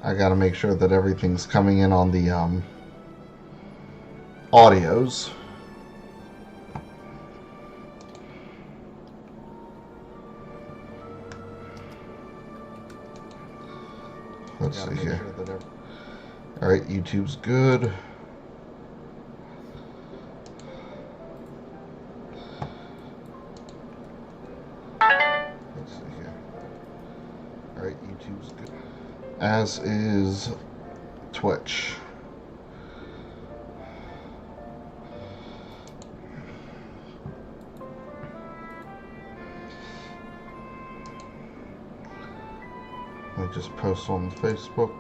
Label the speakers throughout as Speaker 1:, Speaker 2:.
Speaker 1: I gotta make sure that everything's coming in on the audios. Let's see here. Alright, YouTube's good. Let's see here. Alright, YouTube's good. As is Twitch. I just post on Facebook.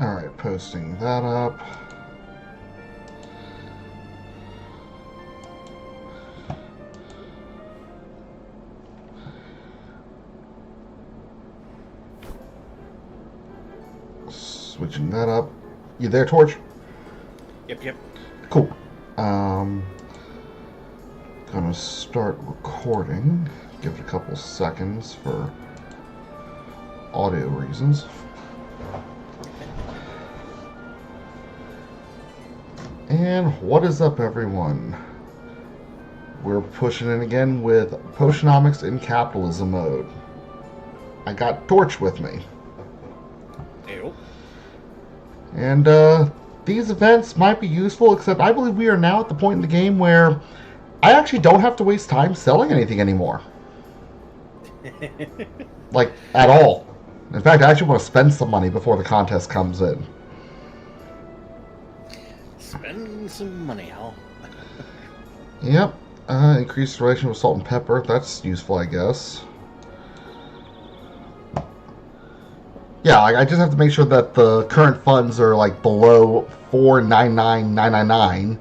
Speaker 1: Alright, posting that up. Switching that up. You there, Torch?
Speaker 2: Yep.
Speaker 1: Cool. Gonna start recording. Give it a couple seconds for audio reasons. And what is up, everyone? We're pushing in again with Potionomics in Capitalism mode. I got Torch with me.
Speaker 2: Ew.
Speaker 1: And these events might be useful, except I believe we are now at the point in the game where I actually don't have to waste time selling anything anymore. Like, at all. In fact, I actually want to spend some money before the contest comes in.
Speaker 2: Spend some money, Al.
Speaker 1: Yep. Increased relation with salt and pepper. That's useful, I guess. Yeah, I just have to make sure that the current funds are like below 499,999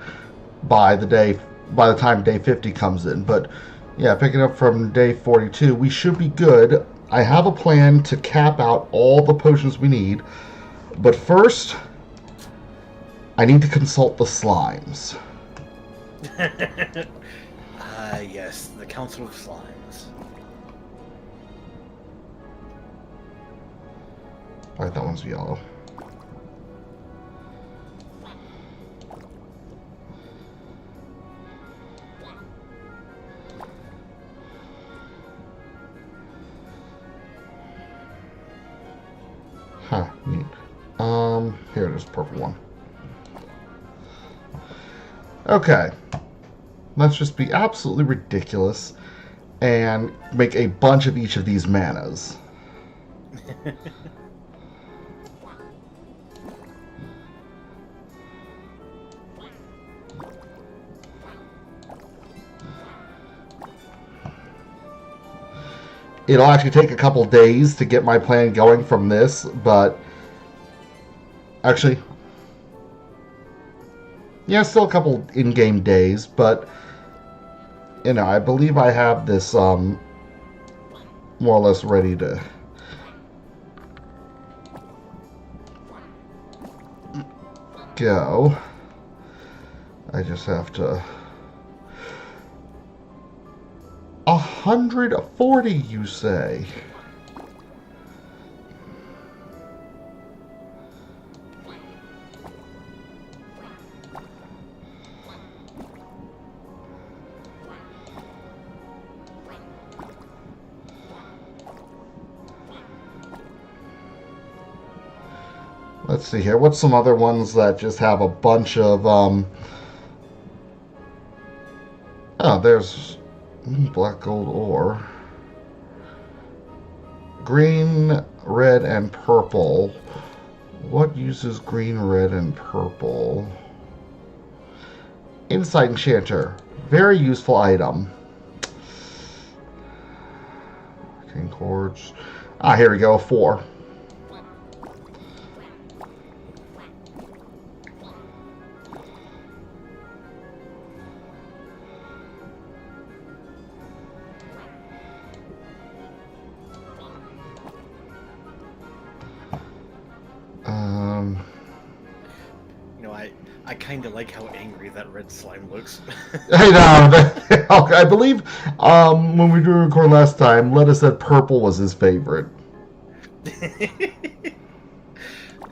Speaker 1: by the time day 50 comes in. But yeah, picking up from day 42, we should be good. I have a plan to cap out all the potions we need, but first I need to consult the slimes.
Speaker 2: Yes, the Council of Slimes.
Speaker 1: Alright, that one's yellow. Huh, neat. Here it is, purple one. Okay. Let's just be absolutely ridiculous and make a bunch of each of these manas. It'll actually take a couple days to get my plan going from this, but actually, yeah, still a couple in-game days, but you know, I believe I have this more or less ready to go. I just have to 140, you say? Let's see here. What's some other ones that just have a bunch of, Oh, there's black gold ore. Green, red, and purple. What uses green, red, and purple? Insight Enchanter. Very useful item. King Cords. Ah, here we go. 4.
Speaker 2: I kind of like how angry that red slime looks.
Speaker 1: I know. I believe when we did record last time, Letta said purple was his favorite.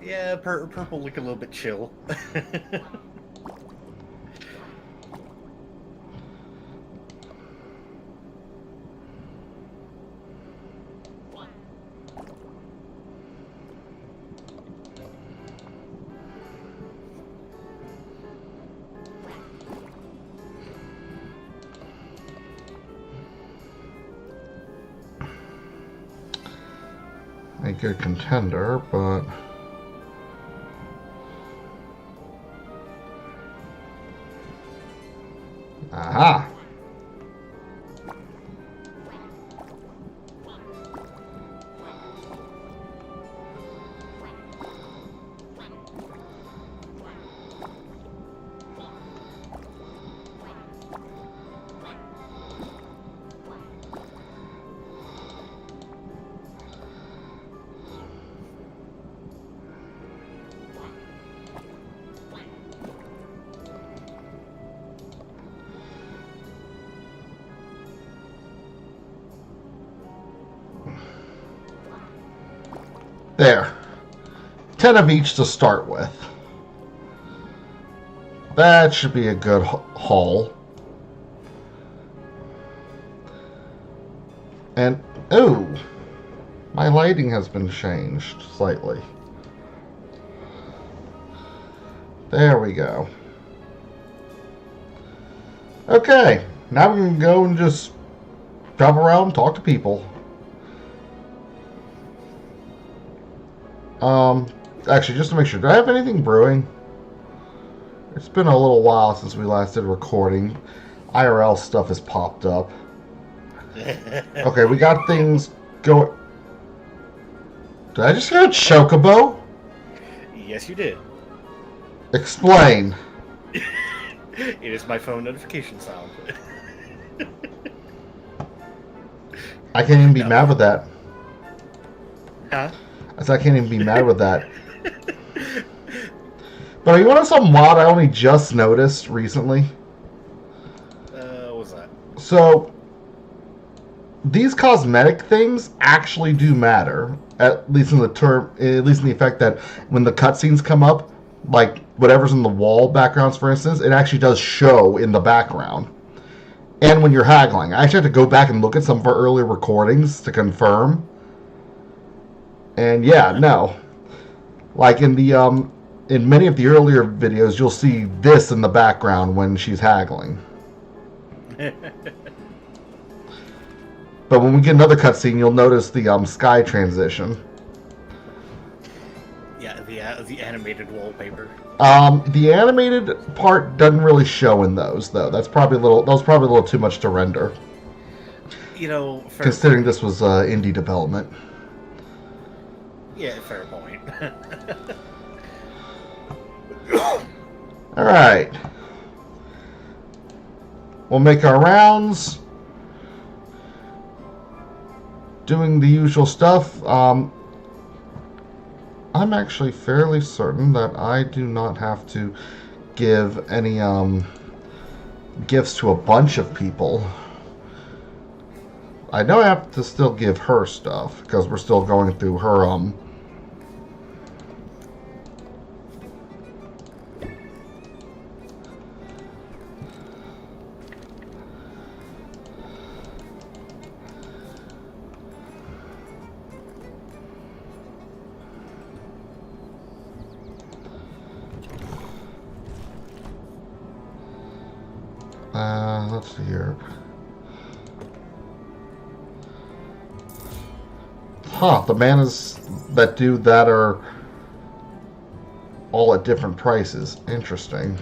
Speaker 2: Yeah, purple look a little bit chill.
Speaker 1: A good contender, but aha. There. 10 of each to start with. That should be a good haul. And, ooh, my lighting has been changed slightly. There we go. Okay, now we can go and just travel around and talk to people. Actually, just to make sure, do I have anything brewing? It's been a little while since we last did recording. IRL stuff has popped up. Okay, we got things going. Did I just hear a chocobo?
Speaker 2: Yes, you did.
Speaker 1: Explain.
Speaker 2: It is my phone notification sound.
Speaker 1: I can't even be mad with that.
Speaker 2: Huh?
Speaker 1: I said I can't even be mad with that. But you want to know something wild I only just noticed recently?
Speaker 2: What was that?
Speaker 1: So, these cosmetic things actually do matter. At least in the effect that when the cutscenes come up, like whatever's in the wall backgrounds, for instance, it actually does show in the background. And when you're haggling, I actually have to go back and look at some of our earlier recordings to confirm. And yeah, no. Like in the in many of the earlier videos, you'll see this in the background when she's haggling. But when we get another cutscene, you'll notice the sky transition.
Speaker 2: Yeah, the animated wallpaper.
Speaker 1: The animated part doesn't really show in those, though. That was probably a little too much to render.
Speaker 2: You know,
Speaker 1: considering this was indie development.
Speaker 2: Yeah, fair point.
Speaker 1: Alright. We'll make our rounds. Doing the usual stuff. I'm actually fairly certain that I do not have to give any gifts to a bunch of people. I know I have to still give her stuff because we're still going through her let's see here. Huh, the manas that do that are all at different prices. Interesting.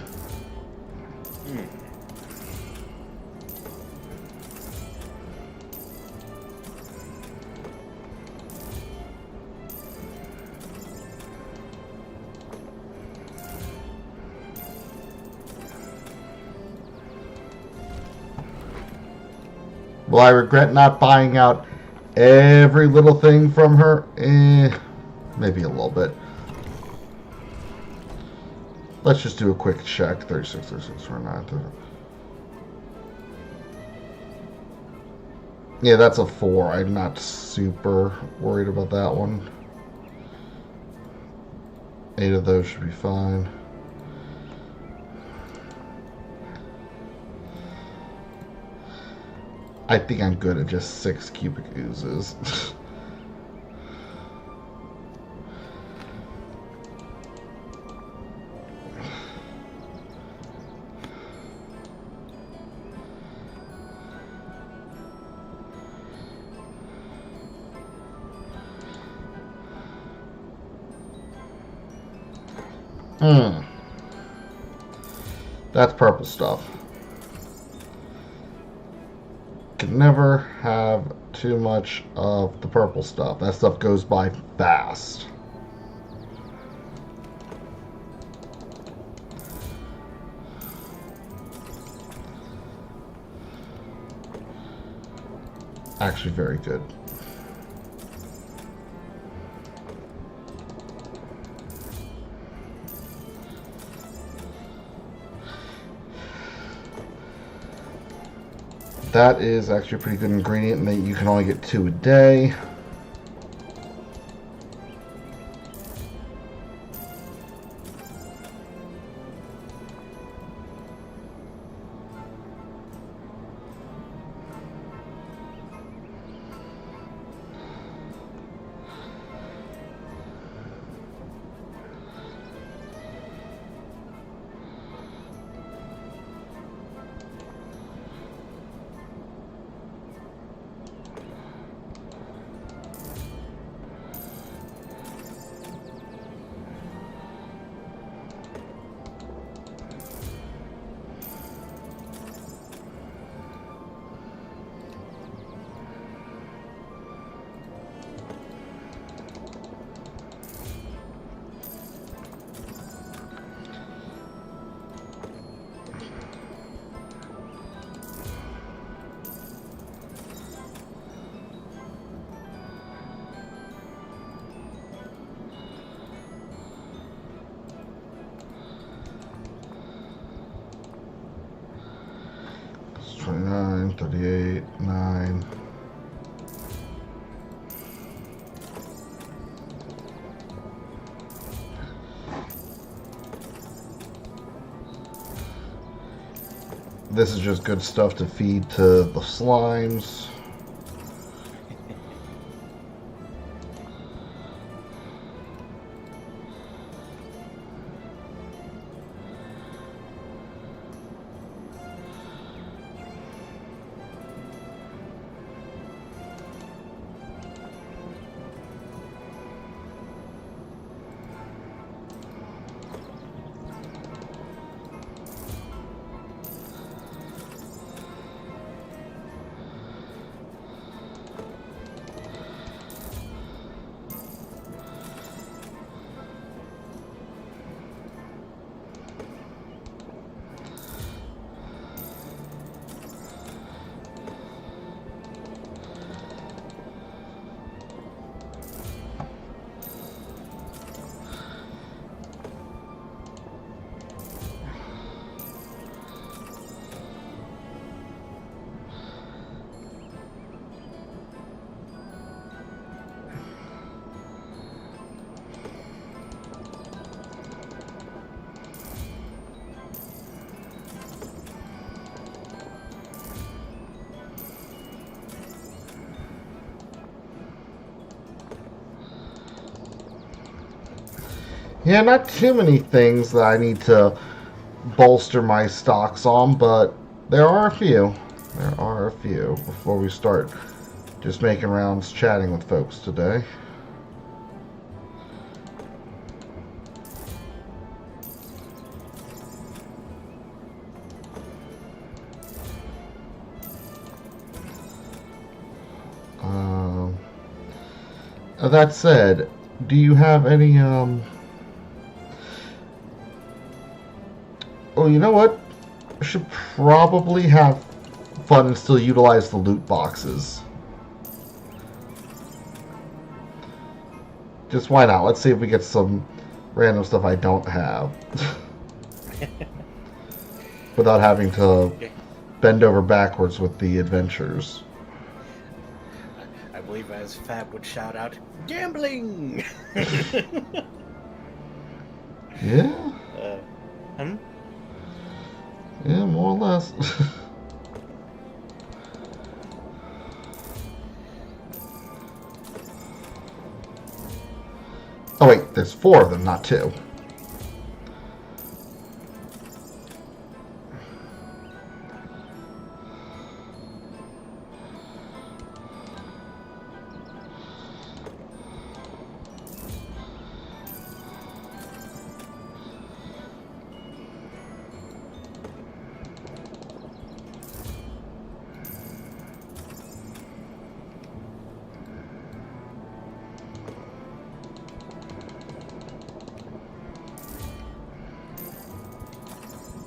Speaker 1: Will I regret not buying out every little thing from her? Maybe a little bit. Let's just do a quick check. 36, 36, 49, 30. Yeah, that's a 4. I'm not super worried about that one. 8 of those should be fine. I think I'm good at just 6 cubic oozes. That's purple stuff. Can never have too much of the purple stuff. That stuff goes by fast. Actually, very good. That is actually a pretty good ingredient, and that you can only get 2 a day. It's 29, 38, 9. This is just good stuff to feed to the slimes. Yeah, not too many things that I need to bolster my stocks on, but there are a few. There are a few before we start just making rounds chatting with folks today. That said, do you have any, Oh, you know what? I should probably have fun and still utilize the loot boxes. Just why not? Let's see if we get some random stuff I don't have. Without having to bend over backwards with the adventures.
Speaker 2: I believe as Fab would shout out, gambling!
Speaker 1: Yeah? Yeah, more or less. Oh wait, there's 4 of them, not 2.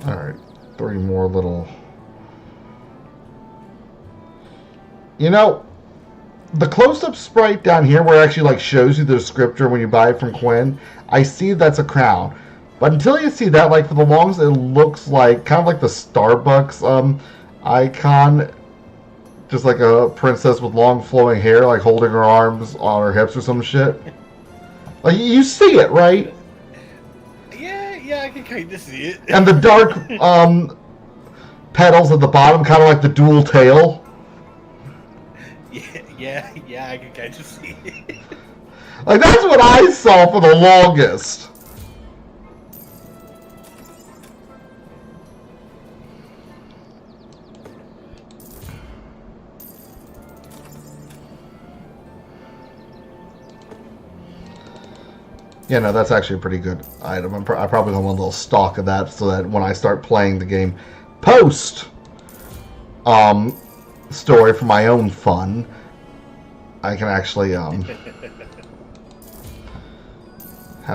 Speaker 1: Alright, 3 more little... You know, the close-up sprite down here where it actually like shows you the descriptor when you buy it from Quinn, I see that's a crown. But until you see that, like for the longest, it looks like kind of like the Starbucks icon, just like a princess with long flowing hair, like holding her arms on her hips or some shit. Like you see it, right?
Speaker 2: Yeah, I can kind of see it.
Speaker 1: And the dark petals at the bottom, kind of like the dual tail.
Speaker 2: Yeah, I can kind of see it.
Speaker 1: Like that's what I saw for the longest. Yeah, no, that's actually a pretty good item. I probably want a little stock of that so that when I start playing the game post story for my own fun, I can actually have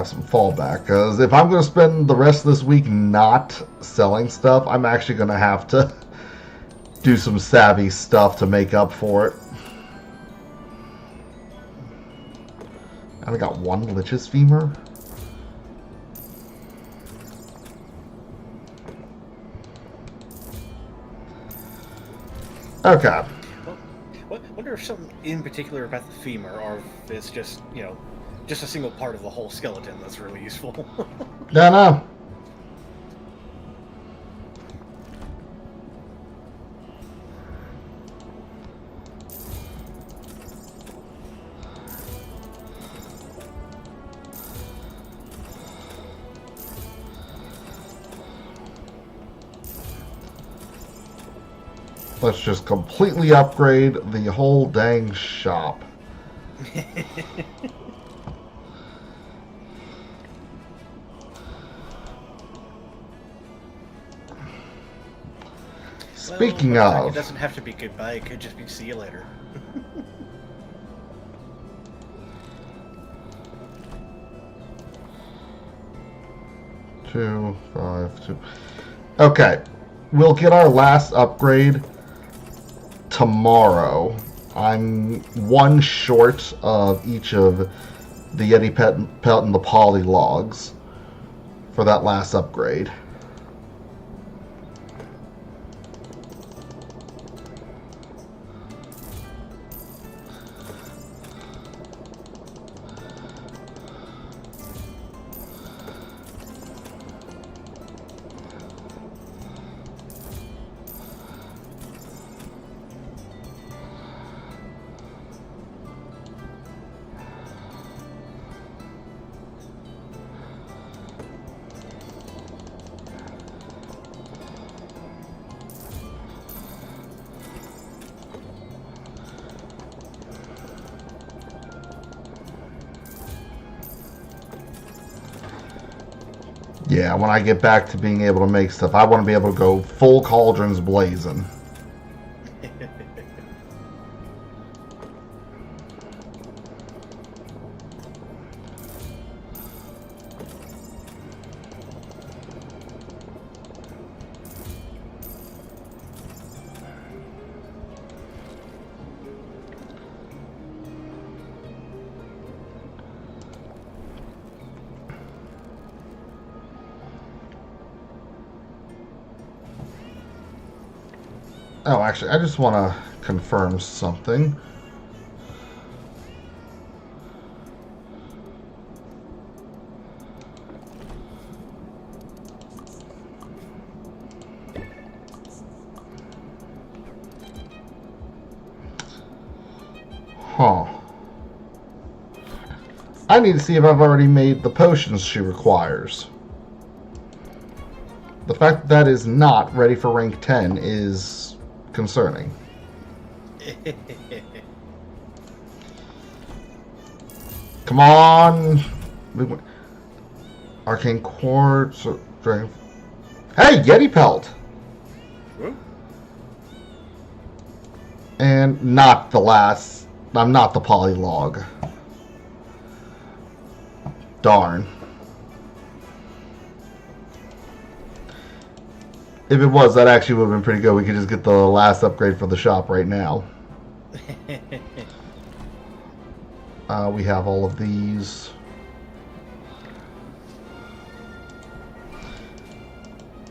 Speaker 1: some fallback. Because if I'm going to spend the rest of this week not selling stuff, I'm actually going to have to do some savvy stuff to make up for it. I only got 1 Lich's femur. Okay.
Speaker 2: Well, wonder if something in particular about the femur, or if it's just, just a single part of the whole skeleton that's really useful.
Speaker 1: No. Let's just completely upgrade the whole dang shop. Speaking of...
Speaker 2: It doesn't have to be goodbye, it could just be see you later.
Speaker 1: 2, 5, 2. Okay. We'll get our last upgrade tomorrow. I'm 1 short of each of the Yeti Pelt and the Poly logs for that last upgrade. Yeah, when I get back to being able to make stuff, I want to be able to go full cauldrons blazing. Oh, actually, I just want to confirm something. Huh. I need to see if I've already made the potions she requires. The fact that is not ready for rank 10 is concerning. Come on! Arcane Quartz. Hey, Yeti Pelt! And not the last. I'm not the polylog. Darn. If it was, that actually would have been pretty good. We could just get the last upgrade for the shop right now. We have all of these.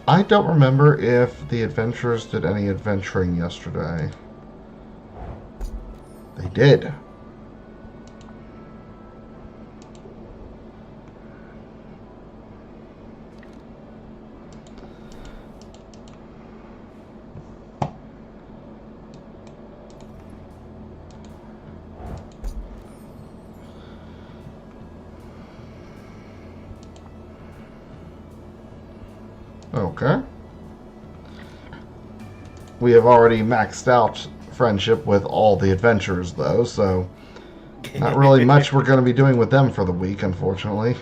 Speaker 1: I don't remember if the adventurers did any adventuring yesterday. They did. Okay. We have already maxed out friendship with all the adventurers, though, so not really much we're going to be doing with them for the week, unfortunately.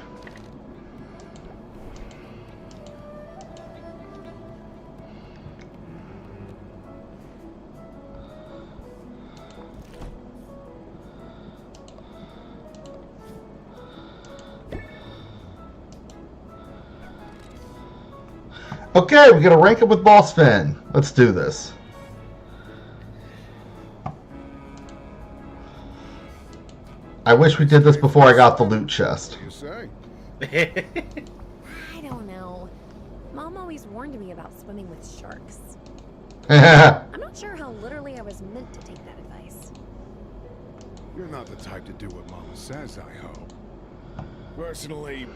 Speaker 1: Okay, we gotta rank up with Boss Finn. Let's do this. I wish we did this before I got the loot chest.
Speaker 3: You say?
Speaker 4: I don't know. Mom always warned me about swimming with sharks. I'm not sure how literally I was meant to take that advice.
Speaker 3: You're not the type to do what Mama says, I hope. Personally,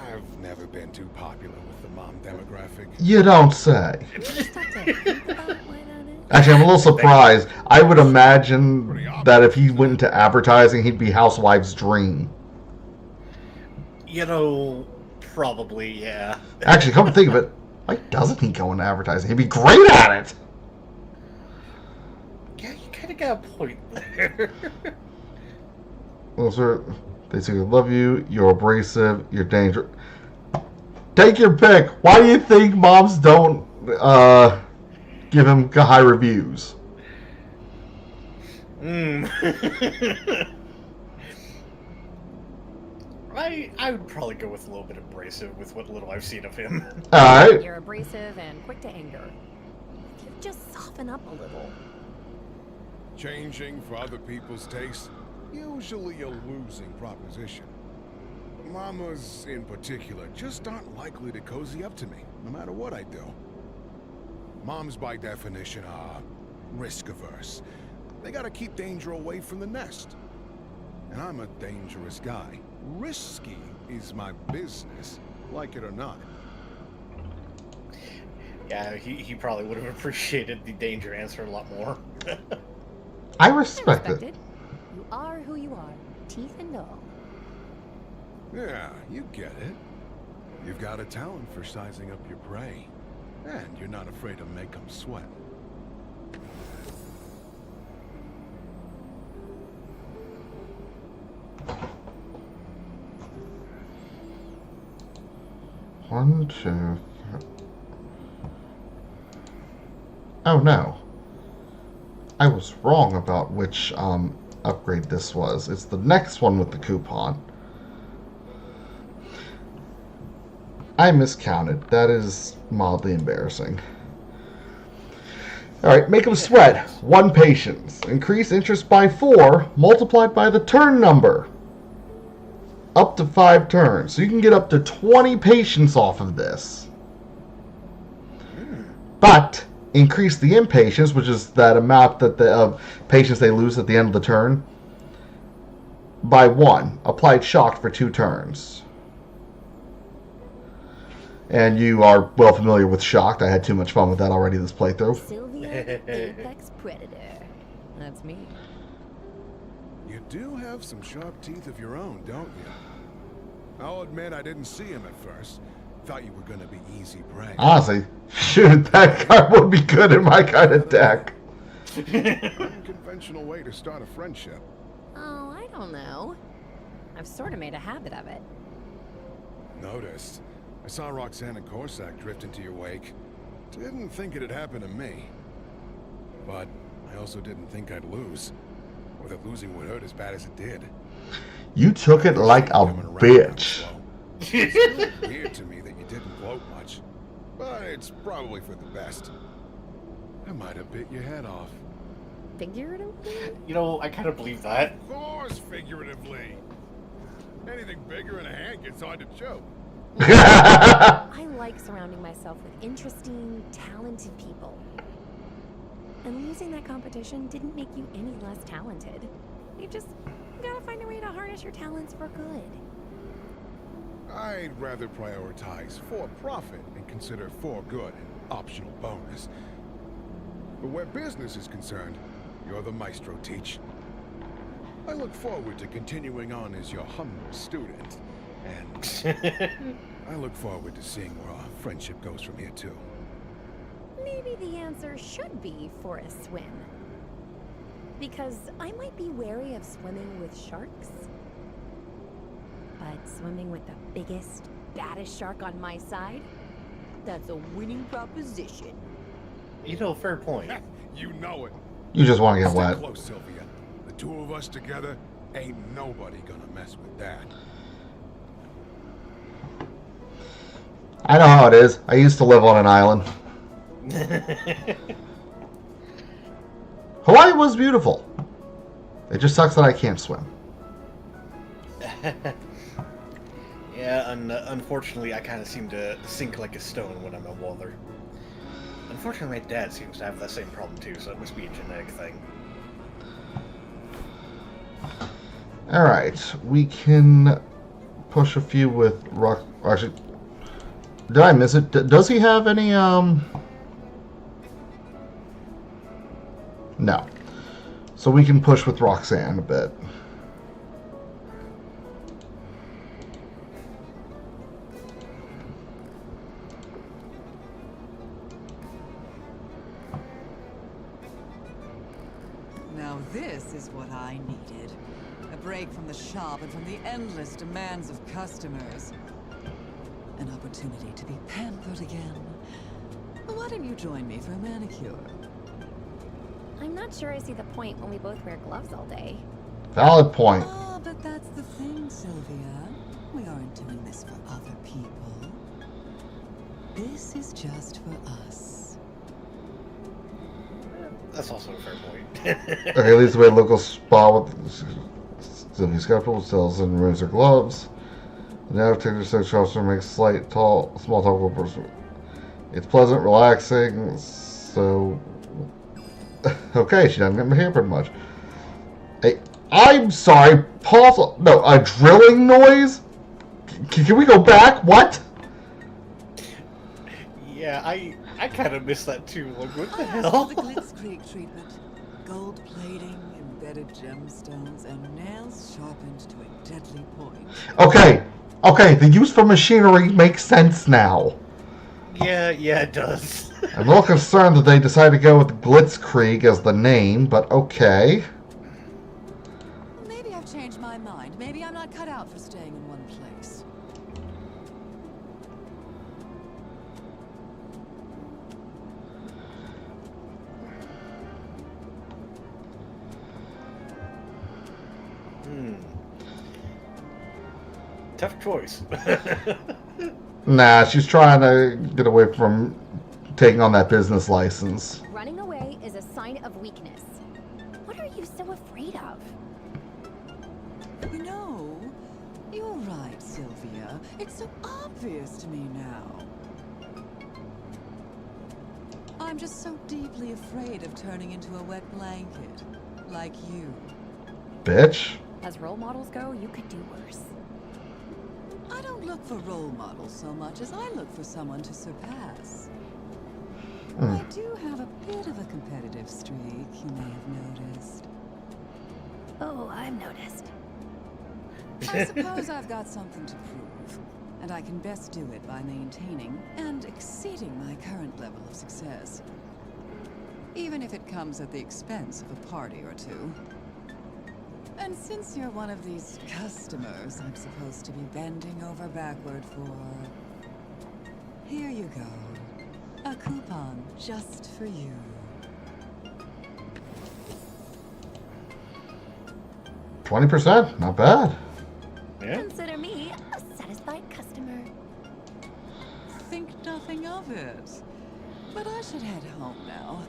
Speaker 3: I've never been too popular with the mom demographic.
Speaker 1: You don't say.
Speaker 4: Just have to think about why that is.
Speaker 1: Actually, I'm a little surprised. I would imagine that if he went into advertising, he'd be Housewife's dream.
Speaker 2: You know, probably, yeah.
Speaker 1: Actually, come to think of it, why doesn't he go into advertising? He'd be great at it!
Speaker 2: Yeah, you kind of got a point there.
Speaker 1: Well, sir, they say, love you, you're abrasive, you're dangerous. Take your pick. Why do you think moms don't give him high reviews?
Speaker 2: I would probably go with a little bit abrasive with what little I've seen of him.
Speaker 1: Alright.
Speaker 4: You're abrasive and quick to anger. If you just soften up a little.
Speaker 3: Changing for other people's taste, usually a losing proposition. Mamas, in particular, just aren't likely to cozy up to me, no matter what I do. Moms, by definition, are risk-averse. They gotta keep danger away from the nest. And I'm a dangerous guy. Risky is my business, like it or not.
Speaker 2: Yeah, he probably would have appreciated the danger answer a lot more.
Speaker 1: I respect it.
Speaker 4: You are who you are, teeth and all.
Speaker 3: Yeah, you get it. You've got a talent for sizing up your prey. And you're not afraid to make them sweat.
Speaker 1: 1, 2, 3. Oh no. I was wrong about which upgrade this was. It's the next one with the coupon. I miscounted. That is mildly embarrassing. Alright, make them sweat. 1 patience. Increase interest by 4, multiplied by the turn number. Up to 5 turns. So you can get up to 20 patience off of this. But increase the impatience, which is that amount that the patience they lose at the end of the turn, by 1. Applied shock for 2 turns. And you are well familiar with shocked. I had too much fun with that already this playthrough.
Speaker 4: Sylvia, the apex predator. That's me.
Speaker 3: You do have some sharp teeth of your own, don't you? I'll admit I didn't see him at first. Thought you were gonna be easy prey.
Speaker 1: Honestly, shoot, that card would be good in my kind of deck.
Speaker 3: Unconventional way to start a friendship.
Speaker 4: Oh, I don't know. I've sort of made a habit of it.
Speaker 3: Noticed. I saw Roxanne and Corsac drift into your wake. Didn't think it'd happen to me. But I also didn't think I'd lose. Or that losing would hurt as bad as it did.
Speaker 1: You took it like a bitch.
Speaker 3: It's weird to me that you didn't gloat much. But it's probably for the best. I might have bit your head off.
Speaker 4: Figuratively?
Speaker 2: You know, I kind of believe that.
Speaker 3: Of course, figuratively. Anything bigger than a hand gets hard to choke.
Speaker 4: I like surrounding myself with interesting, talented people. And losing that competition didn't make you any less talented. You gotta find a way to harness your talents for good.
Speaker 3: I'd rather prioritize for profit and consider for good an optional bonus. But where business is concerned, you're the maestro, Teach. I look forward to continuing on as your humble student. And I look forward to seeing where our friendship goes from here, too.
Speaker 4: Maybe the answer should be for a swim. Because I might be wary of swimming with sharks. But swimming with the biggest, baddest shark on my side, that's a winning proposition.
Speaker 2: You know, fair point.
Speaker 3: You know it.
Speaker 1: You just want to get
Speaker 3: Stay
Speaker 1: wet.
Speaker 3: close, Sylvia. The two of us together, ain't nobody gonna mess with that.
Speaker 1: I know how it is. I used to live on an island. Hawaii was beautiful. It just sucks that I can't swim.
Speaker 2: Yeah, and unfortunately, I kind of seem to sink like a stone when I'm in water. Unfortunately, my dad seems to have that same problem too, so it must be a genetic thing.
Speaker 1: Alright, we can push a few with rock. Actually, did I miss it? Does he have any, No. So we can push with Roxanne a bit.
Speaker 5: Now this is what I needed. A break from the shop and from the endless demands of customers. An opportunity to be pampered again. Why don't you join me for a manicure?
Speaker 4: I'm not sure I see the point when we both wear gloves all day.
Speaker 1: Valid point.
Speaker 5: Oh, but that's the thing, Sylvia. We aren't doing this for other people. This is just for us.
Speaker 2: That's also a fair point.
Speaker 1: Okay, leads the way to local spa with Sylvia's couple sells and removes her gloves. The navigator search officer makes small talk with a person. It's pleasant, relaxing, so okay, she doesn't get my hair pretty much. Hey, I'm sorry, pause. No, a drilling noise? Can we go back? What?
Speaker 2: Yeah, I kind of missed that too. Like, what the
Speaker 5: The
Speaker 2: hell?
Speaker 5: Glitz Creek treatment. Gold plating, embedded gemstones, and nails sharpened to a deadly point.
Speaker 1: Okay, the use for machinery makes sense now.
Speaker 2: Yeah, it does.
Speaker 1: I'm a little concerned that they decided to go with Blitzkrieg as the name, but okay.
Speaker 5: Maybe I've changed my mind. Maybe I'm not cut out for staying in one place.
Speaker 2: Tough choice.
Speaker 1: Nah, she's trying to get away from taking on that business license.
Speaker 4: Running away is a sign of weakness. What are you so afraid of?
Speaker 5: You know, you're right, Sylvia. It's so obvious to me now. I'm just so deeply afraid of turning into a wet blanket, like you.
Speaker 1: Bitch.
Speaker 4: As role models go, you could do worse.
Speaker 5: I don't look for role models so much as I look for someone to surpass. I do have a bit of a competitive streak, you may have noticed.
Speaker 4: Oh, I've noticed.
Speaker 5: I suppose I've got something to prove, and I can best do it by maintaining and exceeding my current level of success. Even if it comes at the expense of a party or two. And since you're one of these customers I'm supposed to be bending over backward for, here you go. A coupon just for you.
Speaker 1: %, not bad.
Speaker 2: Yeah.
Speaker 4: Consider me a satisfied customer.
Speaker 5: Think nothing of it. But I should head home now.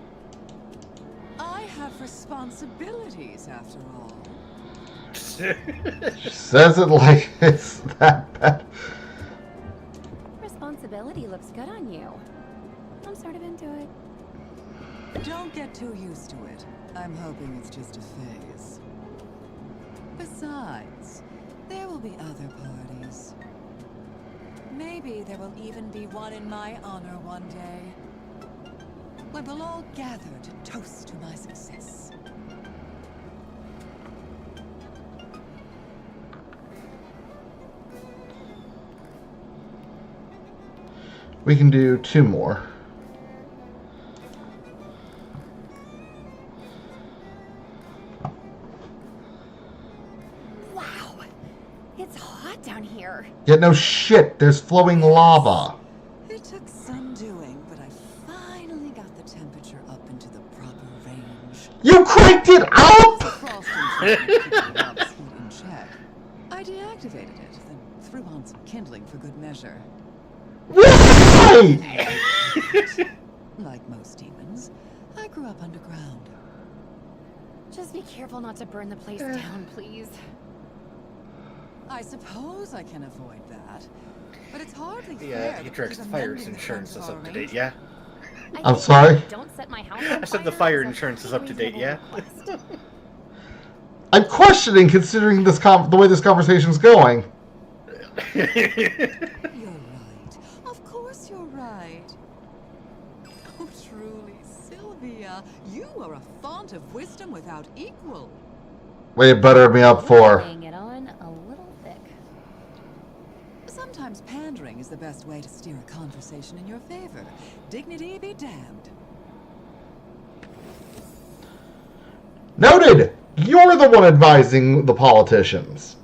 Speaker 5: I have responsibilities after all.
Speaker 1: She says it like it's that bad.
Speaker 4: Responsibility looks good on you. I'm sort of into it.
Speaker 5: Don't get too used to it. I'm hoping it's just a phase. Besides, there will be other parties. Maybe there will even be one in my honor one day. When we'll all gather to toast to my success.
Speaker 1: We can do 2 more.
Speaker 4: Wow, it's hot down here.
Speaker 1: Yeah, no shit. There's flowing lava.
Speaker 5: It took some doing, but I finally got the temperature up into the proper range.
Speaker 1: You cranked it up!
Speaker 5: I deactivated it, then threw on some kindling for good measure.
Speaker 1: Why?
Speaker 5: Like most demons, I grew up underground.
Speaker 4: Just be careful not to burn the place down, please.
Speaker 5: I suppose I can avoid that, but it's hardly
Speaker 2: Yeah,
Speaker 5: fair.
Speaker 2: the Dreax fire insurance is up to date, yeah?
Speaker 1: I'm sorry?
Speaker 4: Don't set my house on
Speaker 2: I said the
Speaker 4: fire
Speaker 2: fire insurance is up to date, yeah?
Speaker 1: I'm questioning considering this the way this conversation's going.
Speaker 5: You're right. Of course you're right. Oh, truly, Sylvia, you are a font of wisdom without equal.
Speaker 1: Way to butter me up for.
Speaker 4: Laying it on a little thick.
Speaker 5: Sometimes pandering is the best way to steer a conversation in your favor. Dignity be damned.
Speaker 1: Noted! You're the one advising the politicians.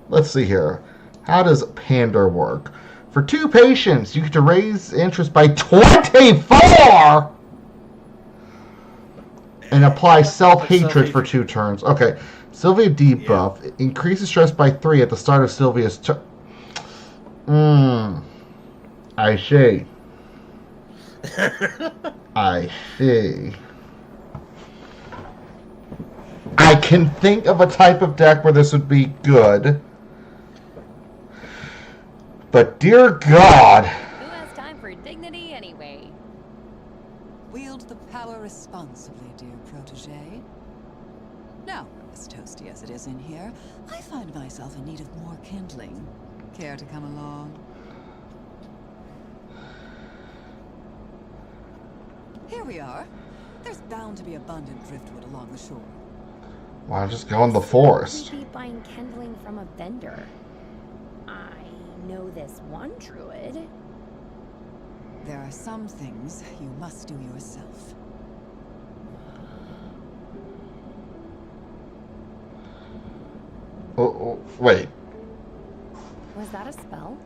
Speaker 1: Let's see here. How does pander work? For 2 patients, you get to raise interest by 24! And apply self-hatred for 2 turns. Okay. Sylvia debuff. Yeah. Increases stress by 3 at the start of Sylvia's turn. I see. I see. I can think of a type of deck where this would be good. But dear God.
Speaker 4: Who has time for dignity anyway?
Speaker 5: Wield the power responsibly, dear protege. Now, as toasty as it is in here, I find myself in need of more kindling. Care to come along? Here we are. There's bound to be abundant driftwood along the shore.
Speaker 1: Why not just go in the forest?
Speaker 4: We'd be buying kindling from a vendor. I know this one druid.
Speaker 5: There are some things you must do yourself.
Speaker 1: Oh, wait.
Speaker 4: Was that a spell?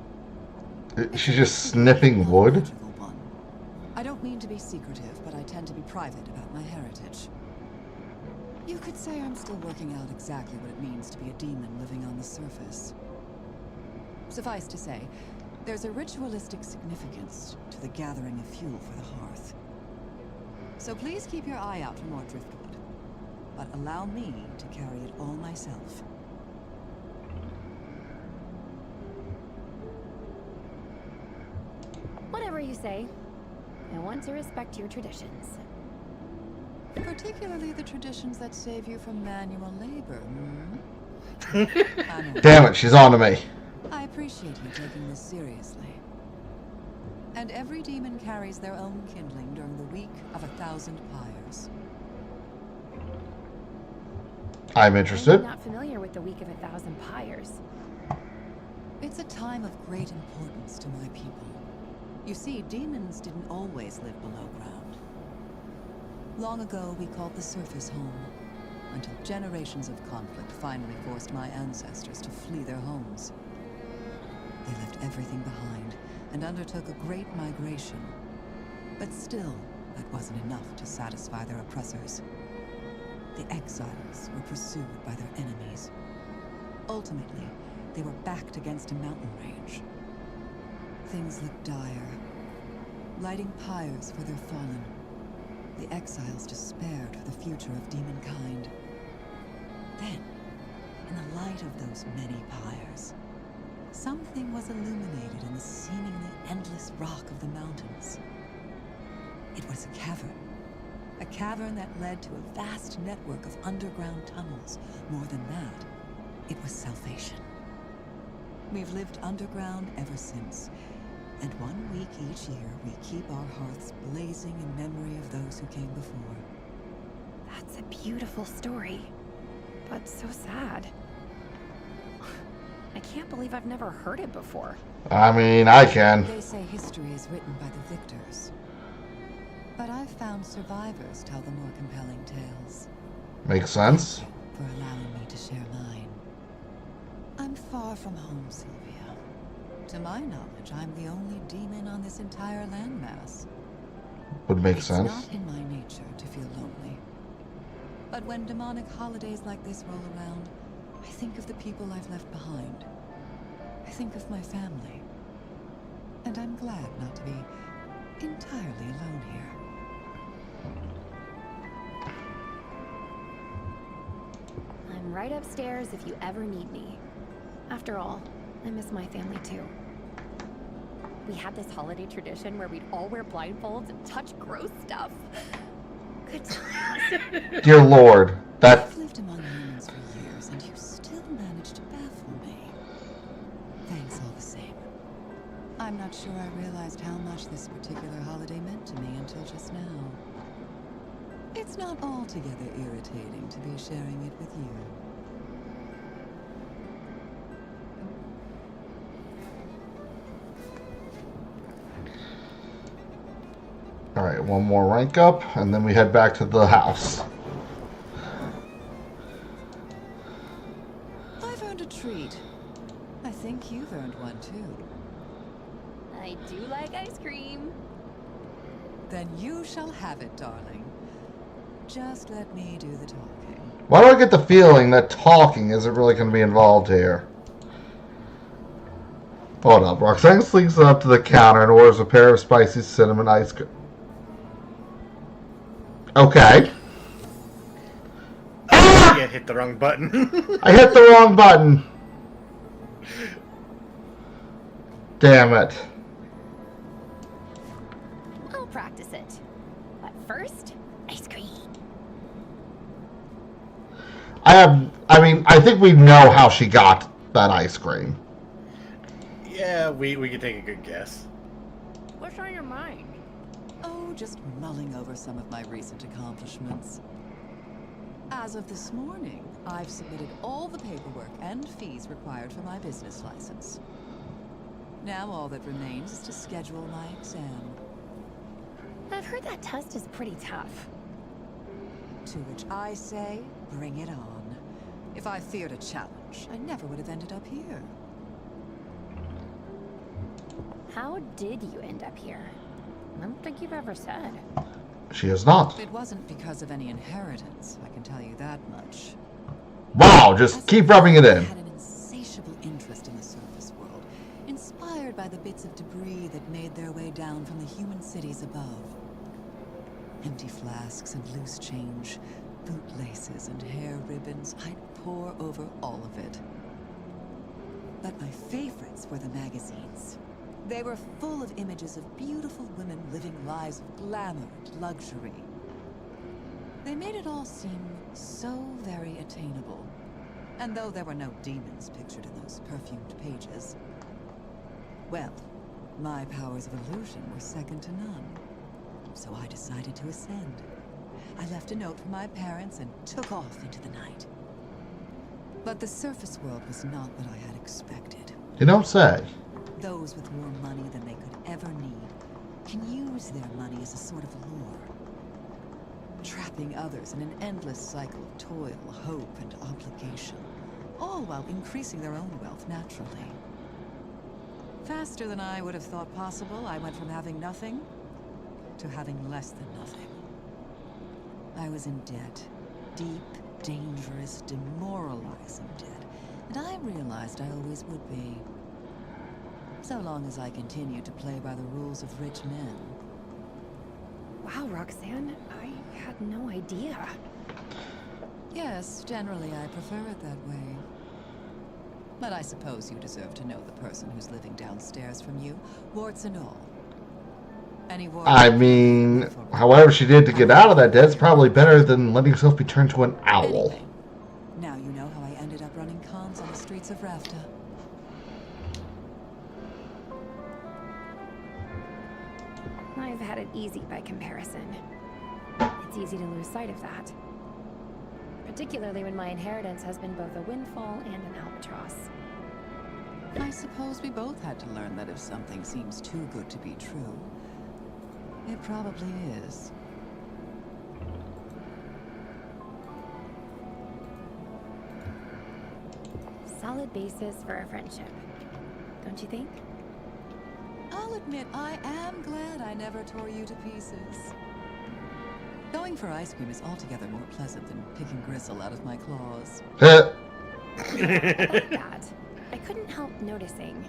Speaker 1: She's just sniffing wood?
Speaker 5: I don't mean mean to be secretive, but I tend to be private about my heritage. You could say I'm still working out exactly what it means to be a demon living on the surface. Suffice to say, there's a ritualistic significance to the gathering of fuel for the hearth. So please keep your eye out for more driftwood, but allow me to carry it all myself.
Speaker 4: Whatever you say. I want to respect your traditions.
Speaker 5: Particularly the traditions that save you from manual labor,
Speaker 1: Damn it, she's on to me.
Speaker 5: I appreciate you taking this seriously. And every demon carries their own kindling during the week of 1,000 pyres.
Speaker 1: I'm interested.
Speaker 4: I'm not familiar with the week of 1,000 pyres.
Speaker 5: It's a time of great importance to my people. You see, demons didn't always live below ground. Long ago, we called the surface home, until generations of conflict finally forced my ancestors to flee their homes. They left everything behind and undertook a great migration. But still, that wasn't enough to satisfy their oppressors. The exiles were pursued by their enemies. Ultimately, they were backed against a mountain range. Things looked dire. Lighting pyres for their fallen. The exiles despaired for the future of demonkind. Then, in the light of those many pyres, something was illuminated in the seemingly endless rock of the mountains. It was a cavern. A cavern that led to a vast network of underground tunnels. More than that, it was salvation. We've lived underground ever since. And 1 week each year, we keep our hearths blazing in memory of those who came before.
Speaker 4: That's a beautiful story, but so sad. I can't believe I've never heard it before.
Speaker 1: I mean, I can.
Speaker 5: They say history is written by the victors. But I've found survivors tell the more compelling tales.
Speaker 1: Makes sense.
Speaker 5: Thank you for allowing me to share mine. I'm far from home, Sylvia. To my knowledge, I'm the only demon on this entire landmass.
Speaker 1: Would make sense.
Speaker 5: It's not in my nature to feel lonely. But when demonic holidays like this roll around, I think of the people I've left behind. I think of my family. And I'm glad not to be entirely alone here.
Speaker 4: I'm right upstairs if you ever need me. After all, I miss my family too. We had this holiday tradition where we'd all wear blindfolds and touch gross stuff. Good times.
Speaker 1: Dear Lord, that...
Speaker 5: I've lived among humans for years, and you still manage to baffle me. Thanks all the same. I'm not sure I realized how much this particular holiday meant to me until just now. It's not altogether irritating to be sharing it with you.
Speaker 1: Alright, one more rank up, and then we head back to the house.
Speaker 5: I've earned a treat. I think you've earned one too.
Speaker 4: I do like ice cream.
Speaker 5: Then you shall have it, darling. Just let me do the talking.
Speaker 1: Why do I get the feeling that talking isn't really going to be involved here? Hold up. Roxanne slinks up to the counter and orders a pair of spicy cinnamon ice cream. Okay.
Speaker 2: You hit the wrong button.
Speaker 1: I hit the wrong button. Damn it.
Speaker 4: I'll practice it. But first, ice cream.
Speaker 1: I think we know how she got that ice cream.
Speaker 2: Yeah, we can take a good guess.
Speaker 4: What's on your mind?
Speaker 5: Oh, just mulling over some of my recent accomplishments. As of this morning, I've submitted all the paperwork and fees required for my business license. Now all that remains is to schedule my exam.
Speaker 4: I've heard that test is pretty tough.
Speaker 5: To which I say, bring it on. If I feared a challenge, I never would have ended up here.
Speaker 4: How did you end up here? I don't think you've ever said.
Speaker 1: She has not.
Speaker 5: It wasn't because of any inheritance, I can tell you that much.
Speaker 1: Wow, just keep rubbing it
Speaker 5: I
Speaker 1: in.
Speaker 5: had an insatiable interest in the surface world, inspired by the bits of debris that made their way down from the human cities above. Empty flasks and loose change, bootlaces and hair ribbons, I'd pore over all of it. But my favorites were the magazines. They were full of images of beautiful women living lives of glamour and luxury. They made it all seem so very attainable. And though there were no demons pictured in those perfumed pages, well, my powers of illusion were second to none. So I decided to ascend. I left a note for my parents and took off into the night. But the surface world was not what I had expected.
Speaker 1: You don't say.
Speaker 5: Those with more money than they could ever need can use their money as a sort of lure, trapping others in an endless cycle of toil, hope, and obligation, all while increasing their own wealth naturally. Faster than I would have thought possible, I went from having nothing to having less than nothing. I was in debt. Deep, dangerous, demoralizing debt. And I realized I always would be. So long as I continued to play by the rules of rich men.
Speaker 4: Wow, Roxanne, I had no idea.
Speaker 5: Yes, generally I prefer it that way. But I suppose you deserve to know the person who's living downstairs from you, warts and all. Any warts?
Speaker 1: I mean, however she did to get out of that debt is probably better than letting herself be turned to an owl.
Speaker 5: Anyway, now you know how I ended up running cons on the streets of Rafta.
Speaker 4: I've had it easy by comparison. It's easy to lose sight of that. Particularly when my inheritance has been both a windfall and an albatross.
Speaker 5: I suppose we both had to learn that if something seems too good to be true, it probably is.
Speaker 4: Solid basis for a friendship. Don't you think?
Speaker 5: I'll admit, I am glad I never tore you to pieces. Going for ice cream is altogether more pleasant than picking gristle out of my claws.
Speaker 4: About that, I couldn't help noticing.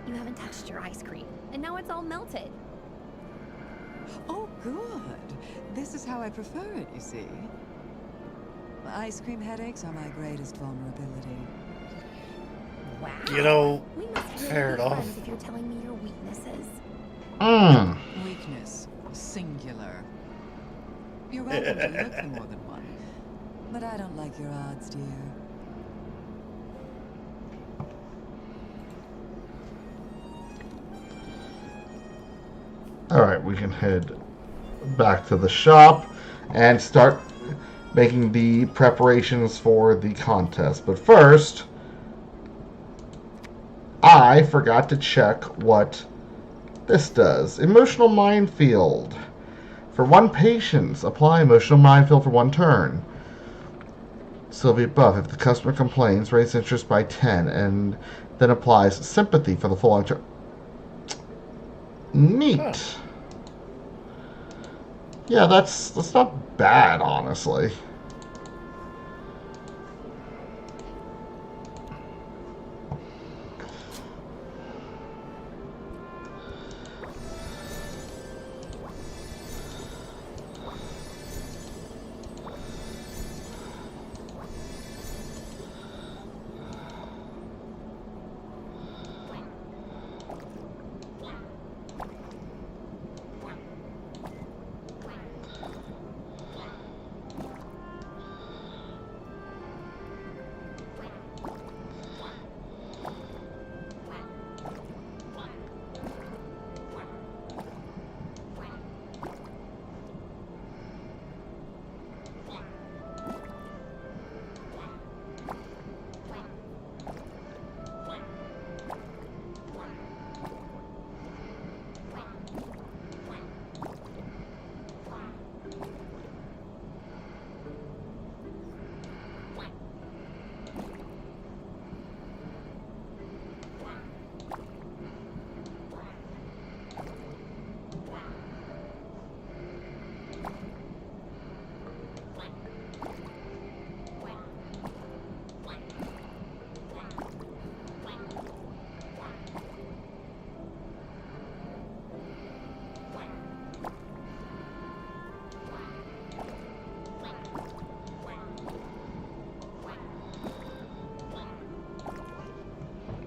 Speaker 4: You haven't touched your ice cream, and now it's all melted.
Speaker 5: Oh, good. This is how I prefer it, you see. Ice cream headaches are my greatest vulnerability.
Speaker 4: Wow.
Speaker 2: You know,
Speaker 4: We must really
Speaker 2: fair
Speaker 4: be
Speaker 2: enough.
Speaker 4: friends if you're telling me your weaknesses.
Speaker 5: Weakness, singular. You're welcome to look for more than one. But I don't like your odds, dear.
Speaker 1: Alright, we can head back to the shop and start making the preparations for the contest. But first, I forgot to check what this does. Emotional minefield. For one patient, apply emotional minefield for one turn. Sylvia buff. If the customer complains, raise interest by 10 and then applies sympathy for the full turn. Neat.
Speaker 2: Huh.
Speaker 1: Yeah, that's not bad, honestly.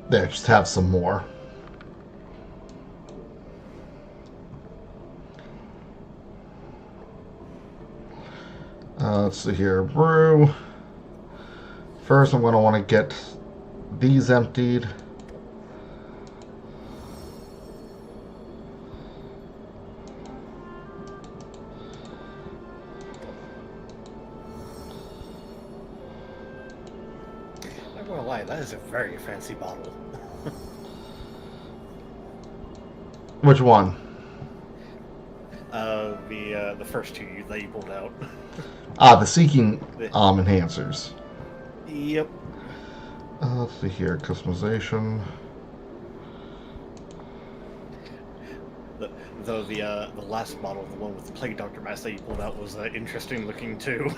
Speaker 1: There, just have some more. Let's see here. Brew. First, I'm going to want to get these emptied.
Speaker 2: I'm not gonna lie, that is a very fancy bottle.
Speaker 1: Which one?
Speaker 2: The first two that you pulled out.
Speaker 1: The seeking enhancers.
Speaker 2: Yep.
Speaker 1: Let's see here. Customization.
Speaker 2: Though the last bottle, the one with the Plague Doctor mask that you pulled out, was interesting looking too.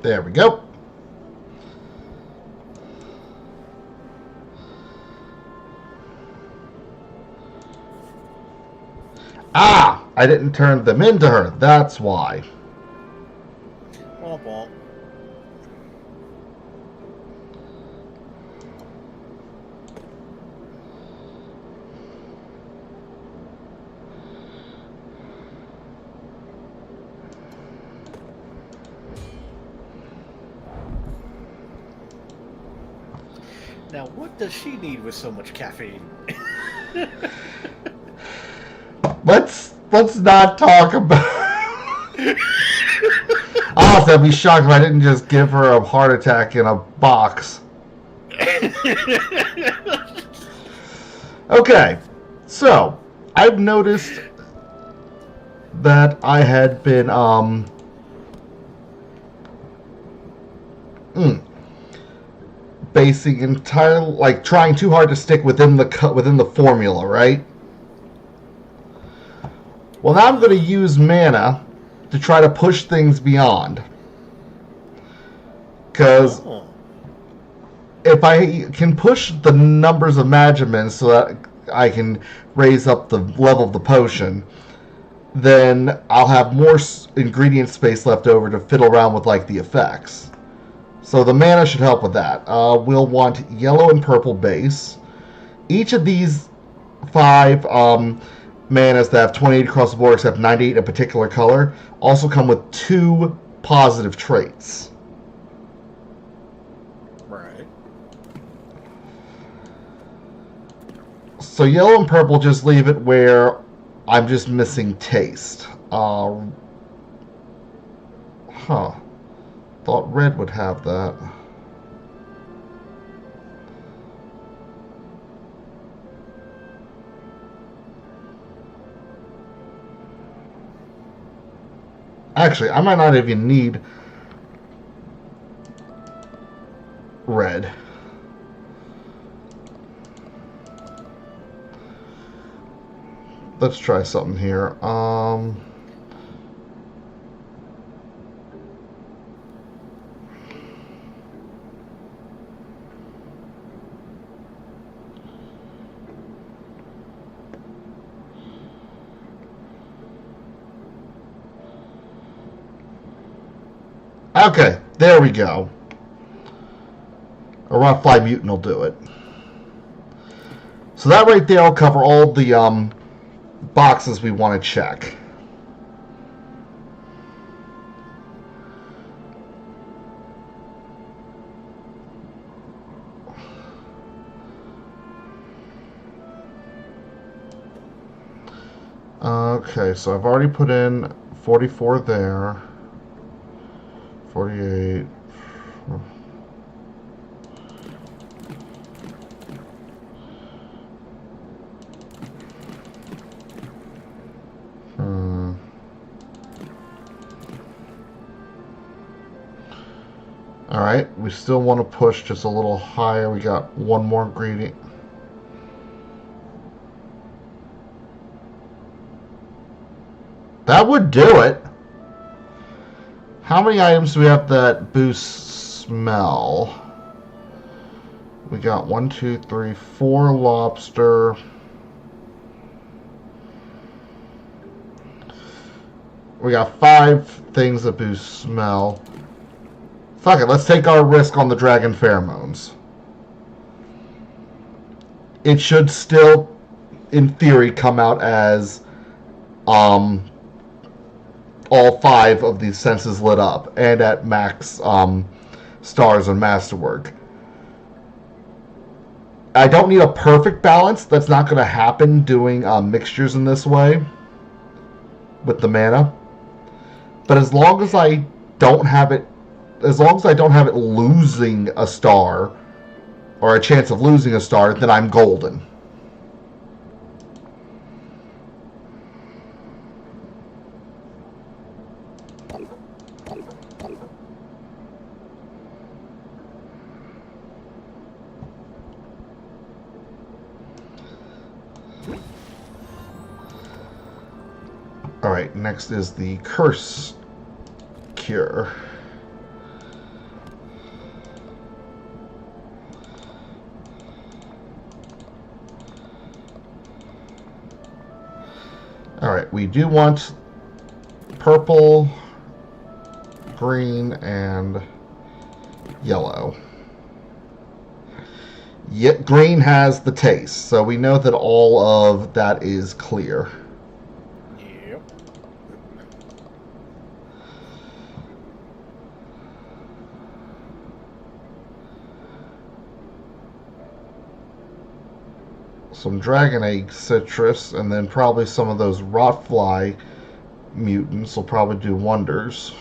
Speaker 1: There we go. Ah! I didn't turn them into her. That's why.
Speaker 2: Womp womp. Now, what does she need with so much caffeine?
Speaker 1: Let's not talk about. Honestly, I'd be shocked if I didn't just give her a heart attack in a box. Okay, so I've noticed that I had been basing entirely, like, trying too hard to stick within the formula, right? Well, now I'm going to use mana to try to push things beyond. Because if I can push the numbers of Magimins so that I can raise up the level of the potion, then I'll have more ingredient space left over to fiddle around with, like, the effects. So the mana should help with that. We'll want yellow and purple base. Each of these 5 manas that have 28 across the board except 98 in a particular color also come with 2 positive traits.
Speaker 2: Right.
Speaker 1: So yellow and purple just leave it where I'm just missing taste. Thought red would have that. Actually, I might not even need red. Let's try something here. Okay, there we go. A rock fly mutant will do it. So that right there will cover all the boxes we want to check. Okay, so I've already put in 44 there. 48. Alright, we still want to push just a little higher. We got one more ingredient. That would do it. How many items do we have that boost smell? We got 1, 2, 3, 4 lobster. We got 5 things that boost smell. Fuck it, let's take our risk on the dragon pheromones. It should still, in theory, come out as all 5 of these senses lit up and at max stars and masterwork. I don't need a perfect balance. That's not going to happen doing mixtures in this way with the mana. But as long as I don't have it losing a star or a chance of losing a star, then I'm golden. Alright, next is the curse cure. Alright, we do want purple, green, and yellow. Yet green has the taste, so we know that all of that is clear.
Speaker 2: Yep.
Speaker 1: Some dragon egg citrus, and then probably some of those rotfly mutants will probably do wonders.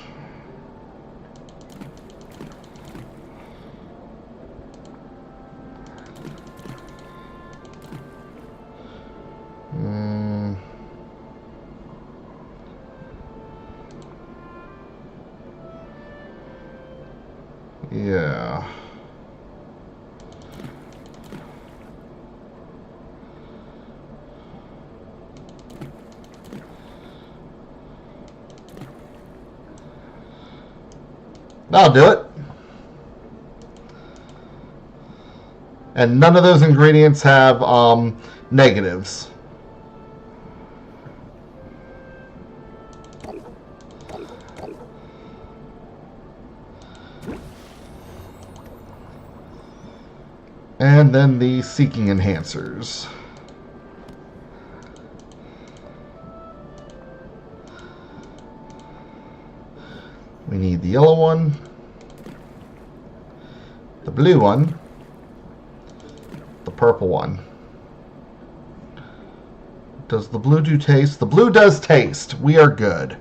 Speaker 1: Yeah. That'll do it. And none of those ingredients have negatives. And then the seeking enhancers. We need the yellow one, the blue one, the purple one. Does the blue do taste? The blue does taste. We are good.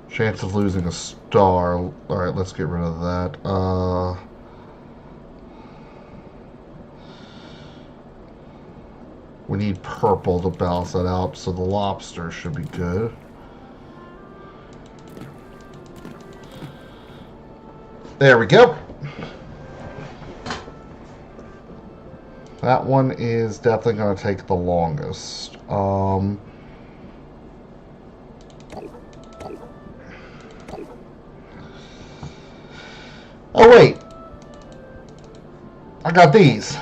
Speaker 1: Chance of losing a star. Alright, let's get rid of that. We need purple to balance that out, so the lobster should be good. There we go. That one is definitely going to take the longest. Oh wait, I got these.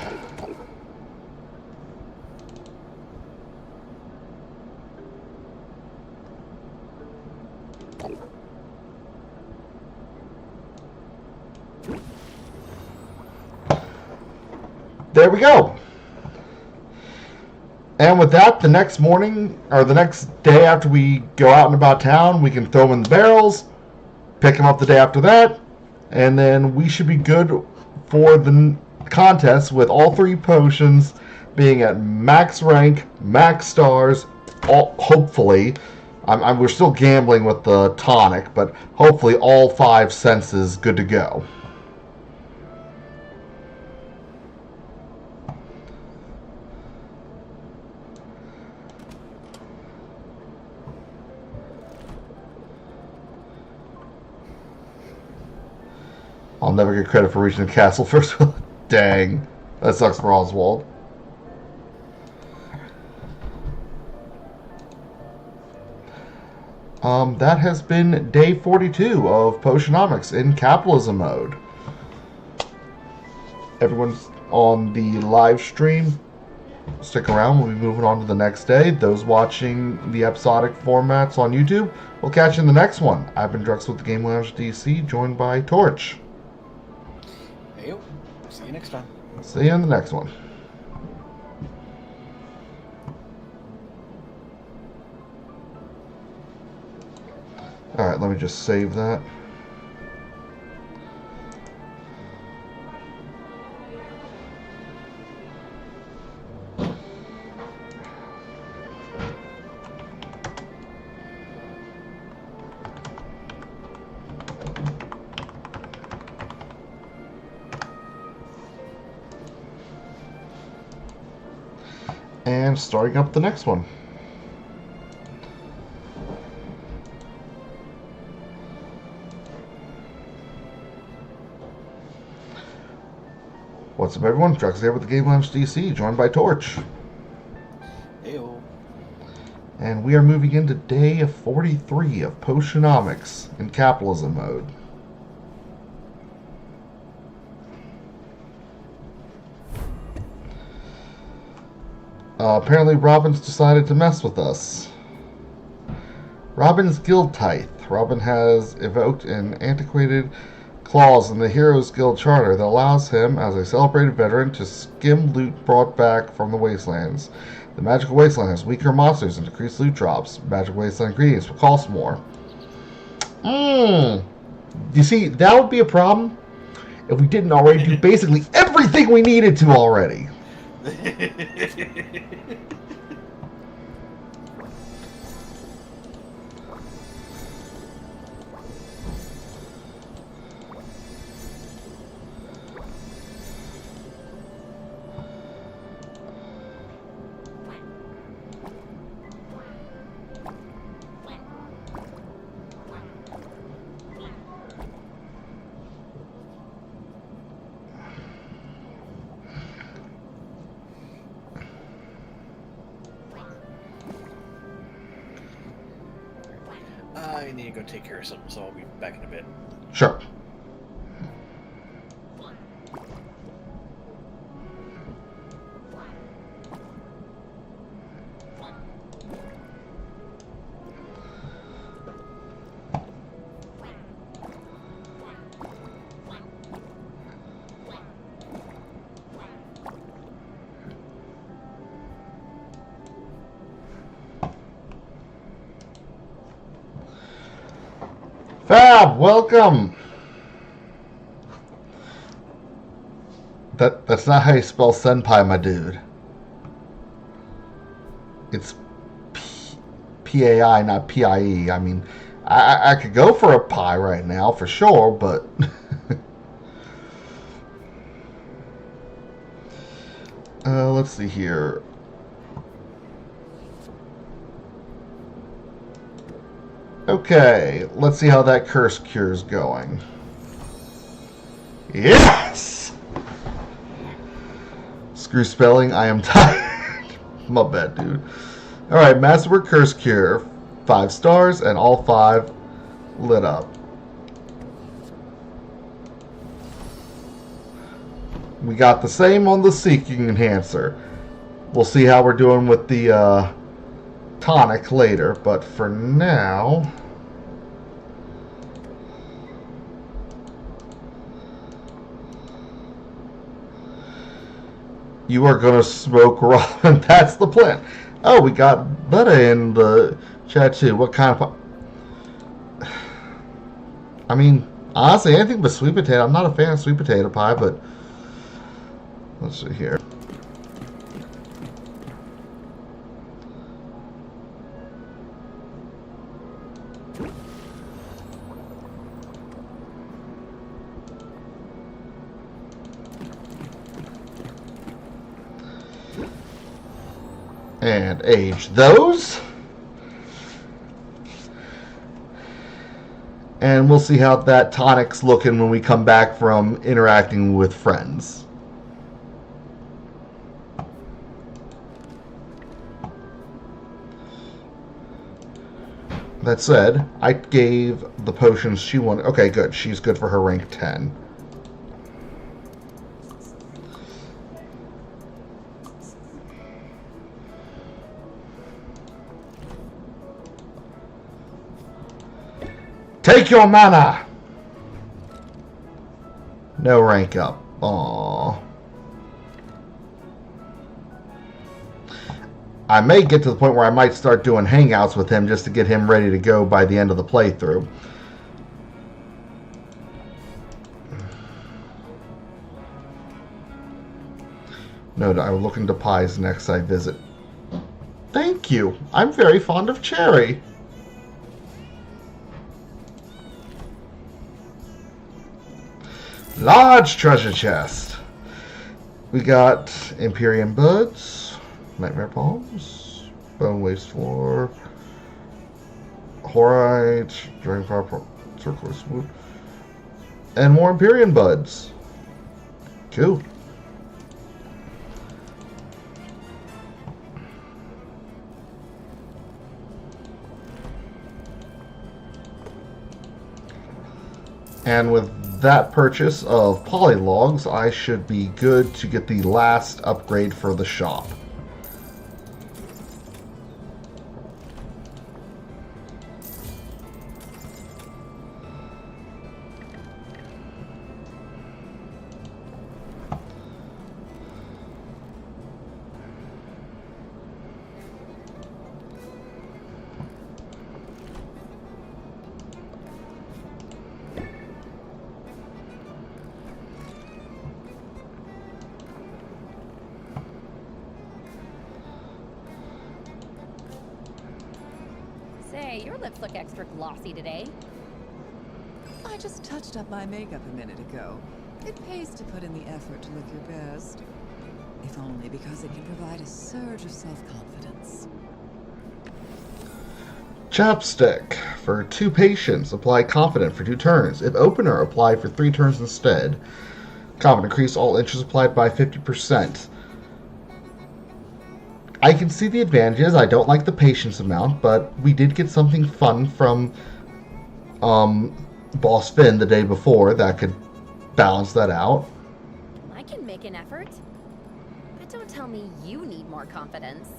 Speaker 1: There we go. And with that, the next morning, or the next day after we go out and about town, we can throw them in the barrels, pick them up the day after that, and then we should be good for the contest with all 3 potions being at max rank, max stars, hopefully. we're still gambling with the tonic, but hopefully all 5 senses good to go. I'll never get credit for reaching the castle first. Dang. That sucks for Oswald. That has been day 42 of Potionomics in Capitalism mode. Everyone's on the live stream. Stick around. We'll be moving on to the next day. Those watching the episodic formats on YouTube, we'll catch you in the next one. I've been Dreax with the Game Lounge DC, joined by Torch.
Speaker 2: Hey, see you next time.
Speaker 1: See you in the next one. Alright, let me just save that. And starting up the next one. What's up, everyone? Dreax here with the Game Lounge DC, joined by Torch.
Speaker 2: Heyo.
Speaker 1: And we are moving into day 43 of Potionomics in Capitalism mode. Apparently Robin's decided to mess with us. Robin's Guild Tithe. Robin has evoked an antiquated clause in the Heroes Guild Charter that allows him, as a celebrated veteran, to skim loot brought back from the Wastelands. The Magical Wasteland has weaker monsters and decreased loot drops. Magical Wasteland ingredients will cost more. You see, that would be a problem if we didn't already do basically everything we needed to already.
Speaker 2: I need to go take care of something, so I'll be back in a bit.
Speaker 1: Sure. Fab, welcome. That's not how you spell senpai, my dude. It's P-A-I, not P-I-E. I mean, I could go for a pie right now, for sure, but... let's see here. Okay, let's see how that curse cure is going. Yes! Screw spelling, I am tired. My bad, dude. Alright, Masterwork Curse Cure. 5 stars, and all 5 lit up. We got the same on the Seeking Enhancer. We'll see how we're doing with the tonic later, but for now... You are gonna smoke Robin. That's the plan. Oh, we got Butter in the chat too. What kind of... I mean, honestly, anything but sweet potato. I'm not a fan of sweet potato pie, but... Let's see here. And age those. And we'll see how that tonic's looking when we come back from interacting with friends. That said, I gave the potions she wanted. Okay, good. She's good for her rank 10. Take your mana! No rank up. Aww. I may get to the point where I might start doing hangouts with him just to get him ready to go by the end of the playthrough. Note, I'm looking to pies next I visit. Thank you. I'm very fond of cherry. Large treasure chest. We got Empyrean Buds, Nightmare Palms, Bone Waste Floor, Horite, Dragon Power, Turquoise Wood, and more Empyrean Buds. Cool. And with that purchase of polylogs, I should be good to get the last upgrade for the shop.
Speaker 4: Say, your lips look extra glossy today.
Speaker 5: I just touched up my makeup a minute ago. It pays to put in the effort to look your best. If only because it can provide a surge of self-confidence.
Speaker 1: Chapstick. For 2 patients, apply Confident for 2 turns. If Opener, apply for 3 turns instead. Confident, increase all interest applied by 50%. I can see the advantages. I don't like the patience amount, but we did get something fun from Boss Finn the day before that could balance that out.
Speaker 4: I can make an effort. But don't tell me you need more confidence.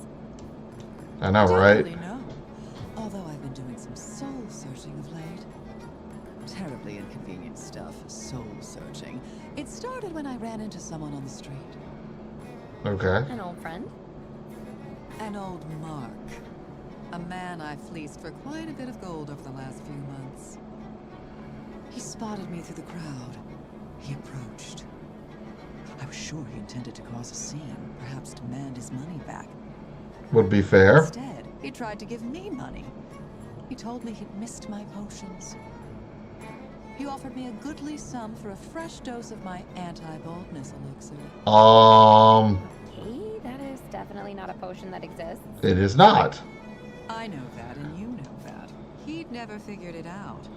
Speaker 1: I know,
Speaker 5: I don't
Speaker 1: right?
Speaker 5: really know. Although I've been doing some soul searching of late. Terribly inconvenient stuff, soul searching. It started when I ran into someone on the street.
Speaker 1: Okay.
Speaker 4: An old friend?
Speaker 5: An old Mark. A man I fleeced for quite a bit of gold over the last few months. He spotted me through the crowd. He approached. I was sure he intended to cause a scene, perhaps demand his money back.
Speaker 1: Would be fair.
Speaker 5: Instead, he tried to give me money. He told me he'd missed my potions. He offered me a goodly sum for a fresh dose of my anti-baldness elixir.
Speaker 4: Okay, that is definitely not a potion that exists.
Speaker 1: It is not.
Speaker 5: I know that, and you know that. He'd never figured it out.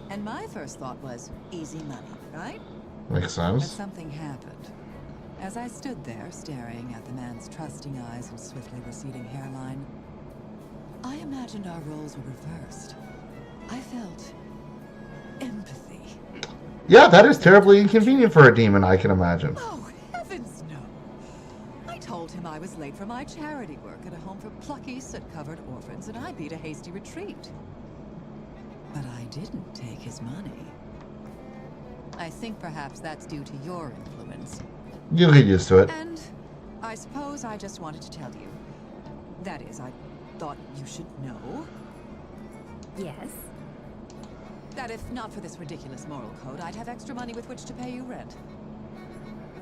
Speaker 5: And my first thought was, easy money, right?
Speaker 1: Makes
Speaker 5: But
Speaker 1: sense.
Speaker 5: something happened. As I stood there, staring at the man's trusting eyes and swiftly receding hairline, I imagined our roles were reversed. I felt empathy.
Speaker 1: Yeah, that is terribly inconvenient for a demon, I can imagine.
Speaker 5: Oh, heavens no! I told him I was late for my charity work at a home for plucky, soot-covered orphans, and I beat a hasty retreat. But I didn't take his money. I think perhaps that's due to your influence.
Speaker 1: You'll get used to it.
Speaker 5: And I suppose I just wanted to tell you. That is, I thought you should know
Speaker 4: Yes.
Speaker 5: that if not for this ridiculous moral code, I'd have extra money with which to pay you rent.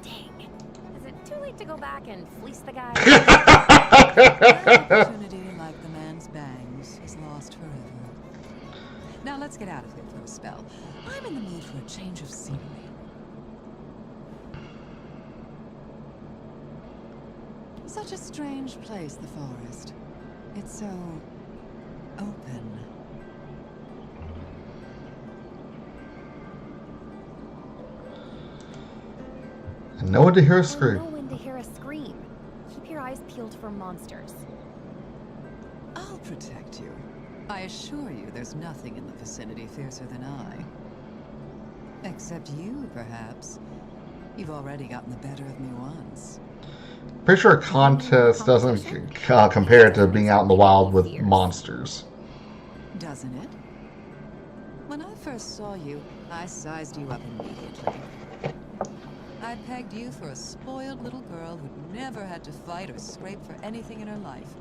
Speaker 4: Dang. Is it too late to go back and fleece the guy?
Speaker 5: An opportunity like the man's bangs is lost forever. Now let's get out of here for a spell. I'm in the mood for a change of scenery. Such a strange place, the forest. It's so open.
Speaker 1: And no one to hear a
Speaker 4: And
Speaker 1: scream.
Speaker 4: know when to hear a scream. Keep your eyes peeled for monsters.
Speaker 5: I'll protect you. I assure you there's nothing in the vicinity fiercer than I. Except you, perhaps. You've already gotten the better of me once.
Speaker 1: Pretty sure a contest doesn't compare to being out in the wild with monsters.
Speaker 5: Doesn't it? When I first saw you, I sized you up immediately. I pegged you for a spoiled little girl who'd never had to fight or scrape for anything in her life.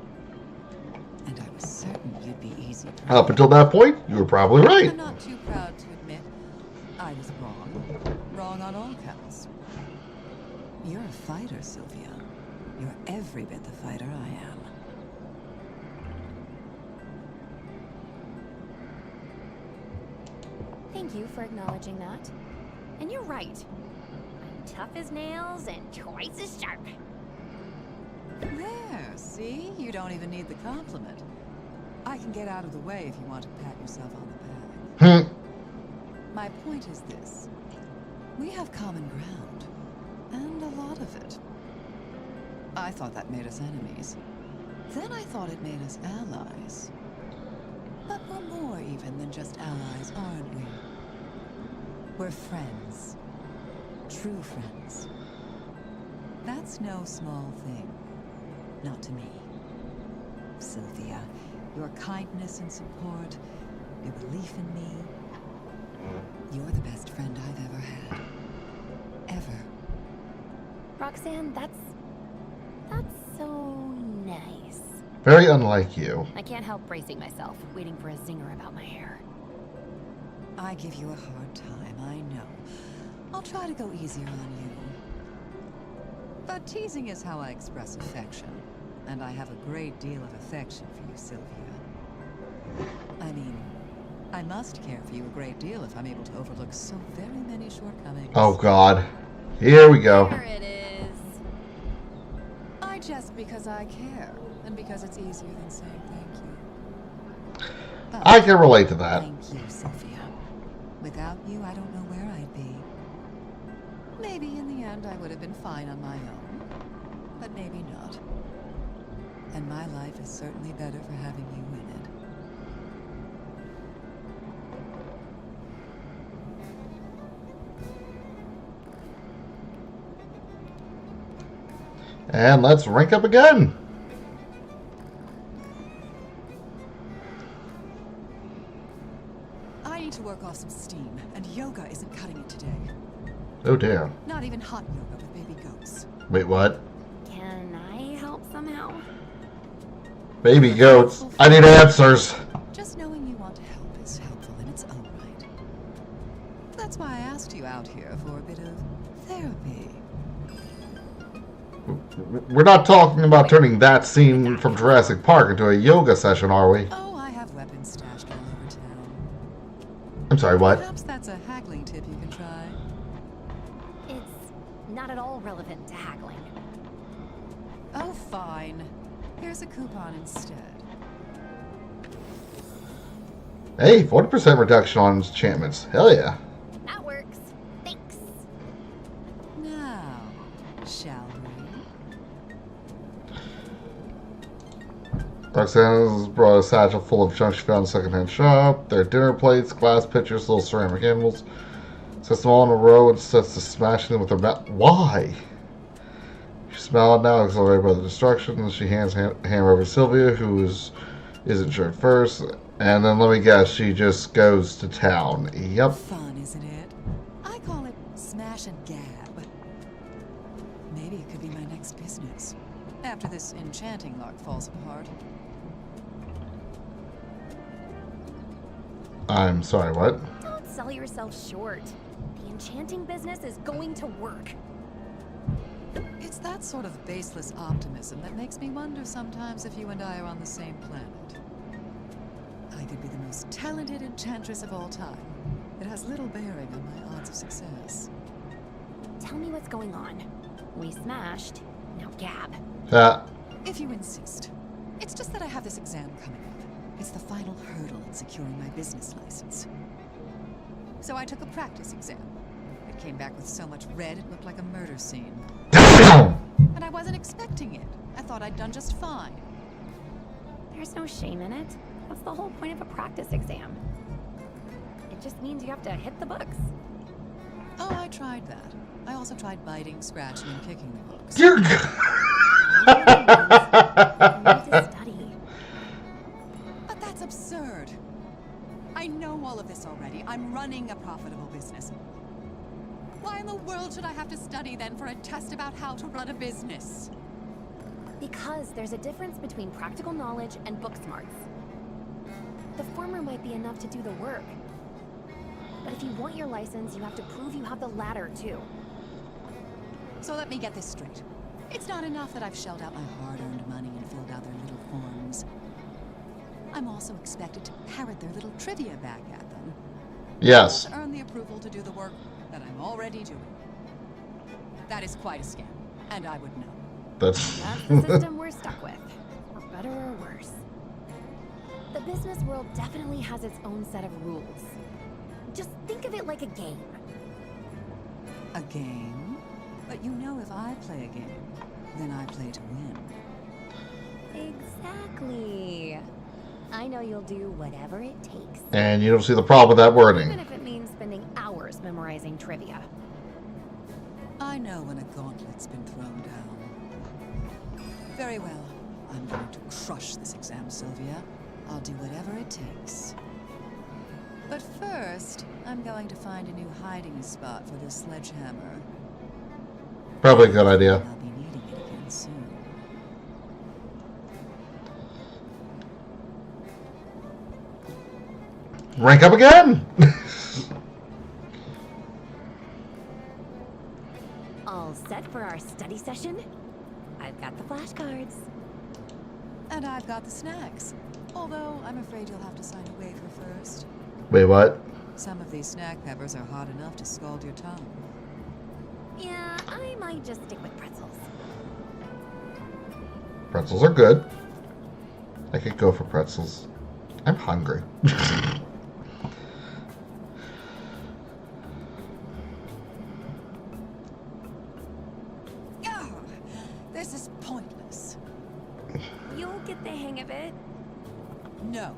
Speaker 5: And I was certain you'd be easy.
Speaker 1: Up until that point, you were probably right.
Speaker 5: I'm not too proud to admit I was wrong. Wrong on all counts. You're a fighter, Sylvia. You're every bit the fighter I am.
Speaker 4: Thank you for acknowledging that. And you're right. I'm tough as nails and twice as sharp.
Speaker 5: There, see? You don't even need the compliment. I can get out of the way if you want to pat yourself on the back. My point is this. We have common ground. And a lot of it. I thought that made us enemies. Then I thought it made us allies. But we're more even than just allies, aren't we? We're friends. True friends. That's no small thing. Not to me. Sylvia, your kindness and support, your belief in me. You're the best friend I've ever had. Ever.
Speaker 4: Roxanne, that's so nice.
Speaker 1: Very unlike you.
Speaker 4: I can't help bracing myself, waiting for a zinger about my hair.
Speaker 5: I give you a hard time, I know. I'll try to go easier on you. But teasing is how I express affection. And I have a great deal of affection for you, Sylvia. I mean, I must care for you a great deal if I'm able to overlook so very many shortcomings.
Speaker 1: Oh God. Here we go.
Speaker 4: There it is.
Speaker 5: I jest because I care, and because it's easier than saying thank you. But
Speaker 1: I can relate to that.
Speaker 5: thank you, Sylvia. Without you, I don't know where I'd be. Maybe in the end I would have been fine on my own, but maybe not. And my life is certainly better for having you in it.
Speaker 1: And let's rank up again.
Speaker 5: I need to work off some steam, and yoga isn't cutting it today.
Speaker 1: Oh dear.
Speaker 5: Not even hot yoga with baby goats.
Speaker 1: Wait, what?
Speaker 4: Can I help somehow?
Speaker 1: Baby goats. I need answers.
Speaker 5: Just knowing you want to help is helpful in its own right. That's why I asked you out here for a bit of therapy.
Speaker 1: We're not talking about turning that scene from Jurassic Park into a yoga session, are we?
Speaker 5: Oh, I have weapons stashed all over town.
Speaker 1: I'm sorry, what?
Speaker 5: Perhaps that's a haggling tip you can try.
Speaker 4: It's not at all relevant to haggling.
Speaker 5: Oh, fine. Here's a coupon instead.
Speaker 1: Hey, 40% reduction on enchantments. Hell yeah.
Speaker 4: That works. Thanks.
Speaker 5: Now, shall we?
Speaker 1: Roxanne brought a satchel full of junk she found in a secondhand shop. There are dinner plates, glass pitchers, little ceramic animals. Sets them all in a row and starts to smash them with her mouth. Why? She smiled now, exhilarated by the destruction, and she hands hammer over to Sylvia, who isn't sure at first. And then let me guess, she just goes to town. Yep.
Speaker 5: Fun, isn't it? I call it smash and gab. Maybe it could be my next business. After this enchanting lark falls apart.
Speaker 1: I'm sorry, what?
Speaker 4: Don't sell yourself short. The enchanting business is going to work.
Speaker 5: It's that sort of baseless optimism that makes me wonder sometimes if you and I are on the same planet. I could be the most talented enchantress of all time. It has little bearing on my odds of success.
Speaker 4: Tell me what's going on. We smashed. Now, Gab.
Speaker 5: If you insist. It's just that I have this exam coming up. It's the final hurdle in securing my business license. So I took a practice exam. It came back with so much red it looked like a murder scene. And I wasn't expecting it. I thought I'd done just fine.
Speaker 4: There's no shame in it. That's the whole point of a practice exam. It just means you have to hit the books.
Speaker 5: Oh, I tried that. I also tried biting, scratching, and kicking the books.
Speaker 1: You're
Speaker 4: You need to study.
Speaker 5: But that's absurd. I know all of this already. I'm running a profitable business. Why in the world should I have to study then for a test about how to run a business?
Speaker 4: Because there's a difference between practical knowledge and book smarts. The former might be enough to do the work. But if you want your license, you have to prove you have the latter, too.
Speaker 5: So let me get this straight. It's not enough that I've shelled out my hard-earned money and filled out their little forms. I'm also expected to parrot their little trivia back at them.
Speaker 1: yes.
Speaker 5: To earn the approval to do the work that I'm already doing. That is quite a scam, and I would know.
Speaker 1: That's
Speaker 4: That's the system we're stuck with. For better or worse. The business world definitely has its own set of rules. Just think of it like a game.
Speaker 5: A game? But you know if I play a game, then I play to win.
Speaker 4: Exactly. I know you'll do whatever it takes.
Speaker 1: and you don't see the problem with that
Speaker 4: Even
Speaker 1: wording.
Speaker 4: if it means spending hours memorizing trivia.
Speaker 5: I know when a gauntlet's been thrown down. Very well. I'm going to crush this exam, Sylvia. I'll do whatever it takes. But first, I'm going to find a new hiding spot for this sledgehammer.
Speaker 1: Probably a good idea.
Speaker 5: I'll be needing it again soon.
Speaker 1: Rank up again!
Speaker 4: All set for our study session? I've got the flashcards.
Speaker 5: And I've got the snacks. Although, I'm afraid you'll have to sign a waiver first.
Speaker 1: Wait, what?
Speaker 5: Some of these snack peppers are hot enough to scald your tongue.
Speaker 4: Yeah, I might just stick with pretzels.
Speaker 1: Pretzels are good. I could go for pretzels. I'm hungry.
Speaker 5: Ugh, this is pointless.
Speaker 4: You'll get the hang of it.
Speaker 5: No.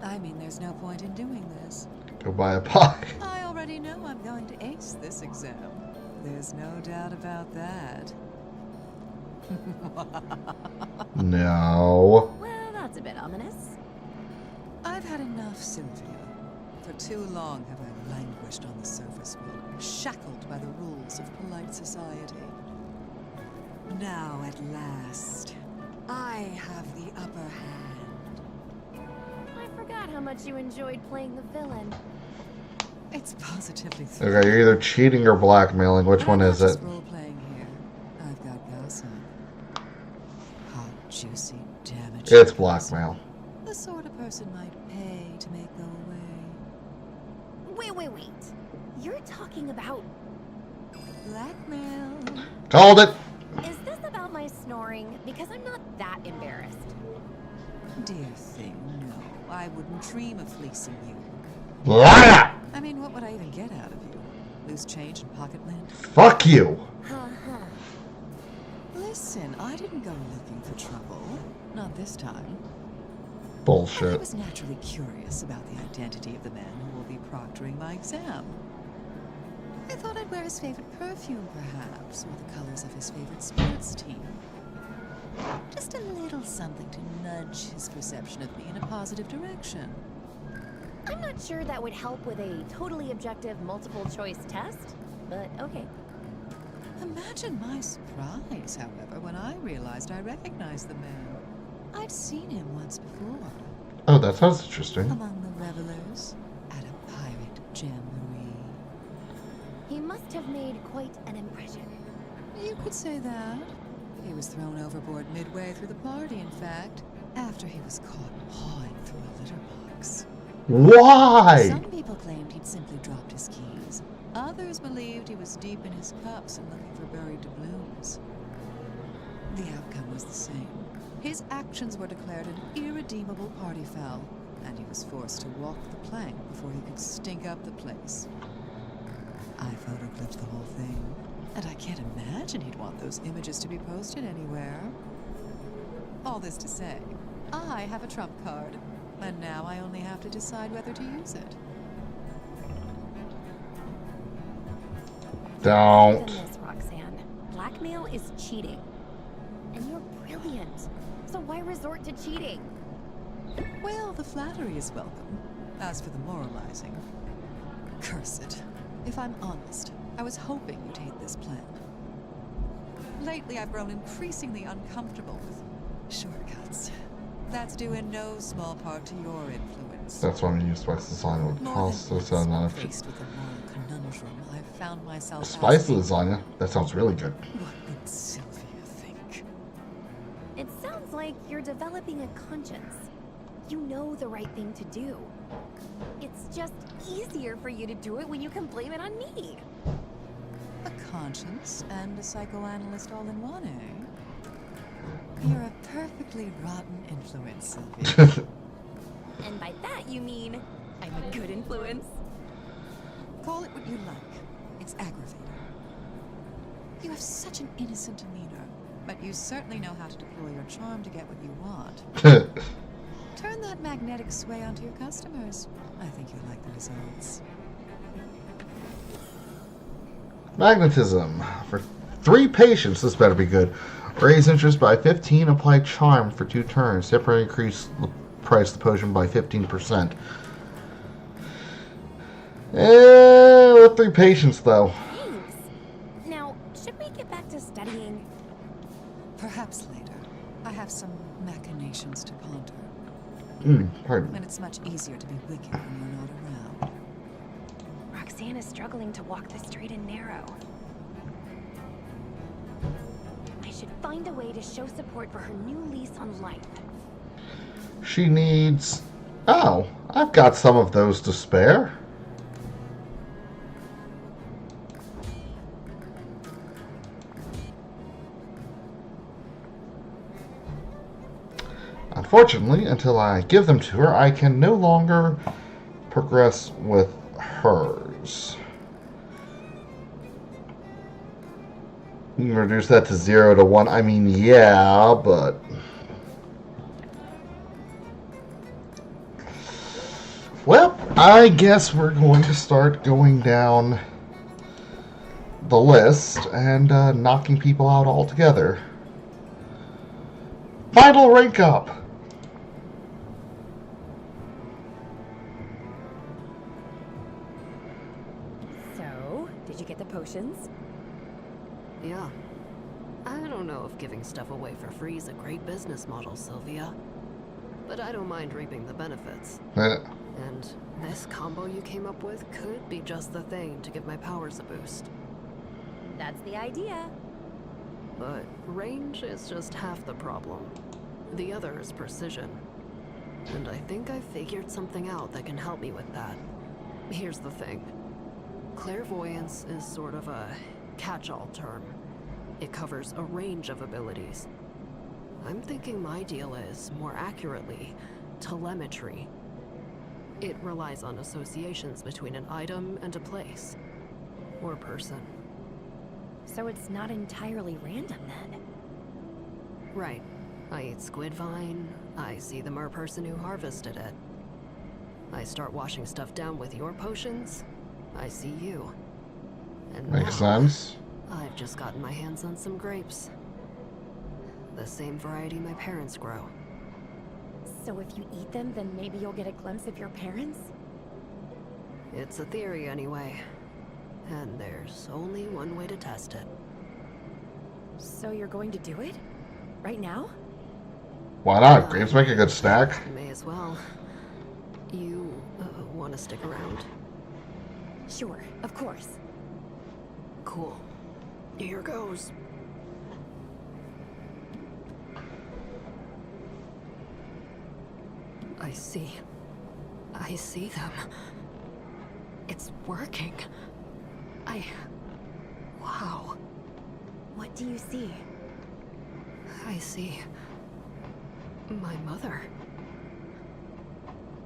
Speaker 5: I mean, there's no point in doing this.
Speaker 1: Go buy a pie.
Speaker 5: I already know I'm going to ace this exam. There's no doubt about that.
Speaker 1: No.
Speaker 4: Well, that's a bit ominous.
Speaker 5: I've had enough, Sylvia. For too long have I languished on the surface world, shackled by the rules of polite society. Now, at last, I have the upper hand.
Speaker 4: I forgot how much you enjoyed playing the villain.
Speaker 5: It's positively
Speaker 1: Okay, you're either cheating or blackmailing. Which one is it?
Speaker 5: Role-playing here. I've got gossip. Hot, juicy, damaging.
Speaker 1: It's blackmail.
Speaker 5: The sort of person might pay to make go away.
Speaker 4: Wait. You're talking about...
Speaker 5: Blackmail.
Speaker 1: Called it.
Speaker 4: Is this about my snoring? Because I'm not that embarrassed.
Speaker 5: Dear thing, no. I wouldn't dream of fleecing you.
Speaker 1: Liar!
Speaker 5: I mean, what would I even get out of you? Loose change and pocket lint?
Speaker 1: Fuck you.
Speaker 5: Listen, I didn't go looking for trouble. Not this time. I
Speaker 1: Bullshit.
Speaker 5: was naturally curious about the identity of the man who will be proctoring my exam. I thought I'd wear his favorite perfume, perhaps, or the colors of his favorite sports team. Just a little something to nudge his perception of me in a positive direction.
Speaker 4: I'm not sure that would help with a totally objective multiple-choice test, but okay.
Speaker 5: Imagine my surprise, however, when I realized I recognized the man. I'd seen him once before,
Speaker 1: Oh, that sounds interesting.
Speaker 5: among the revelers at a pirate jamboree.
Speaker 4: He must have made quite an impression.
Speaker 5: You could say that. He was thrown overboard midway through the party, in fact, after he was caught pawing through a litter box.
Speaker 1: Why?
Speaker 5: Some people claimed he'd simply dropped his keys. Others believed he was deep in his cups and looking for buried doubloons. The outcome was the same. His actions were declared an irredeemable party foul, and he was forced to walk the plank before he could stink up the place. I photoclipped the whole thing, and I can't imagine he'd want those images to be posted anywhere. All this to say, I have a trump card, and now I only have to decide whether to use it.
Speaker 1: Don't.
Speaker 4: Than this, Roxanne. Blackmail is cheating. And you're brilliant. So why resort to cheating?
Speaker 5: Well, the flattery is welcome. As for the moralizing, curse it. If I'm honest, I was hoping you'd hate this plan. Lately, I've grown increasingly uncomfortable with shortcuts. That's due in no small part to your influence.
Speaker 1: That's why I'm used Spice Lasagna with pasta. So not
Speaker 5: Faced with a moral conundrum, I've found myself
Speaker 1: Spice
Speaker 5: asking,
Speaker 1: lasagna. That sounds really good.
Speaker 5: what would Sylvia think?
Speaker 4: It sounds like you're developing a conscience. You know the right thing to do. It's just easier for you to do it when you can blame it on me.
Speaker 5: A conscience and a psychoanalyst all in one, eh? You're a perfectly rotten influence, Sylvia.
Speaker 4: And by that you mean I'm a good influence.
Speaker 5: Call it what you like. It's aggravating. You have such an innocent demeanor, but you certainly know how to deploy your charm to get what you want. Turn that magnetic sway onto your customers. I think you'll like the results.
Speaker 1: Magnetism. For 3 patients, this better be good. Raise interest by 15, apply charm for 2 turns. Temporarily increase the price of the potion by 15%. With 3 patients, though.
Speaker 4: Thanks. Now, should we get back to studying?
Speaker 5: Perhaps later. I have some machinations to ponder.
Speaker 1: Pardon.
Speaker 5: And it's much easier to be wicked when you're not around.
Speaker 4: Roxanne is struggling to walk the straight and narrow. I should find a way to show support for her new lease on life.
Speaker 1: She needs... Oh, I've got some of those to spare. Unfortunately, until I give them to her, I can no longer progress with hers. You can reduce that to 0 to 1. I mean, yeah, but... Well, I guess we're going to start going down the list and knocking people out altogether. Final rank up!
Speaker 4: So, did you get the potions?
Speaker 6: Yeah. I don't know if giving stuff away for free is a great business model, Sylvia. But I don't mind reaping the benefits. And this combo you came up with could be just the thing to give my powers a boost.
Speaker 4: That's the idea.
Speaker 6: But range is just half the problem. The other is precision. And I think I figured something out that can help me with that. Here's the thing. Clairvoyance is sort of a catch-all term. It covers a range of abilities. I'm thinking my deal is, more accurately, telemetry. It relies on associations between an item and a place. Or person.
Speaker 4: So it's not entirely random then?
Speaker 6: Right. I eat squid vine, I see the merperson who harvested it. I start washing stuff down with your potions, I see you. And
Speaker 1: Makes
Speaker 6: now,
Speaker 1: sense.
Speaker 6: I've just gotten my hands on some grapes. The same variety my parents grow.
Speaker 4: So if you eat them, then maybe you'll get a glimpse of your parents?
Speaker 6: It's a theory anyway. And there's only one way to test it.
Speaker 4: So you're going to do it? Right now?
Speaker 1: Why not? Grapes make a good snack.
Speaker 6: May as well. You want to stick around?
Speaker 4: Sure, of course.
Speaker 6: Cool. Here goes. I see them. It's working. Wow.
Speaker 4: What do you see?
Speaker 6: I see. My mother.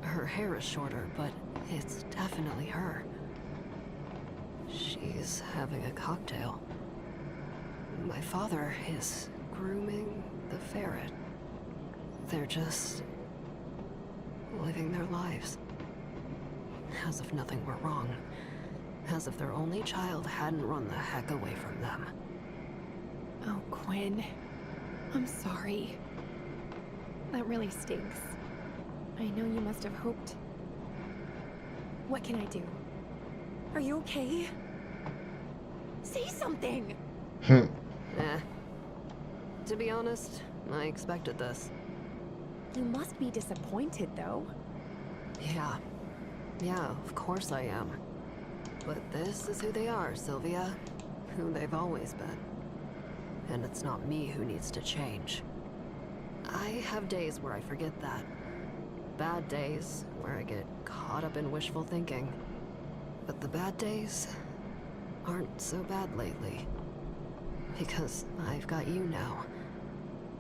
Speaker 6: Her hair is shorter, but it's definitely her. She's having a cocktail. My father is grooming the ferret. They're just living their lives. As if nothing were wrong. As if their only child hadn't run the heck away from them.
Speaker 4: Oh, Quinn. I'm sorry. That really stinks. I know you must have hoped. What can I do? Are you okay? Say something!
Speaker 6: Eh. To be honest, I expected this.
Speaker 4: You must be disappointed, though.
Speaker 6: Yeah. Yeah, of course I am. But this is who they are, Sylvia. Who they've always been. And it's not me who needs to change. I have days where I forget that. Bad days where I get caught up in wishful thinking. But the bad days aren't so bad lately. Because I've got you now.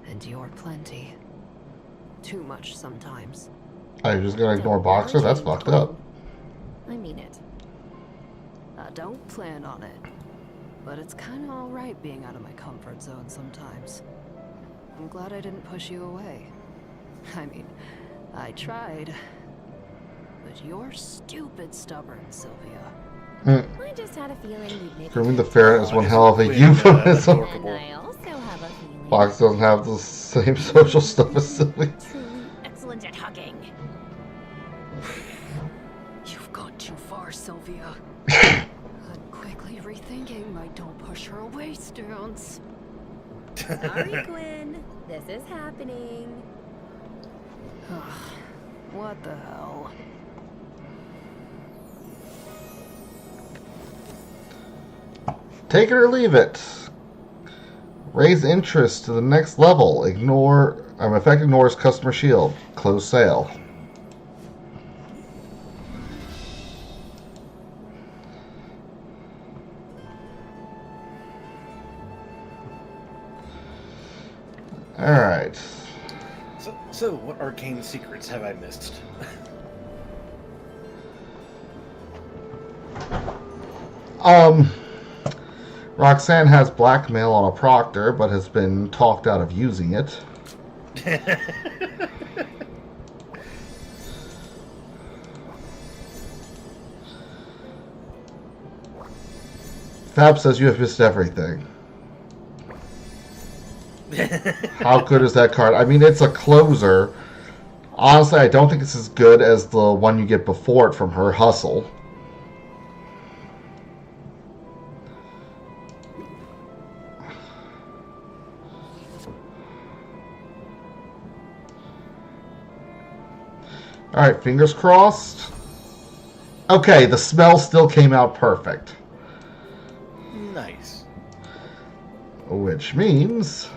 Speaker 6: And you're plenty. Too much sometimes.
Speaker 1: Are you just gonna ignore Boxer? That's fucked up.
Speaker 4: I mean it.
Speaker 6: I don't plan on it. But it's kinda alright being out of my comfort zone sometimes. I'm glad I didn't push you away. I mean, I tried. But you're stupid stubborn, Sylvia.
Speaker 4: I just had a feeling you'd make
Speaker 1: Grooming the ferret is one hell of a euphemism.
Speaker 4: And I also have a feeling
Speaker 1: Box doesn't have the same social stuff as Sylvia.
Speaker 4: truly excellent at hugging.
Speaker 6: You've gone too far, Sylvia. I'm quickly rethinking my don't push her away stance.
Speaker 4: Sorry, Quinn. This is happening.
Speaker 6: What the hell?
Speaker 1: Take it or leave it. Raise interest to the next level. Effect ignores customer shield. Close sale. Alright.
Speaker 2: So what arcane secrets have I missed?
Speaker 1: Roxanne has blackmail on a proctor, but has been talked out of using it. Fab says you have missed everything. How good is that card? I mean, it's a closer. Honestly, I don't think it's as good as the one you get before it from her, Hustle. Alright, fingers crossed. Okay, the smell still came out perfect.
Speaker 2: Nice.
Speaker 1: Which means...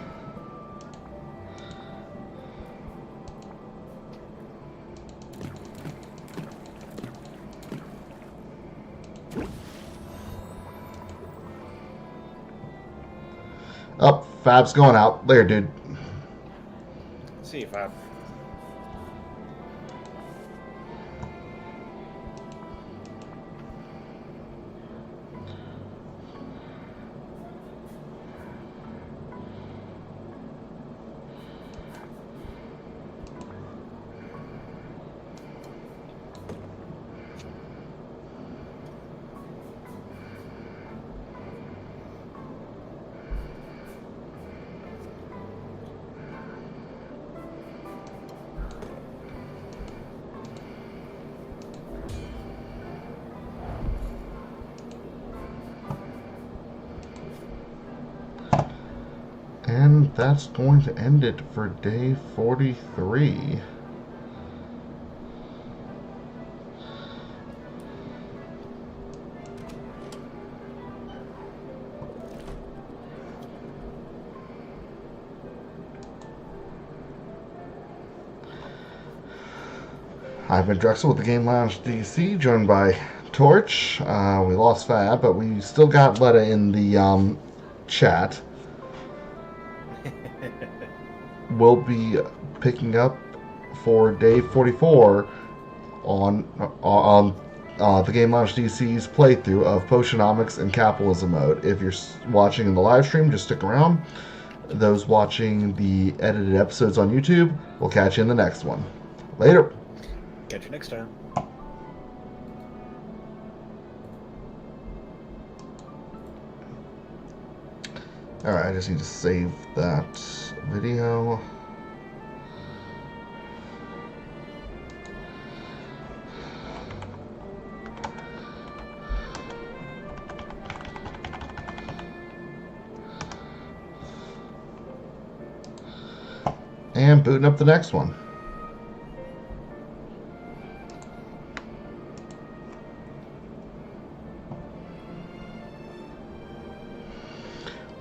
Speaker 1: Oh, Fab's going out. There, dude.
Speaker 2: See you, Fab.
Speaker 1: And that's going to end it for day 43. I've been Drexel with the Game Lounge DC, joined by Torch. We lost Fab, but we still got Letta in the chat. we'll be picking up for day 44 on the Game Launch DC's playthrough of Potionomics and Capitalism mode. If you're watching in the live stream, just stick around. Those watching the edited episodes on YouTube, we'll catch you in the next one. Later.
Speaker 2: Catch you next time.
Speaker 1: Alright, I just need to save that video. And booting up the next one.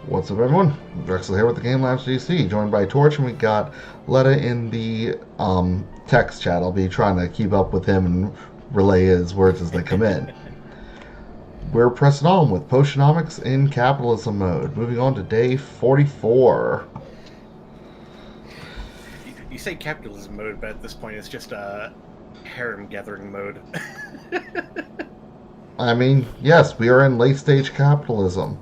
Speaker 1: What's up, everyone? Drexel here with the Game Labs DC, joined by Torch, and we got Letta in the text chat. I'll be trying to keep up with him and relay his words as they come in. We're pressing on with Potionomics in Capitalism mode. Moving on to day 44.
Speaker 2: You say capitalism mode, but at this point it's just a harem gathering mode.
Speaker 1: I mean, yes, we are in late stage capitalism.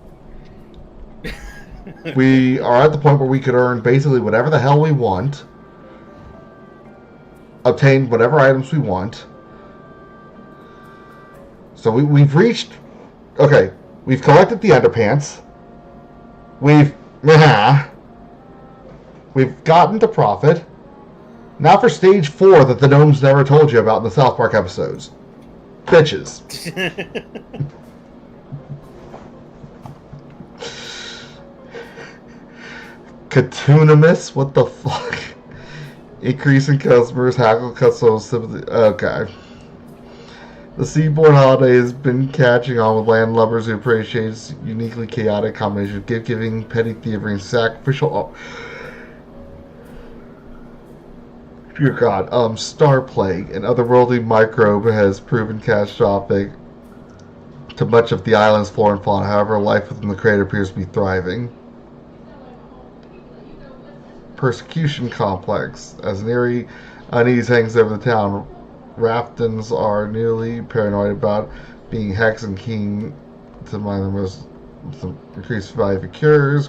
Speaker 1: We are at the point where we could earn basically whatever the hell we want, obtain whatever items we want. So we've reached... Okay, we've collected the underpants. We've gotten to profit. Now for stage 4 that the gnomes never told you about in the South Park episodes. Bitches. Potionomics? What the fuck? Increasing customers, hackle customers, sympathy. Okay. The Seaboard holiday has been catching on with landlubbers who appreciate uniquely chaotic combination of gift-giving, petty thievery, and sacrificial... Dear God, Star Plague, an otherworldly microbe, has proven catastrophic to much of the island's flora and fauna. However, life within the crater appears to be thriving. Persecution complex. As an eerie unease hangs over the town, Raftons are nearly paranoid about being hexed and keen to mine the most increased value for cures.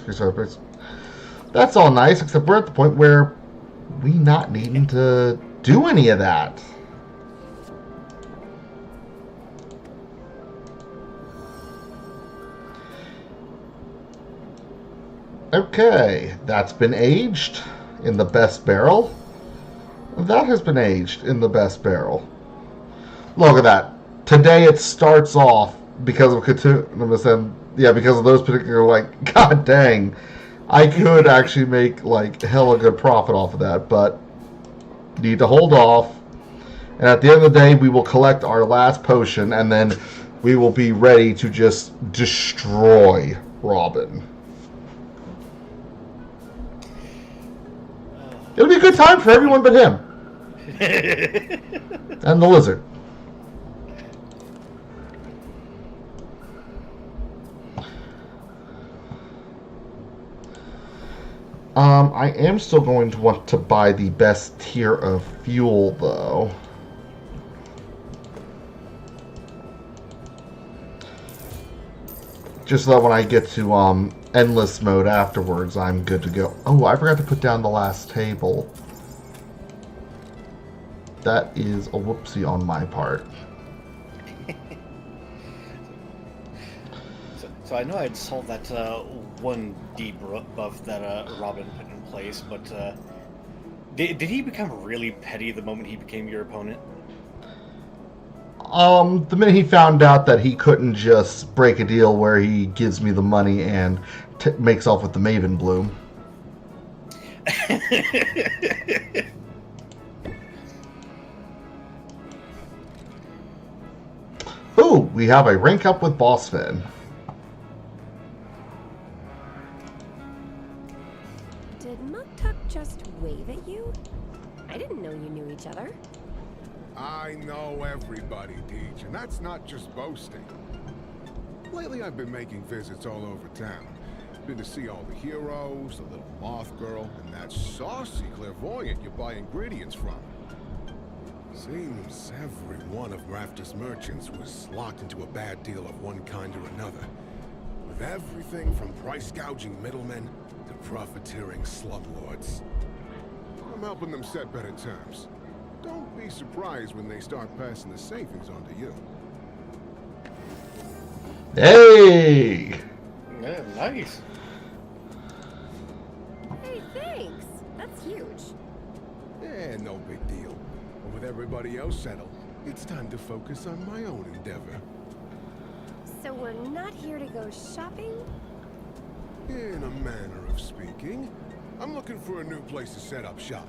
Speaker 1: That's all nice, except we're at the point where we not needing to do any of that. Okay, that's been aged in the best barrel. That has been aged in the best barrel. Look at that. Today it starts off because of Potionomics and because of those particular, like, god dang. I could actually make, like, hella good profit off of that, but need to hold off. And at the end of the day, we will collect our last potion, and then we will be ready to just destroy Robin. It'll be a good time for everyone but him. And the lizard. I am still going to want to buy the best tier of fuel, though. Just so that when I get to endless mode afterwards, I'm good to go. Oh, I forgot to put down the last table. That is a whoopsie on my part.
Speaker 2: So I know I'd solved that one deep buff that Robin put in place, but did he become really petty the moment he became your opponent?
Speaker 1: The minute he found out that he couldn't just break a deal where he gives me the money and makes off with the Maven Bloom. Ooh, we have a rank up with Boss Finn.
Speaker 4: Did Muktuk just wave at you? I didn't know you knew each other.
Speaker 3: I know everybody, Deej, and that's not just boasting. Lately I've been making visits all over town, Been to see all the heroes, the little moth girl, and that saucy clairvoyant you buy ingredients from. Seems every one of Rafter's merchants was locked into a bad deal of one kind or another. With everything from price-gouging middlemen to profiteering slumlords. I'm helping them set better terms. Don't be surprised when they start passing the savings on to you.
Speaker 1: Hey!
Speaker 2: Yeah, nice.
Speaker 4: Hey, thanks. That's huge.
Speaker 3: Eh, no big deal. But with everybody else settled, it's time to focus on my own endeavor.
Speaker 4: So we're not here to go shopping?
Speaker 3: In a manner of speaking, I'm looking for a new place to set up shop.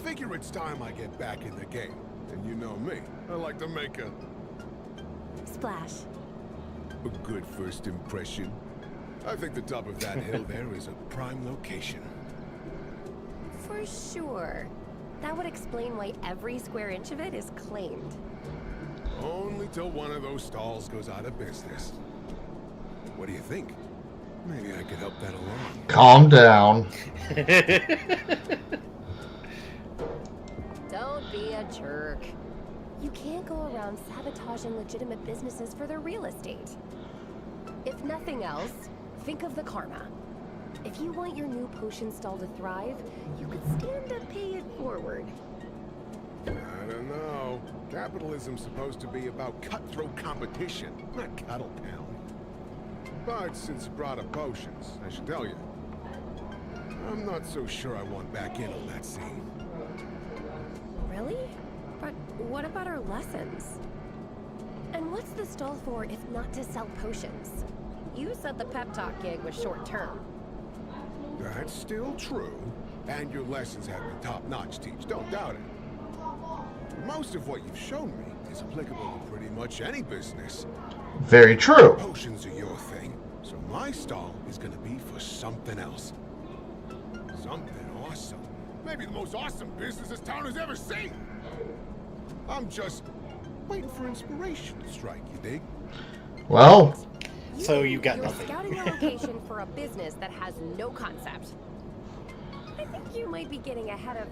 Speaker 3: Figure it's time I get back in the game. And you know me, I like to make a
Speaker 4: Splash.
Speaker 3: good first impression. I think the top of that hill there is a prime location.
Speaker 4: For sure. That would explain why every square inch of it is claimed.
Speaker 3: Only till one of those stalls goes out of business. What do you think? Maybe I could help that along.
Speaker 1: Calm down.
Speaker 4: Don't be a jerk. You can't go around sabotaging legitimate businesses for their real estate. If nothing else, think of the karma. If you want your new potion stall to thrive, you could stand to pay it forward.
Speaker 3: I don't know. Capitalism's supposed to be about cutthroat competition, not cattle town. But since you brought up potions, I should tell you, I'm not so sure I want back in on that scene.
Speaker 4: Really? But what about our lessons? And what's the stall for if not to sell potions? You said the pep talk gig was short term.
Speaker 3: That's still true, and your lessons have been top-notch, Teach, don't doubt it. Most of what you've shown me is applicable to pretty much any business.
Speaker 1: Very true.
Speaker 3: Potions are your thing, so my stall is gonna be for something else. Something awesome. Maybe the most awesome business this town has ever seen. I'm just waiting for inspiration to strike, you dig?
Speaker 1: Well,
Speaker 2: So you got
Speaker 4: You're
Speaker 2: nothing.
Speaker 4: scouting a location for a business that has no concept. I think you might be getting ahead of...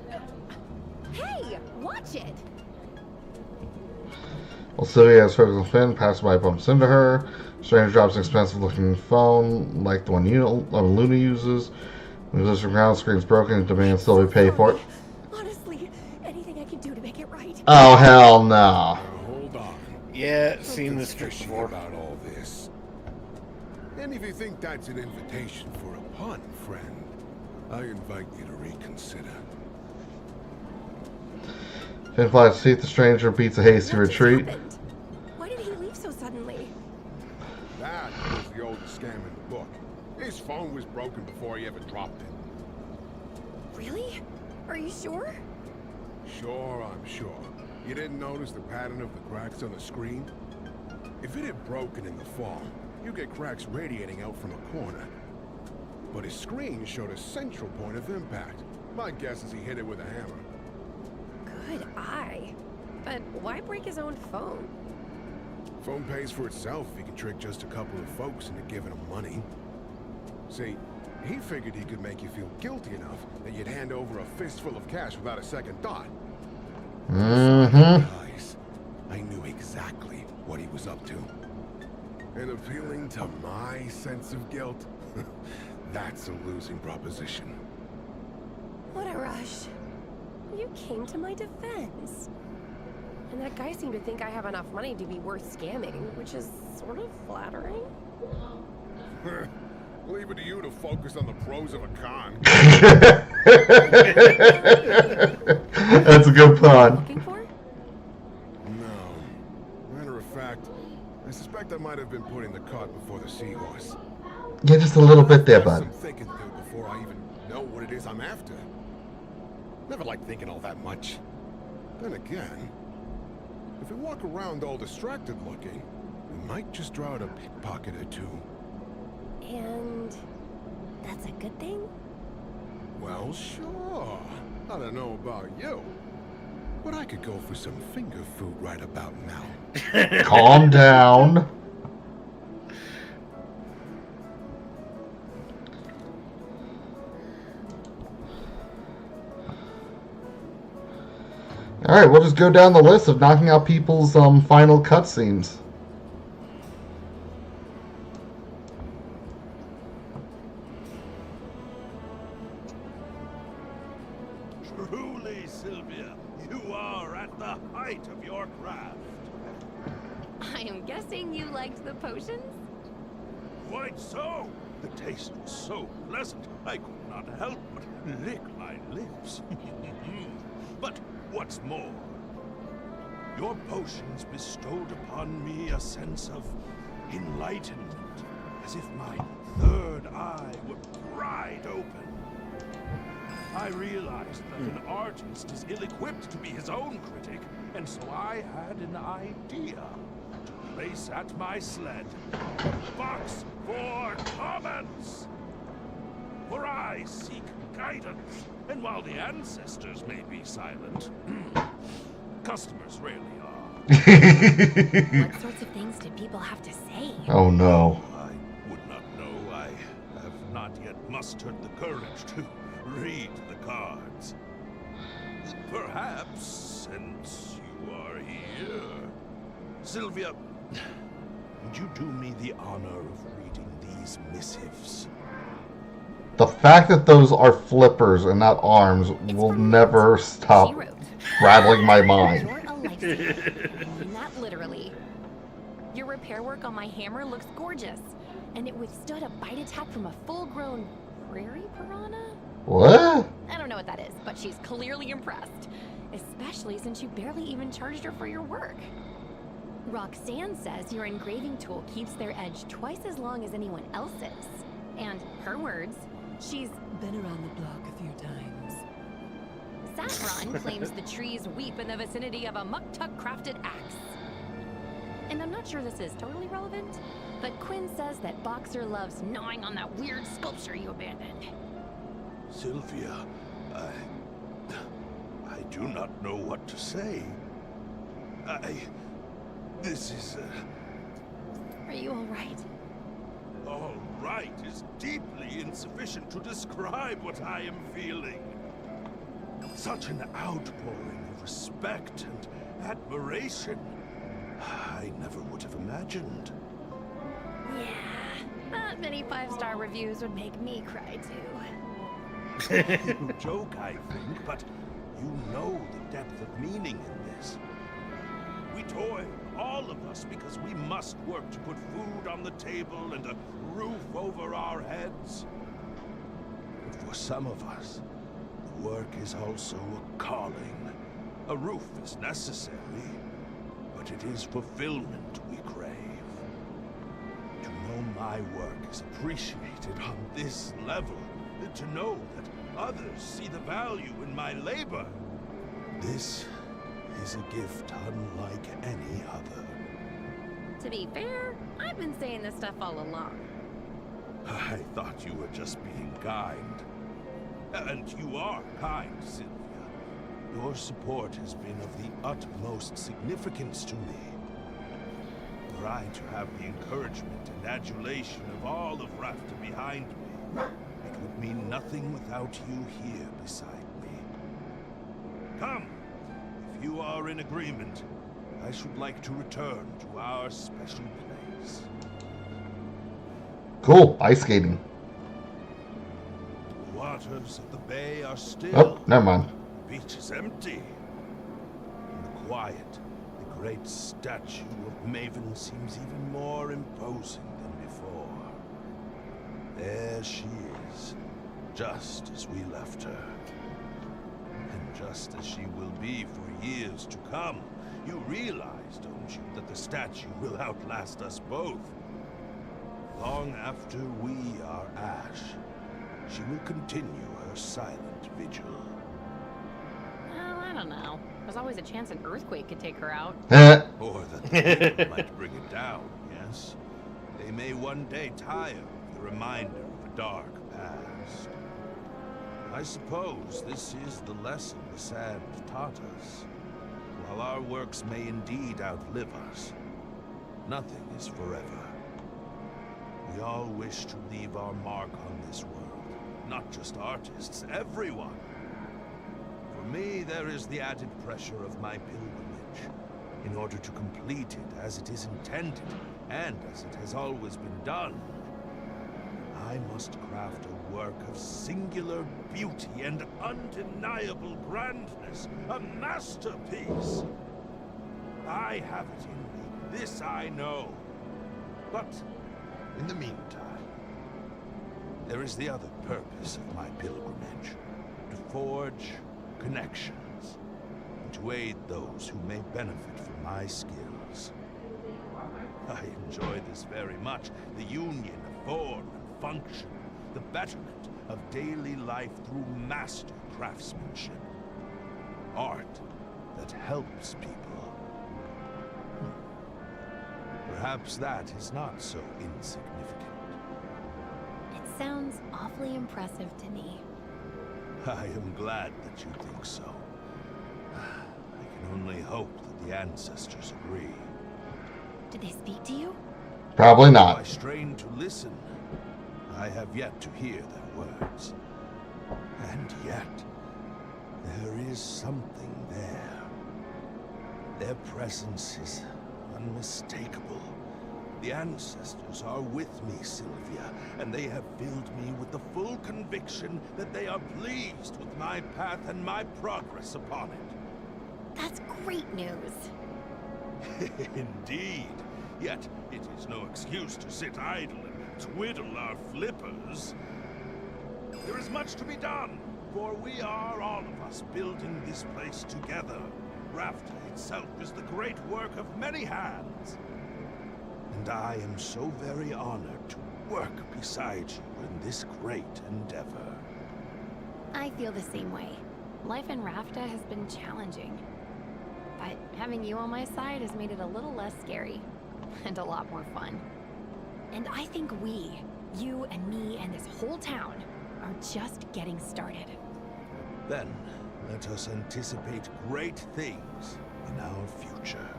Speaker 4: Hey, watch it!
Speaker 1: well, Sylvia has focus on Finn. Passerby bumps into her. Stranger drops an expensive-looking phone, like the one Luna uses. When he lifts from ground, screen's broken, and demands Sylvia pay for it.
Speaker 4: Honestly, anything I can do to make it right.
Speaker 1: Oh, hell no.
Speaker 3: Now, hold on.
Speaker 2: Yeah, seen this
Speaker 3: Something's
Speaker 2: trick
Speaker 3: fishy
Speaker 2: before.
Speaker 3: about all this. And if you think that's an invitation for a pun, friend, I invite you to reconsider.
Speaker 1: Finn flies to see if the stranger beats a hasty
Speaker 4: What just
Speaker 1: retreat.
Speaker 4: happened? Why did he leave so suddenly?
Speaker 3: That was the oldest scam in the book. His phone was broken before he ever dropped it.
Speaker 4: Really? Are you sure?
Speaker 3: Sure, I'm sure. You didn't notice the pattern of the cracks on the screen? If it had broken in the fall, you get cracks radiating out from a corner. But his screen showed a central point of impact. My guess is he hit it with a hammer.
Speaker 4: Good eye. But why break his own phone?
Speaker 3: Phone pays for itself if he can trick just a couple of folks into giving him money. See, he figured he could make you feel guilty enough that you'd hand over a fistful of cash without a second thought. Guys, I knew exactly what he was up to. And appealing to my sense of guilt, that's a losing proposition.
Speaker 4: What a rush. You came to my defense. And that guy seemed to think I have enough money to be worth scamming, which is sort of flattering.
Speaker 3: Leave it to you to focus on the pros of a con.
Speaker 1: That's a good pun.
Speaker 4: Looking for?
Speaker 3: No. Matter of fact, I suspect I might have been putting the cart before the seahorse.
Speaker 1: Yeah, just a little bit there, bud.
Speaker 3: Some thinking to do before I even know what it is I'm after. Never liked thinking all that much. Then again, if we walk around all distracted looking, we might just draw out a pickpocket or two.
Speaker 4: And that's a good thing?
Speaker 3: Well, sure. I don't know about you, but I could go for some finger food right about now.
Speaker 1: Calm down. All right, we'll just go down the list of knocking out people's final cutscenes.
Speaker 3: Truly, Sylvia, you are at the height of your craft.
Speaker 4: I am guessing you liked the potions?
Speaker 3: Quite so. The taste was so pleasant, I could not help but lick my lips. But what's more, your potions bestowed upon me a sense of enlightenment, as if my third eye were pried open. I realized that an artist is ill-equipped to be his own critic, and so I had an idea to place at my sled a box for comments. For I seek guidance, and while the ancestors may be silent, customers rarely are.
Speaker 4: What sorts of things did people have to say?
Speaker 1: Oh no.
Speaker 3: I would not know. I have not yet mustered the courage to read the cards. Perhaps, since you are here, Sylvia, would you do me the honor of reading these missives?
Speaker 1: The fact that those are flippers and not arms will never stop
Speaker 4: She wrote,
Speaker 1: rattling my mind.
Speaker 4: "You're a lifesaver." I mean that literally. Your repair work on my hammer looks gorgeous, and it withstood a bite attack from a full-grown prairie piranha?
Speaker 1: What?
Speaker 4: I don't know what that is, but she's clearly impressed. Especially since you barely even charged her for your work. Roxanne says your engraving tool keeps their edge twice as long as anyone else's. And her words, she's been around the block a few times. Saffron claims the trees weep in the vicinity of a Muktuk crafted axe. And I'm not sure this is totally relevant, but Quinn says that Boxer loves gnawing on that weird sculpture you abandoned.
Speaker 3: Sylvia, I do not know what to say. This is,
Speaker 4: Are you alright?
Speaker 3: all right is deeply insufficient to describe what I am feeling. Such an outpouring of respect and admiration. I never would have imagined.
Speaker 4: Yeah, not many 5-star reviews would make me cry too.
Speaker 3: You joke, I think, but you know the depth of meaning in this. We toil, all of us, because we must work to put food on the table and a roof over our heads. But for some of us, the work is also a calling. A roof is necessary, but it is fulfillment we crave. To know my work is appreciated on this level, to know that others see the value in my labor. This is a gift unlike any other.
Speaker 4: To be fair, I've been saying this stuff all along.
Speaker 3: I thought you were just being kind. And you are kind, Sylvia. Your support has been of the utmost significance to me. Were I to have the encouragement and adulation of all of Rafta behind me, it would mean nothing without you here beside me. Come, if you are in agreement, I should like to return to our special place.
Speaker 1: Cool. Ice skating.
Speaker 3: The waters of the bay are still.
Speaker 1: Oh, never mind.
Speaker 3: The beach is empty. In the quiet, the great statue of Maven seems even more imposing than before. There she is, just as we left her. And just as she will be for years to come. You realize, don't you, that the statue will outlast us both? Long after we are ash, she will continue her silent vigil.
Speaker 4: Well, I don't know. There's always a chance an earthquake could take her out.
Speaker 3: Or that the wind might bring it down, yes? They may one day tire of the reminder of a dark past. I suppose this is the lesson the sand taught us. While our works may indeed outlive us, nothing is forever. We all wish to leave our mark on this world. Not just artists, everyone. For
Speaker 7: me, there is the added pressure of my pilgrimage. In order to complete it as it is intended, and as it has always been done, I must craft a work of singular beauty and undeniable grandness, a masterpiece. I have it in me, this I know. But in the meantime, there is the other purpose of my pilgrimage, to forge connections, and to aid those who may benefit from my skills. I enjoy this very much, the union of form and function, the betterment of daily life through master craftsmanship. Art that helps people. Perhaps that is not so insignificant.
Speaker 4: It sounds awfully impressive to me.
Speaker 7: I am glad that you think so. I can only hope that the ancestors agree.
Speaker 4: Did they speak to you?
Speaker 1: Probably
Speaker 7: I
Speaker 1: not.
Speaker 7: strain to listen. I have yet to hear their words. And yet, there is something there. Their presence is unmistakable. The ancestors are with me, Sylvia, and they have filled me with the full conviction that they are pleased with my path and my progress upon it.
Speaker 4: That's great news.
Speaker 7: Indeed. Yet, it is no excuse to sit idle and twiddle our flippers. There is much to be done, for we are all of us building this place together. Rafta itself is the great work of many hands. And I am so very honored to work beside you in this great endeavor.
Speaker 4: I feel the same way. Life in Rafta has been challenging. But having you on my side has made it a little less scary. And a lot more fun. And I think we, you and me and this whole town, are just getting started.
Speaker 7: Then, let us anticipate great things in our future.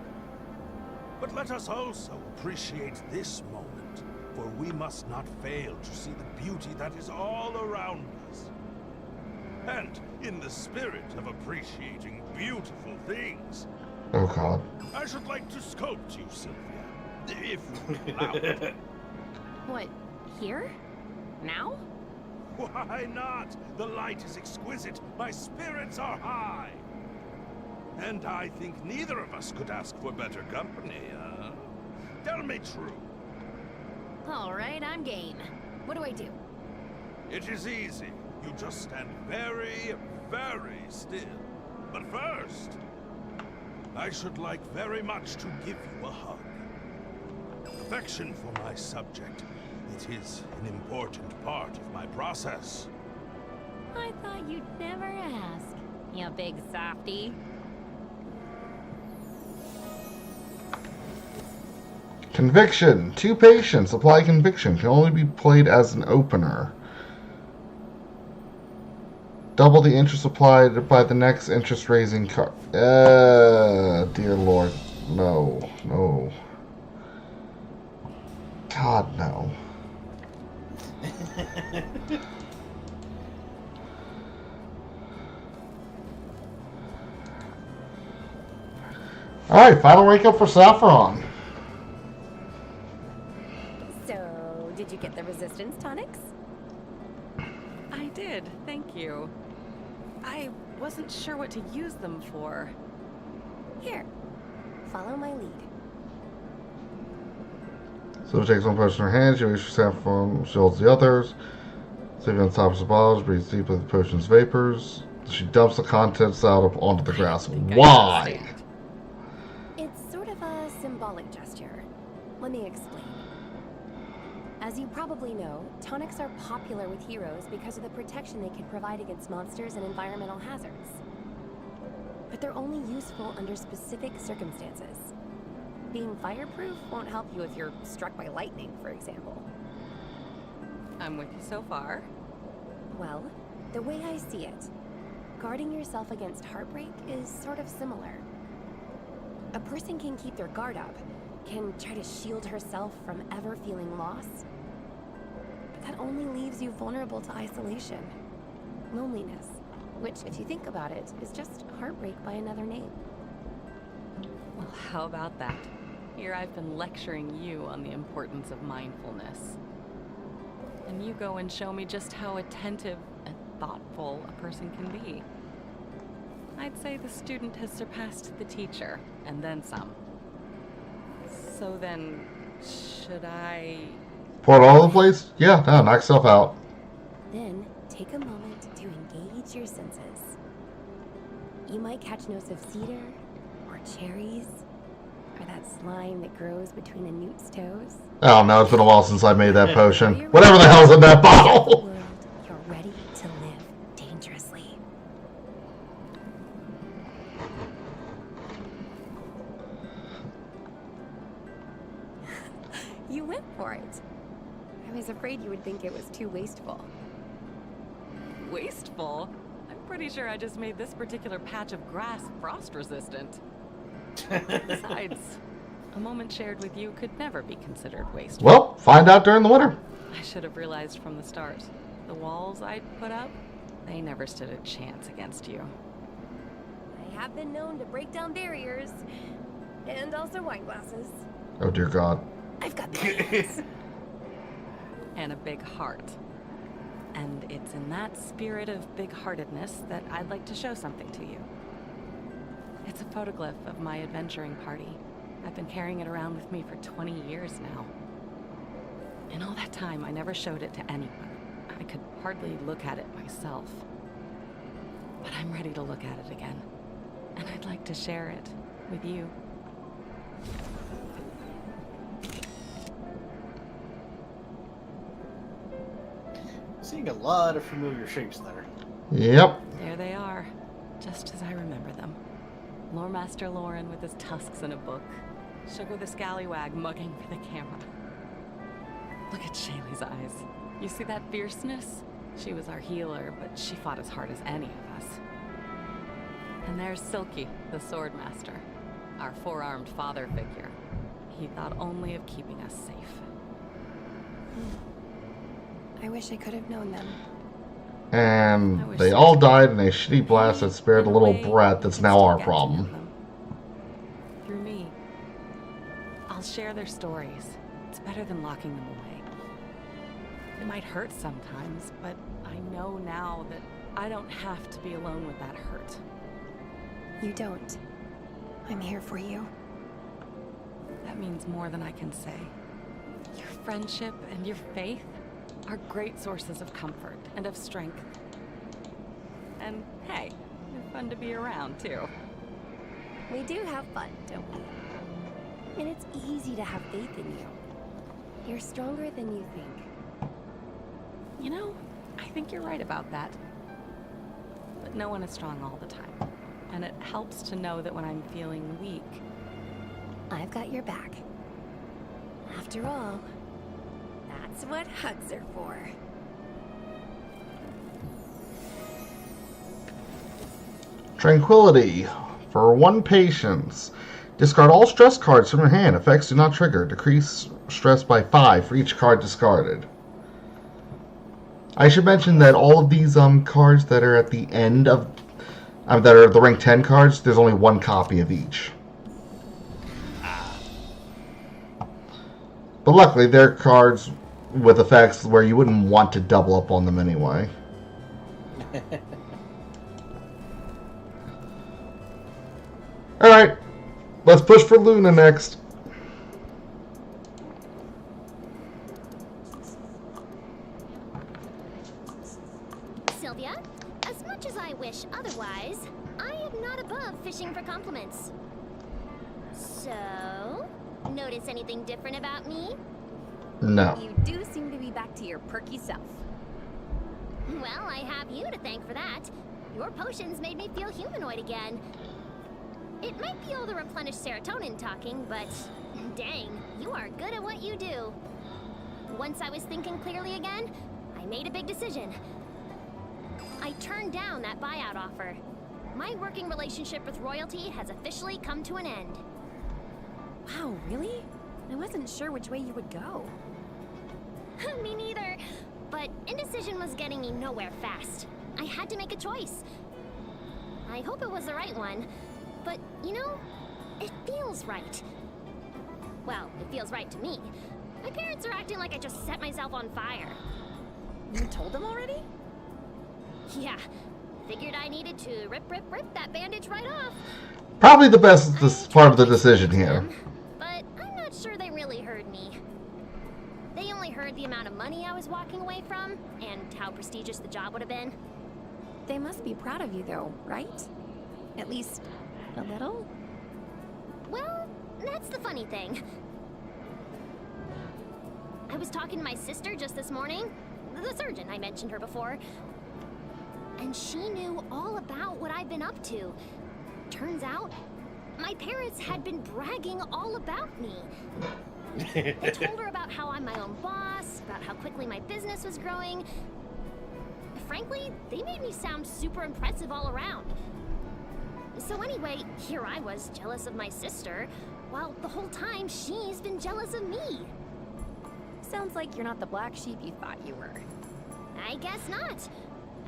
Speaker 7: But let us also appreciate this moment, for we must not fail to see the beauty that is all around us. And in the spirit of appreciating beautiful things,
Speaker 1: Oh god.
Speaker 7: I should like to sculpt you, Sylvia, if you allow it.
Speaker 4: What, here? Now?
Speaker 7: Why not? The light is exquisite, my spirits are high. And I think neither of us could ask for better company, Tell me true.
Speaker 4: All right, I'm game. What do I do?
Speaker 7: It is easy. You just stand very, very still. But first, I should like very much to give you a hug. Affection for my subject. It is an important part of my process.
Speaker 4: I thought you'd never ask, you big softy.
Speaker 1: Conviction. 2 patients. Apply conviction. Can only be played as an opener. Double the interest applied by the next interest raising card. Dear Lord. No. No. God, no. Alright, final rank up for Saffron.
Speaker 4: So, did you get the resistance tonics?
Speaker 8: I did, thank you. I wasn't sure what to use them for.
Speaker 4: Here, follow my lead.
Speaker 1: So takes one potion in her hand, she waits for Saffron, she holds the others. Saving on top of the bottles, breathes deeply the potion's vapors. She dumps the contents out onto the grass. Why?
Speaker 4: It's sort of a symbolic gesture. Let me explain. As you probably know, tonics are popular with heroes because of the protection they can provide against monsters and environmental hazards. But they're only useful under specific circumstances. Being fireproof won't help you if you're struck by lightning, for example.
Speaker 8: I'm with you so far.
Speaker 4: Well, the way I see it, guarding yourself against heartbreak is sort of similar. A person can keep their guard up, can try to shield herself from ever feeling loss. But that only leaves you vulnerable to isolation, loneliness, Which, if you think about it, is just heartbreak by another name.
Speaker 8: Well, how about that? Here I've been lecturing you on the importance of mindfulness. And you go and show me just how attentive and thoughtful a person can be. I'd say the student has surpassed the teacher, and then some. So then, should I...
Speaker 1: Pour it all over the place? Yeah, no, knock yourself out.
Speaker 4: Then, take a moment to engage your senses. You might catch notes of cedar, or cherries, or that slime that grows between a newt's toes.
Speaker 1: Oh no, it's been a while since I made that potion. Whatever the hell's in that bottle!
Speaker 4: World, you're ready to live dangerously. You went for it. I was afraid you would think it was too wasteful.
Speaker 8: Wasteful? I'm pretty sure I just made this particular patch of grass frost-resistant. Besides, a moment shared with you could never be considered wasteful.
Speaker 1: Well, find out during the winter.
Speaker 8: I should have realized from the start. The walls I'd put up, they never stood a chance against you.
Speaker 4: I have been known to break down barriers, and also wine glasses.
Speaker 1: Oh dear God.
Speaker 4: I've got plans.
Speaker 8: And a big heart. And it's in that spirit of big-heartedness that I'd like to show something to you. It's a photoglyph of my adventuring party. I've been carrying it around with me for 20 years now. In all that time, I never showed it to anyone. I could hardly look at it myself. But I'm ready to look at it again. And I'd like to share it with you.
Speaker 2: Seeing a lot of familiar shapes there.
Speaker 1: Yep.
Speaker 8: There they are, just as I remember them. Lore Master Lauren with his tusks in a book. Sugar the Scallywag mugging for the camera. Look at Shaylee's eyes. You see that fierceness? She was our healer, but she fought as hard as any of us. And there's Silky, the Sword Master, our four-armed father figure. He thought only of keeping us safe.
Speaker 4: I wish I could have known them.
Speaker 1: And they all died in a shitty blast that spared a little brat that's now our problem.
Speaker 8: Through me. I'll share their stories. It's better than locking them away. It might hurt sometimes, but I know now that I don't have to be alone with that hurt.
Speaker 4: You don't. I'm here for you.
Speaker 8: That means more than I can say. Your friendship and your faith are great sources of comfort and of strength. And hey, you're fun to be around, too.
Speaker 4: We do have fun, don't we? And it's easy to have faith in you. You're stronger than you think.
Speaker 8: You know, I think you're right about that. But no one is strong all the time. And it helps to know that when I'm feeling weak,
Speaker 4: I've got your back. After all, that's what hugs are for.
Speaker 1: Tranquility. For one patience. Discard all stress cards from your hand. Effects do not trigger. Decrease stress by 5 for each card discarded. I should mention that all of these cards that are at the end of that are the rank 10 cards, there's only one copy of each. But luckily, they're cards with effects where you wouldn't want to double up on them anyway. Alright, let's push for Luna next.
Speaker 9: Sylvia, as much as I wish otherwise, I am not above fishing for compliments. So, notice anything different about me?
Speaker 1: No.
Speaker 4: You do seem to be back to your perky self.
Speaker 9: Well, I have you to thank for that. Your potions made me feel humanoid again. It might be all the replenished serotonin talking, but dang, you are good at what you do. Once I was thinking clearly again, I made a big decision. I turned down that buyout offer. My working relationship with royalty has officially come to an end.
Speaker 4: Wow, really? I wasn't sure which way you would go.
Speaker 9: Me neither. But indecision was getting me nowhere fast. I had to make a choice. I hope it was the right one. But, you know, it feels right. Well, it feels right to me. My parents are acting like I just set myself on fire.
Speaker 4: You told them already?
Speaker 9: Yeah, figured I needed to rip that bandage right off.
Speaker 1: Probably the best part of the decision here.
Speaker 9: But I'm not sure they really heard me. They only heard the amount of money I was walking away from, and how prestigious the job would have been.
Speaker 4: They must be proud of you though, right? At least a little?
Speaker 9: Well, that's the funny thing. I was talking to my sister just this morning, the surgeon, I mentioned her before, and she knew all about what I've been up to. Turns out, my parents had been bragging all about me. They told her about how I'm my own boss, about how quickly my business was growing. Frankly, they made me sound super impressive all around. So anyway, here I was jealous of my sister, while the whole time she's been jealous of me.
Speaker 4: Sounds like you're not the black sheep you thought you were.
Speaker 9: I guess not.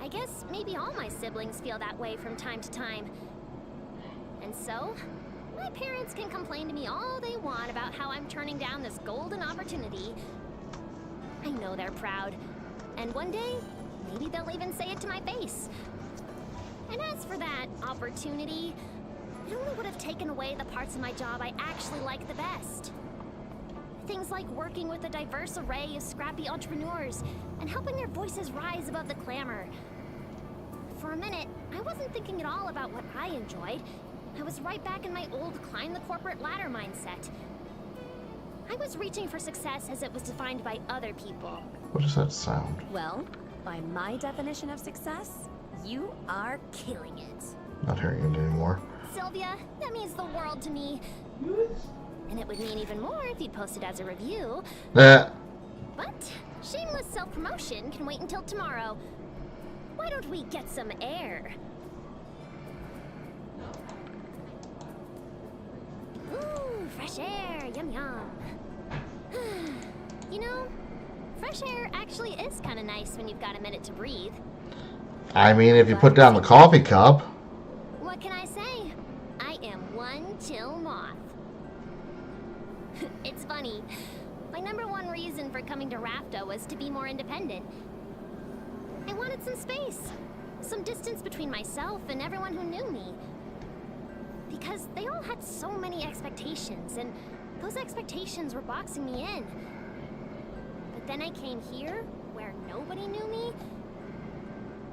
Speaker 9: I guess maybe all my siblings feel that way from time to time. And so, my parents can complain to me all they want about how I'm turning down this golden opportunity. I know they're proud. And one day, maybe they'll even say it to my face. And as for that opportunity, it only would have taken away the parts of my job I actually like the best. Things like working with a diverse array of scrappy entrepreneurs and helping their voices rise above the clamor. For a minute, I wasn't thinking at all about what I enjoyed. I was right back in my old climb the corporate ladder mindset. I was reaching for success as it was defined by other people.
Speaker 1: What does that sound?
Speaker 4: Well, by my definition of success, you are killing it.
Speaker 1: Not hearing it anymore.
Speaker 9: Sylvia, that means the world to me. And it would mean even more if you'd post it as a review.
Speaker 1: Nah.
Speaker 9: But shameless self-promotion can wait until tomorrow. Why don't we get some air? Ooh, fresh air, yum yum. You know, fresh air actually is kind of nice when you've got a minute to breathe.
Speaker 1: I mean, if you put down the coffee cup.
Speaker 9: What can I say? I am one chill moth. It's funny. My number one reason for coming to Rafta was to be more independent. I wanted some space. Some distance between myself and everyone who knew me. Because they all had so many expectations, and those expectations were boxing me in. But then I came here, where nobody knew me,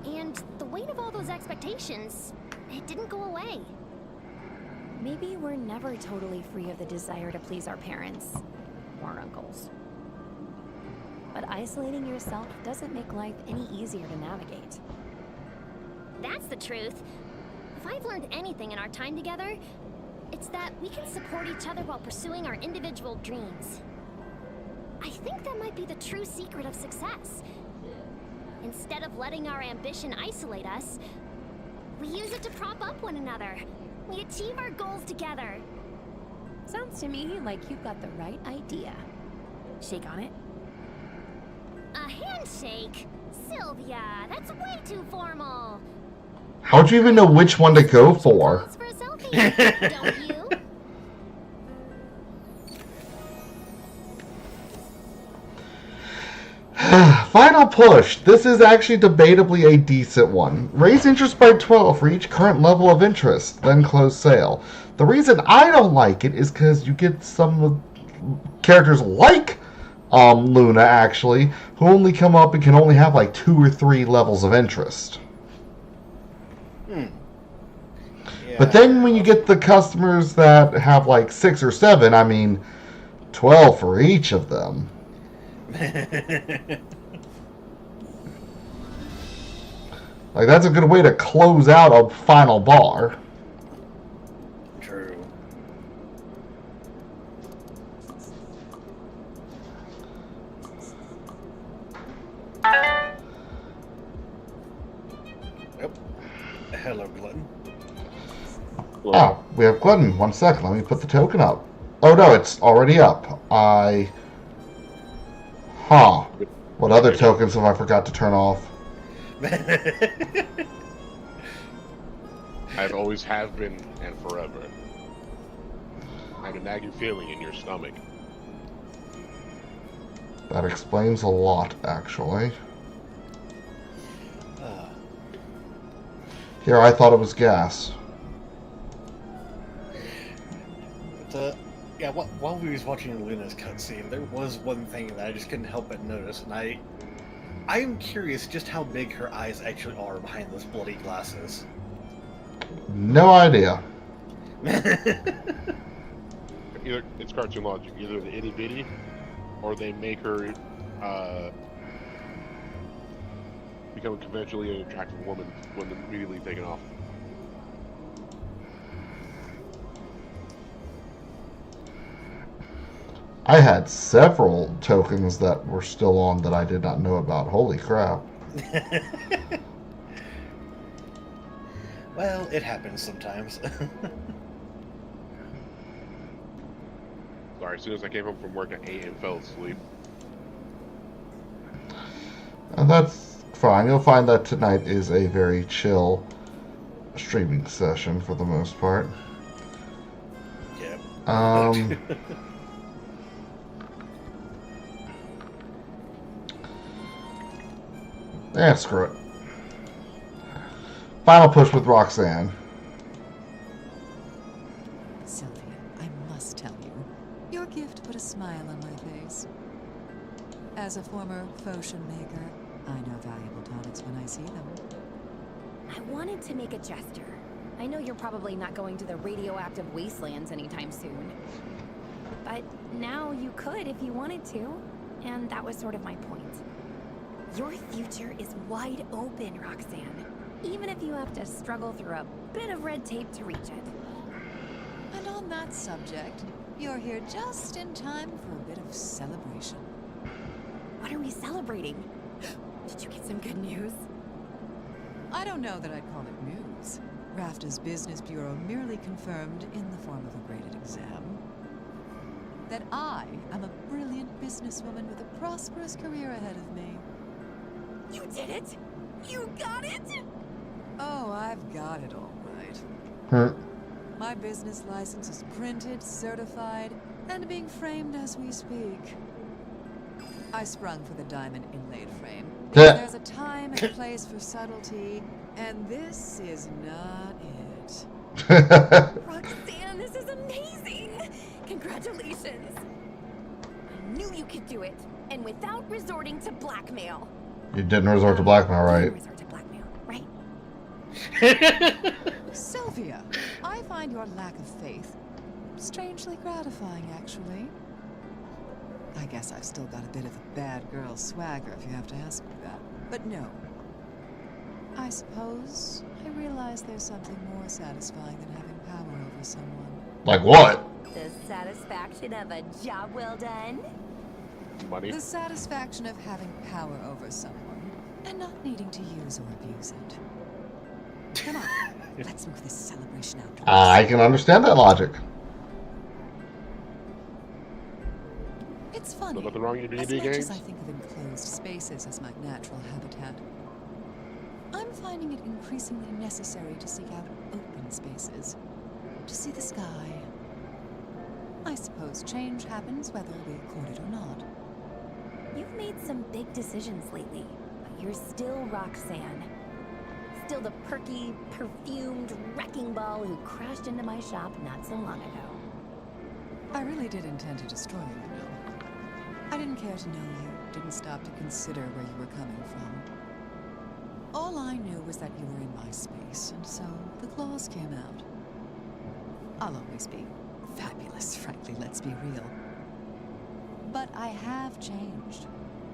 Speaker 9: and the weight of all those expectations, it didn't go away.
Speaker 4: Maybe we're never totally free of the desire to please our parents or uncles. But isolating yourself doesn't make life any easier to navigate.
Speaker 9: That's the truth. If I've learned anything in our time together, it's that we can support each other while pursuing our individual dreams. I think that might be the true secret of success. Instead of letting our ambition isolate us, we use it to prop up one another. We achieve our goals together.
Speaker 4: Sounds to me like you've got the right idea. Shake on it.
Speaker 9: A handshake? Sylvia, that's way too formal.
Speaker 1: How'd you even know which one to go for?
Speaker 9: Pose for a selfie, don't you?
Speaker 1: Final push. This is actually debatably a decent one. Raise interest by 12 for each current level of interest, then close sale. The reason I don't like it is because you get some of characters like Luna, actually, who only come up and can only have like 2 or 3 levels of interest.
Speaker 2: Yeah.
Speaker 1: But then when you get the customers that have like 6 or 7, I mean, 12 for each of them. Like, that's a good way to close out a final bar.
Speaker 2: True. Yep. Hello, Glutton.
Speaker 1: Oh, we have Glutton. 1 second, let me put the token up. Oh no, it's already up. What other tokens have I forgot to turn off?
Speaker 10: I've always have been and forever. I have a nagging feeling in your stomach.
Speaker 1: That explains a lot, actually. Here, I thought it was gas.
Speaker 2: Yeah, while we was watching Luna's cutscene, there was one thing that I just couldn't help but notice, and I am curious just how big her eyes actually are behind those bloody glasses.
Speaker 1: No idea.
Speaker 10: Either it's cartoon logic, either the itty bitty, or they make her become a conventionally attractive woman when immediately taken off.
Speaker 1: I had several tokens that were still on that I did not know about. Holy crap.
Speaker 2: Well, it happens sometimes.
Speaker 10: Sorry, as soon as I came home from work at 8 and fell asleep.
Speaker 1: And that's fine. You'll find that tonight is a very chill streaming session for the most part.
Speaker 2: Yeah.
Speaker 1: Yeah, screw it. Final push with Roxanne.
Speaker 5: Sylvia, I must tell you, your gift put a smile on my face. As a former potion maker, I know valuable tonics when I see them.
Speaker 4: I wanted to make a gesture. I know you're probably not going to the radioactive wastelands anytime soon. But now you could if you wanted to. And that was sort of my point. Your future is wide open, Roxanne. Even if you have to struggle through a bit of red tape to reach it.
Speaker 5: And on that subject, you're here just in time for a bit of celebration.
Speaker 4: What are we celebrating? Did you get some good news?
Speaker 5: I don't know that I'd call it news. Rafta's business bureau merely confirmed, in the form of a graded exam, that I am a brilliant businesswoman with a prosperous career ahead of me.
Speaker 4: You did it! You got it!
Speaker 5: Oh, I've got it all right. My business license is printed, certified, and being framed as we speak. I sprung for the diamond inlaid frame. There's a time and a place for subtlety, and this is not it.
Speaker 4: Roxanne, this is amazing! Congratulations! I knew you could do it, and without resorting to blackmail.
Speaker 1: You didn't resort to blackmail, right?
Speaker 4: You resort to blackmail, right?
Speaker 5: Sylvia, I find your lack of faith strangely gratifying, actually. I guess I've still got a bit of a bad girl swagger, if you have to ask me that. But no. I suppose I realize there's something more satisfying than having power over someone.
Speaker 1: Like what?
Speaker 4: The satisfaction of a job well done?
Speaker 10: Money.
Speaker 5: The satisfaction of having power over someone and not needing to use or abuse it. Come on, let's move this celebration outdoors.
Speaker 1: I can understand that logic.
Speaker 5: It's funny,
Speaker 10: Nothing wrong with
Speaker 5: as
Speaker 10: video
Speaker 5: much
Speaker 10: games?
Speaker 5: as I think of enclosed spaces as my natural habitat, I'm finding it increasingly necessary to seek out open spaces, to see the sky. I suppose change happens whether we accord it or not.
Speaker 4: You've made some big decisions lately, but you're still Roxanne. Still the perky, perfumed wrecking ball who crashed into my shop not so long ago.
Speaker 5: I really did intend to destroy you, you know. I didn't care to know you, didn't stop to consider where you were coming from. All I knew was that you were in my space, and so the claws came out. I'll always be fabulous, frankly, let's be real. But I have changed.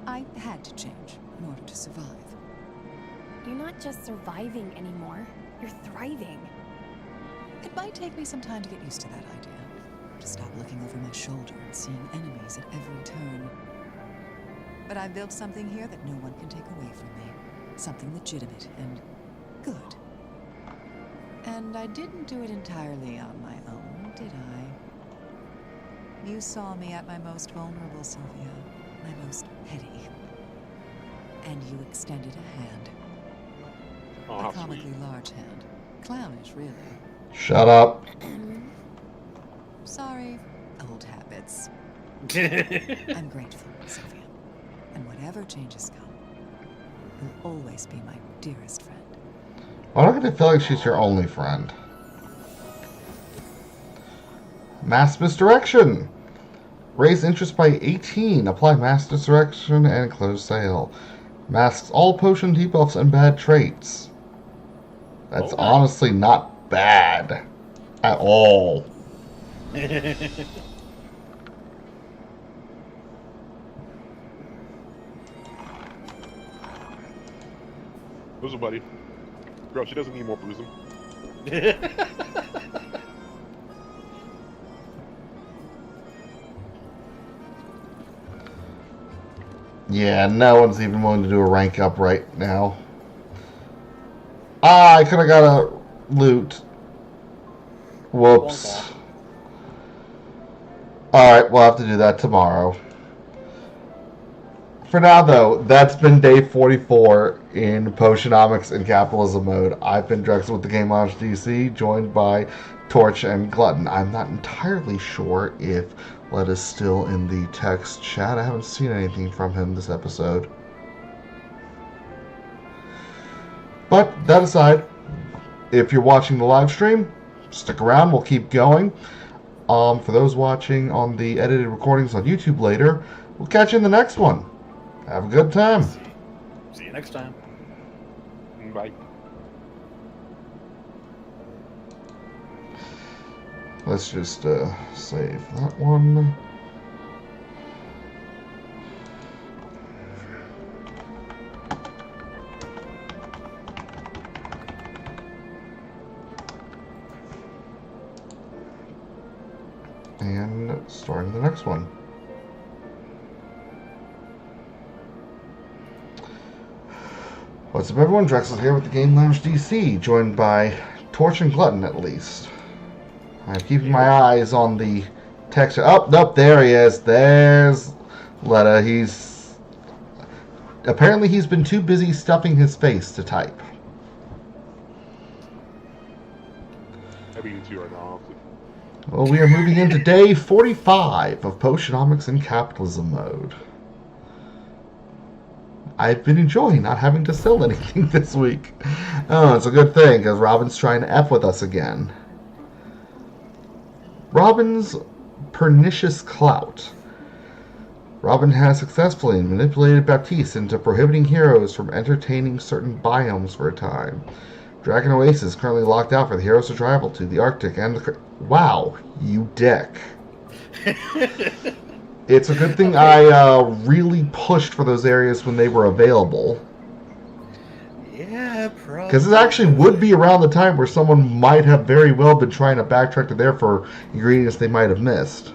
Speaker 5: I had to change in order to survive.
Speaker 4: You're not just surviving anymore, you're thriving.
Speaker 5: It might take me some time to get used to that idea. To stop looking over my shoulder and seeing enemies at every turn. But I've built something here that no one can take away from me. Something legitimate and good. And I didn't do it entirely on my own, did I? You saw me at my most vulnerable, Sylvia. My most petty. And you extended a hand.
Speaker 10: Oh,
Speaker 5: A
Speaker 10: how
Speaker 5: comically
Speaker 10: sweet.
Speaker 5: large hand. Clownish, really.
Speaker 1: Shut up.
Speaker 5: Sorry, old habits. I'm grateful, Sylvia. And whatever changes come, you'll always be my dearest friend.
Speaker 1: Why don't I feel like she's your only friend? Mass misdirection. Raise interest by 18. Apply mass misdirection and close sale. Masks all potion debuffs and bad traits. That's honestly not bad at all.
Speaker 10: Listen, buddy. Girl, she doesn't need more boozing.
Speaker 1: Yeah, no one's even willing to do a rank up right now. Ah, I could have got a loot. Whoops. Alright, we'll have to do that tomorrow. For now, though, that's been day 44 in Potionomics and Capitalism mode. I've been Dreax with the Game Lounge DC, joined by Torch and Glutton. I'm not entirely sure if Led is still in the text chat. I haven't seen anything from him this episode. But that aside, if you're watching the live stream, stick around. We'll keep going. For those watching on the edited recordings on YouTube later, we'll catch you in the next one. Have a good time.
Speaker 2: See you next time.
Speaker 10: Bye.
Speaker 1: Let's just save that one. And starting the next one. What's up, everyone? Dreax is here with the Game Lounge DC, joined by Torch and Glutton, at least. I'm keeping my eyes on the text. Oh, nope, there he is. There's Letta. Apparently he's been too busy stuffing his face to type.
Speaker 10: Maybe you two are now.
Speaker 1: Well, we are moving into day 45 of Potionomics and Capitalism mode. I've been enjoying not having to sell anything this week. Oh, it's a good thing, because Robin's trying to F with us again. Robin's pernicious clout. Robin has successfully manipulated Baptiste into prohibiting heroes from entertaining certain biomes for a time. Dragon Oasis is currently locked out for the heroes to travel to, the Arctic and the... Wow, you dick. It's a good thing I really pushed for those areas when they were available.
Speaker 2: Yeah, probably.
Speaker 1: Because it actually would be around the time where someone might have very well been trying to backtrack to there for ingredients they might have missed.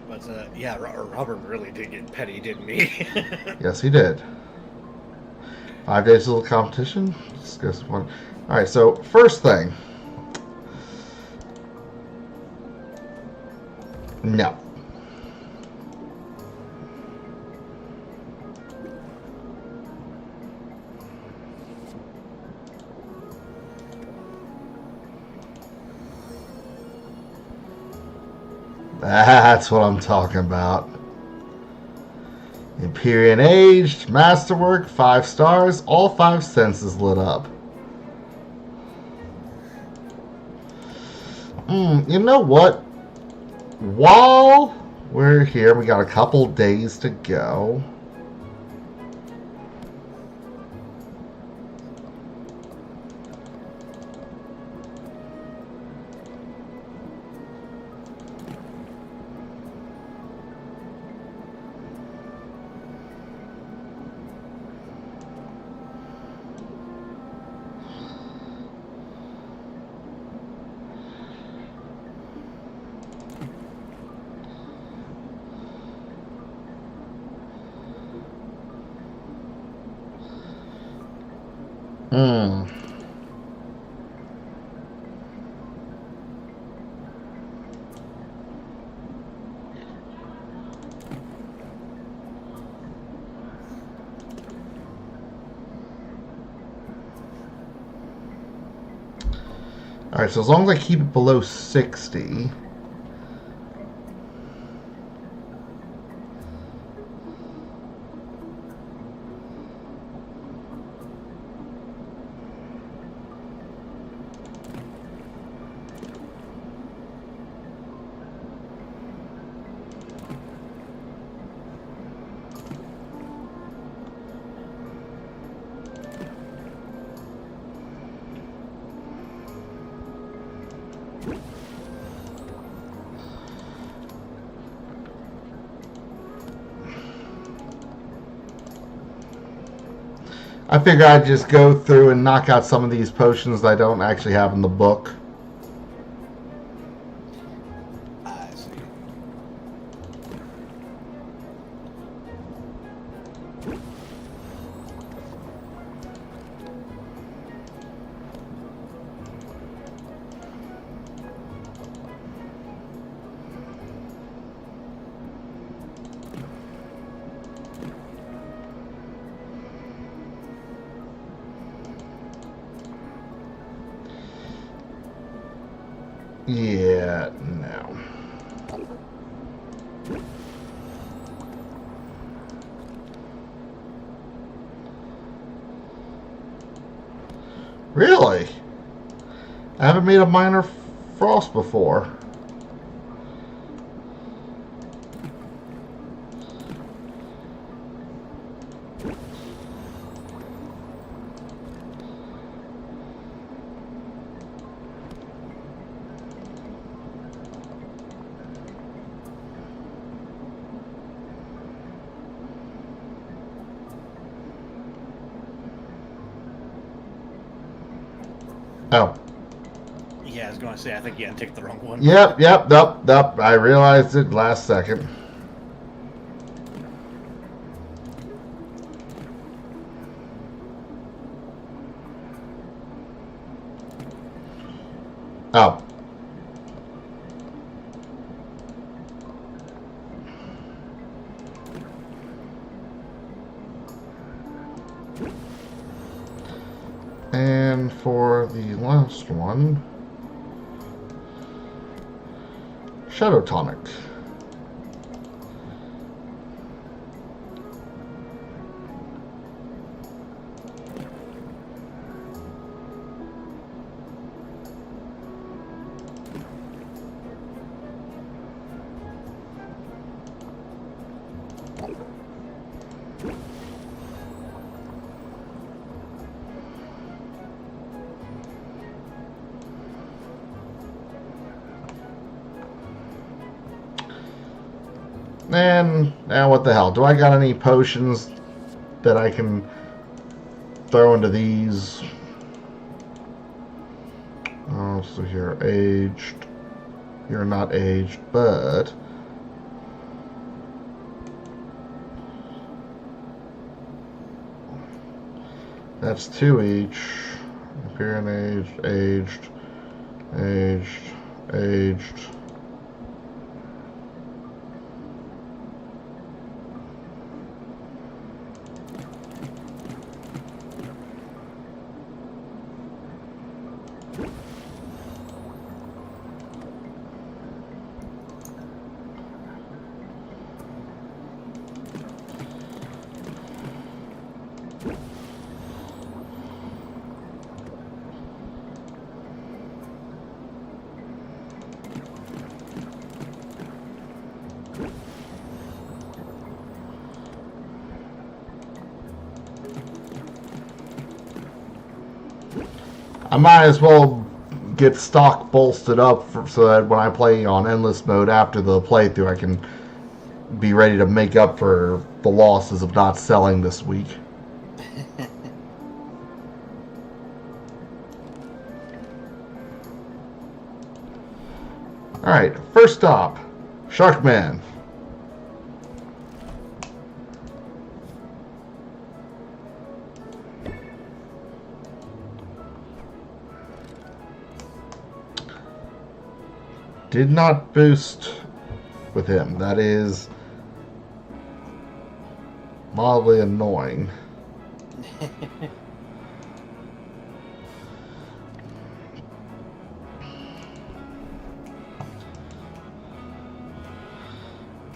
Speaker 2: But, yeah, Robert really did get petty, didn't he?
Speaker 1: Yes, he did. 5 days of the competition? Discuss one. Alright, so first thing. No. That's what I'm talking about. Empyrean aged, masterwork, 5 stars, all 5 senses lit up. You know what? While we're here, we got a couple days to go. Alright, so as long as I keep it below 60... I figure I'd just go through and knock out some of these potions that I don't actually have in the book.
Speaker 2: I see.
Speaker 1: Yeah, no. Really? I haven't made a minor frost before. Oh.
Speaker 2: Yeah, I was going to say, I think you unticked the wrong one.
Speaker 1: Yep. I realized it last second. Oh. And for the last one, Shadow Tonic. And now what the hell? Do I got any potions that I can throw into these? Oh, so here, aged. You're not aged, but that's 2 each. Appear in aged, aged. I might as well get stock bolstered up so that when I play on endless mode after the playthrough, I can be ready to make up for the losses of not selling this week. Alright, first stop, Sharkman. Did not boost with him. That is mildly annoying.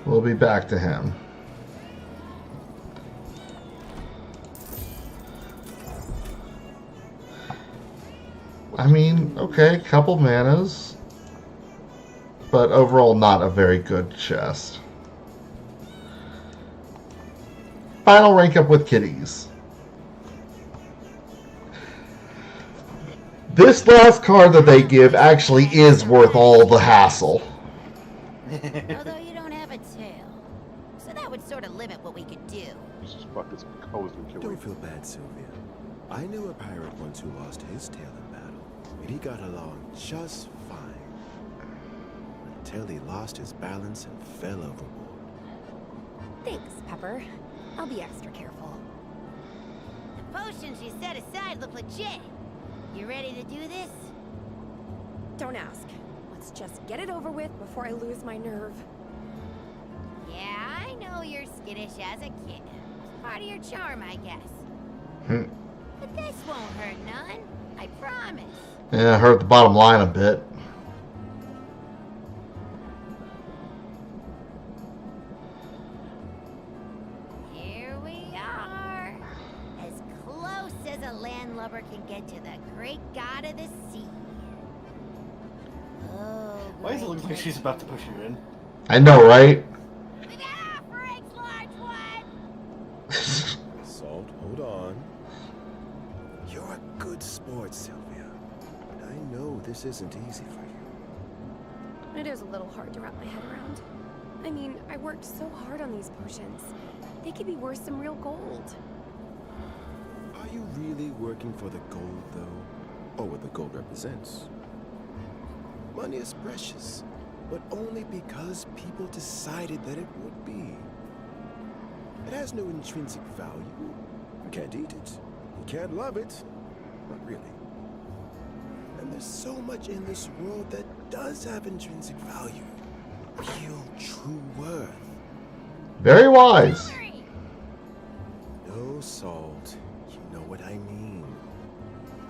Speaker 1: We'll be back to him. I mean, okay, couple manas, but overall not a very good chest. Final rank up with kitties. This last card that they give actually is worth all the hassle.
Speaker 11: Although you don't have a tail. So that would sort of limit what we could do.
Speaker 10: You just fuck this cozy killer.
Speaker 12: Don't feel bad, Sylvia. I knew a pirate once who lost his tail in battle, and he got along just fine. Until he lost his balance and fell overboard.
Speaker 4: Thanks, Pepper. I'll be extra careful.
Speaker 11: The potions you set aside look legit. You ready to do this?
Speaker 4: Don't ask. Let's just get it over with before I lose my nerve.
Speaker 11: Yeah, I know you're skittish as a kid. It's part of your charm, I guess. But this won't hurt none. I promise.
Speaker 1: Yeah, hurt the bottom line a bit.
Speaker 11: Here we are. As close as a landlubber can get to the great god of the sea. Oh,
Speaker 2: Why does it look like she's about to push you in?
Speaker 1: I know, right?
Speaker 11: We got our Briggs, large one!
Speaker 12: Salt, hold on. You're a good sport, Sylvia. But I know this isn't easy for you.
Speaker 4: It is a little hard to wrap my head around. I mean, I worked so hard on these potions. They could be worth some real gold.
Speaker 12: Are you really working for the gold, though? Or what the gold represents? Money is precious, but only because people decided that it would be. It has no intrinsic value. You can't eat it. You can't love it. Not really. And there's so much in this world that does have intrinsic value. Real, true worth.
Speaker 1: Very wise.
Speaker 12: No, Salt. You know what I mean.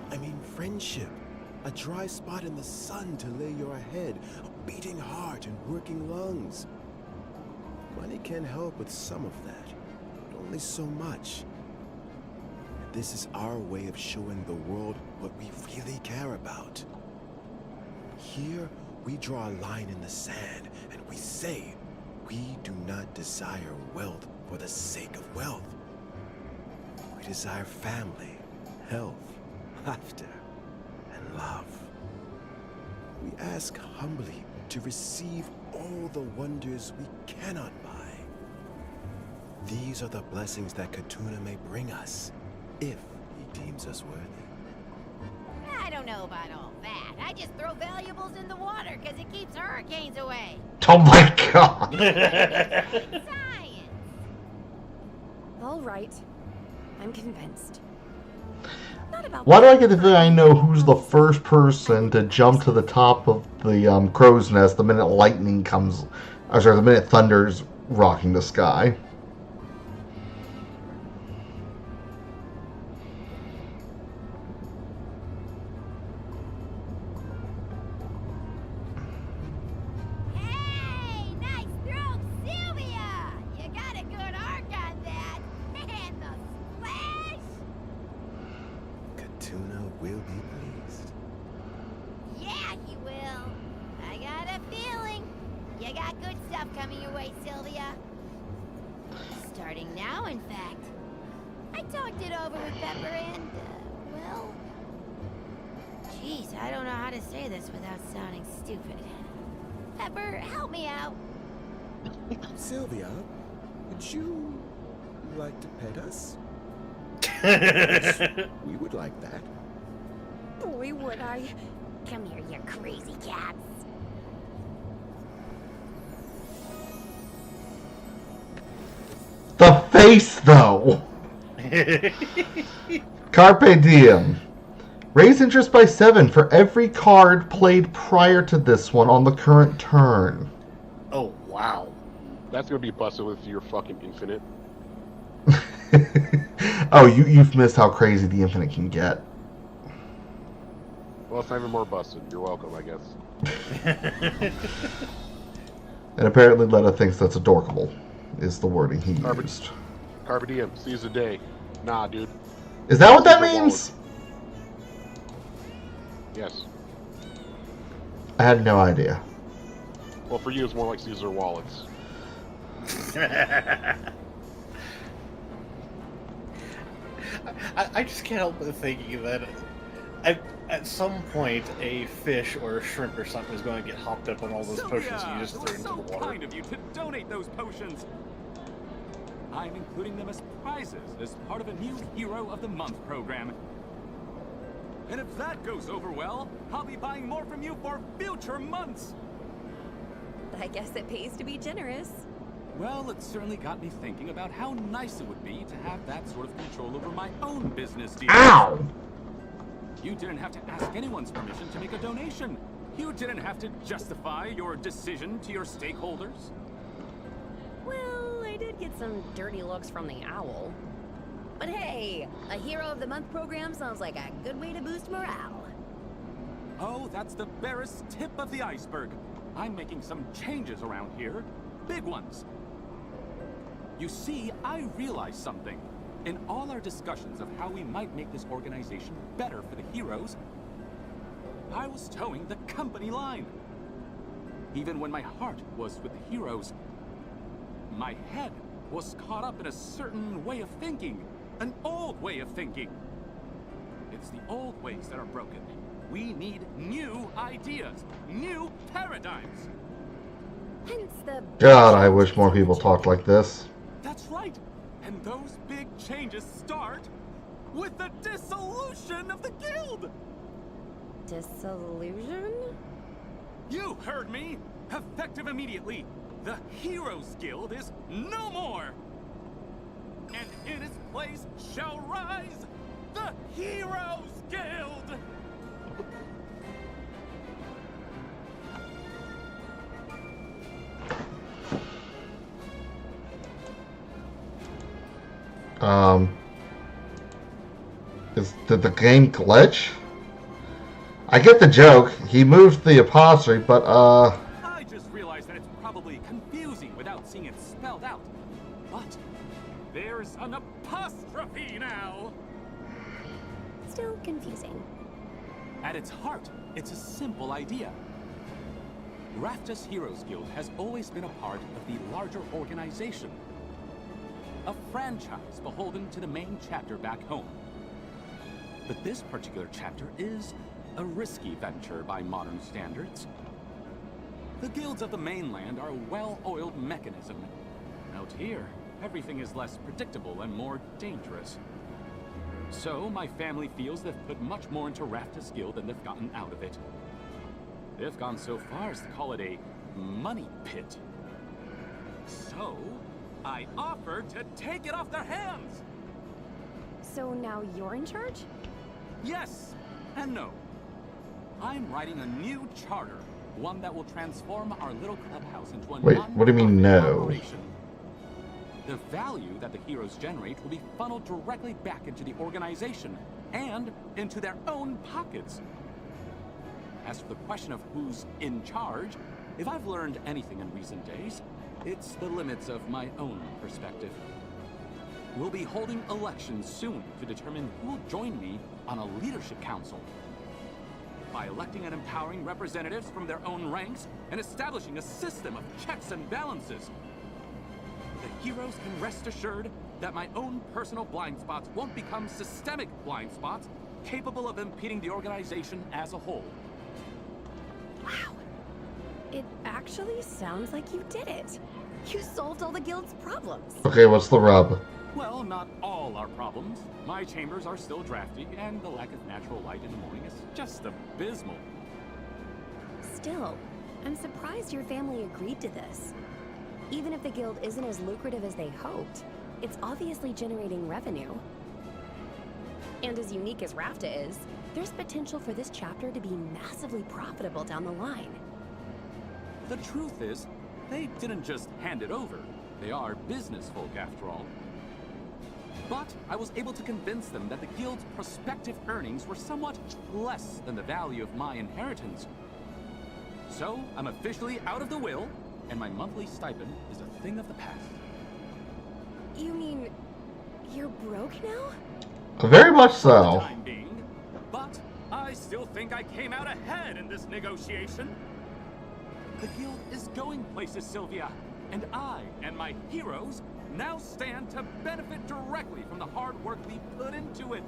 Speaker 12: I mean friendship. A dry spot in the sun to lay your head. A beating heart and working lungs. Money can help with some of that, but only so much. And this is our way of showing the world what we really care about. Here, we draw a line in the sand, and we say, we do not desire wealth for the sake of wealth. We desire family, health, laughter, and love. We ask humbly to receive all the wonders we cannot buy. These are the blessings that Katuna may bring us, if he deems us worthy.
Speaker 11: I don't know about all that. I just throw valuables in the water because it keeps hurricanes away.
Speaker 1: Oh my god!
Speaker 11: Science!
Speaker 4: All right. I'm convinced. Not about
Speaker 1: Why do I get the feeling I know who's the first person to jump to the top of the crow's nest the minute lightning comes, or sorry, the minute thunder's rocking the sky?
Speaker 11: Hey, nice throw, Sylvia! You got a good arc on that. And the splash!
Speaker 12: Katuna will be pleased.
Speaker 11: Yeah, he will. I got a feeling. You got good stuff coming your way, Sylvia. Starting now, in fact. I talked it over with Pepper and, well... Jeez, I don't know how to say this without sounding stupid. Pepper, help me out.
Speaker 12: Sylvia, would you like to pet us? We would like that.
Speaker 4: Boy, would I.
Speaker 11: Come here, you crazy cats.
Speaker 1: The face, though! Carpe diem. Raise interest by 7 for every card played prior to this one on the current turn.
Speaker 2: Oh, wow.
Speaker 10: That's gonna be busted with your fucking infinite.
Speaker 1: Oh, you've missed how crazy the infinite can get.
Speaker 10: Well, it's not even more busted. You're welcome, I guess.
Speaker 1: And apparently Letta thinks that's adorkable, is the wording he used.
Speaker 10: Carpe diem, seize the day. Nah, dude.
Speaker 1: Is that what that
Speaker 10: Seize your
Speaker 1: means?
Speaker 10: Yes.
Speaker 1: I had no idea.
Speaker 10: Well, for you, it's more like Caesar wallets.
Speaker 2: I just can't help but thinking that at some point a fish or a shrimp or something is going to get hopped up on all those potions you just threw into the water.
Speaker 13: Kind of you to donate those potions. I'm including them as prizes as part of a new Hero of the Month program. And if that goes over well, I'll be buying more from you for future months.
Speaker 4: I guess it pays to be generous.
Speaker 13: Well, it certainly got me thinking about how nice it would be to have that sort of control over my own business deals.
Speaker 1: Ow!
Speaker 13: You didn't have to ask anyone's permission to make a donation. You didn't have to justify your decision to your stakeholders.
Speaker 4: Well, I did get some dirty looks from the owl. But hey, a Hero of the Month program sounds like a good way to boost morale.
Speaker 13: Oh, that's the barest tip of the iceberg. I'm making some changes around here. Big ones. You see, I realized something. In all our discussions of how we might make this organization better for the heroes, I was towing the company line. Even when my heart was with the heroes, my head was caught up in a certain way of thinking. An old way of thinking. It's the old ways that are broken. We need new ideas, new paradigms.
Speaker 4: Hence the...
Speaker 1: God, I wish more people talked like this.
Speaker 13: That's right. And those big changes start with the dissolution of the guild.
Speaker 4: Disillusion?
Speaker 13: You heard me. Effective immediately. The Heroes Guild is no more. And in its place shall rise the Heroes Guild.
Speaker 1: Did the game glitch? I get the joke. He moved the apostrophe, but
Speaker 13: I just realized that it's probably confusing without seeing it spelled out. But there's an apostrophe now.
Speaker 4: Still confusing.
Speaker 13: At its heart, it's a simple idea. Rafta's Heroes Guild has always been a part of the larger organization. A franchise beholden to the main chapter back home. But this particular chapter is a risky venture by modern standards. The guilds of the mainland are a well-oiled mechanism. Out here, everything is less predictable and more dangerous. So, my family feels they've put much more into Rafta's guild than they've gotten out of it. They've gone so far as to call it a money pit. So, I offered to take it off their hands!
Speaker 4: So now you're in charge?
Speaker 13: Yes and no. I'm writing a new charter, one that will transform our little clubhouse into a
Speaker 1: wait, what do you mean no?
Speaker 13: Operation. The value that the heroes generate will be funneled directly back into the organization and into their own pockets. As for the question of who's in charge, if I've learned anything in recent days, it's the limits of my own perspective. We'll be holding elections soon to determine who will join me on a leadership council. By electing and empowering representatives from their own ranks and establishing a system of checks and balances, the heroes can rest assured that my own personal blind spots won't become systemic blind spots capable of impeding the organization as a whole.
Speaker 4: Wow. It actually sounds like you did it. You solved all the guild's problems.
Speaker 1: Okay, what's the rub?
Speaker 13: Well, not all our problems. My chambers are still drafty, and the lack of natural light in the morning is just abysmal.
Speaker 4: Still, I'm surprised your family agreed to this. Even if the guild isn't as lucrative as they hoped, it's obviously generating revenue. And as unique as Rafta is, there's potential for this chapter to be massively profitable down the line.
Speaker 13: The truth is, they didn't just hand it over. They are business folk after all. But I was able to convince them that the guild's prospective earnings were somewhat less than the value of my inheritance. So I'm officially out of the will, and my monthly stipend is a thing of the past.
Speaker 4: You mean you're broke now?
Speaker 1: Very much
Speaker 13: For the
Speaker 1: so.
Speaker 13: time being, but I still think I came out ahead in this negotiation. The guild is going places, Sylvia, and I and my heroes now stand to benefit directly from the hard work we put into it.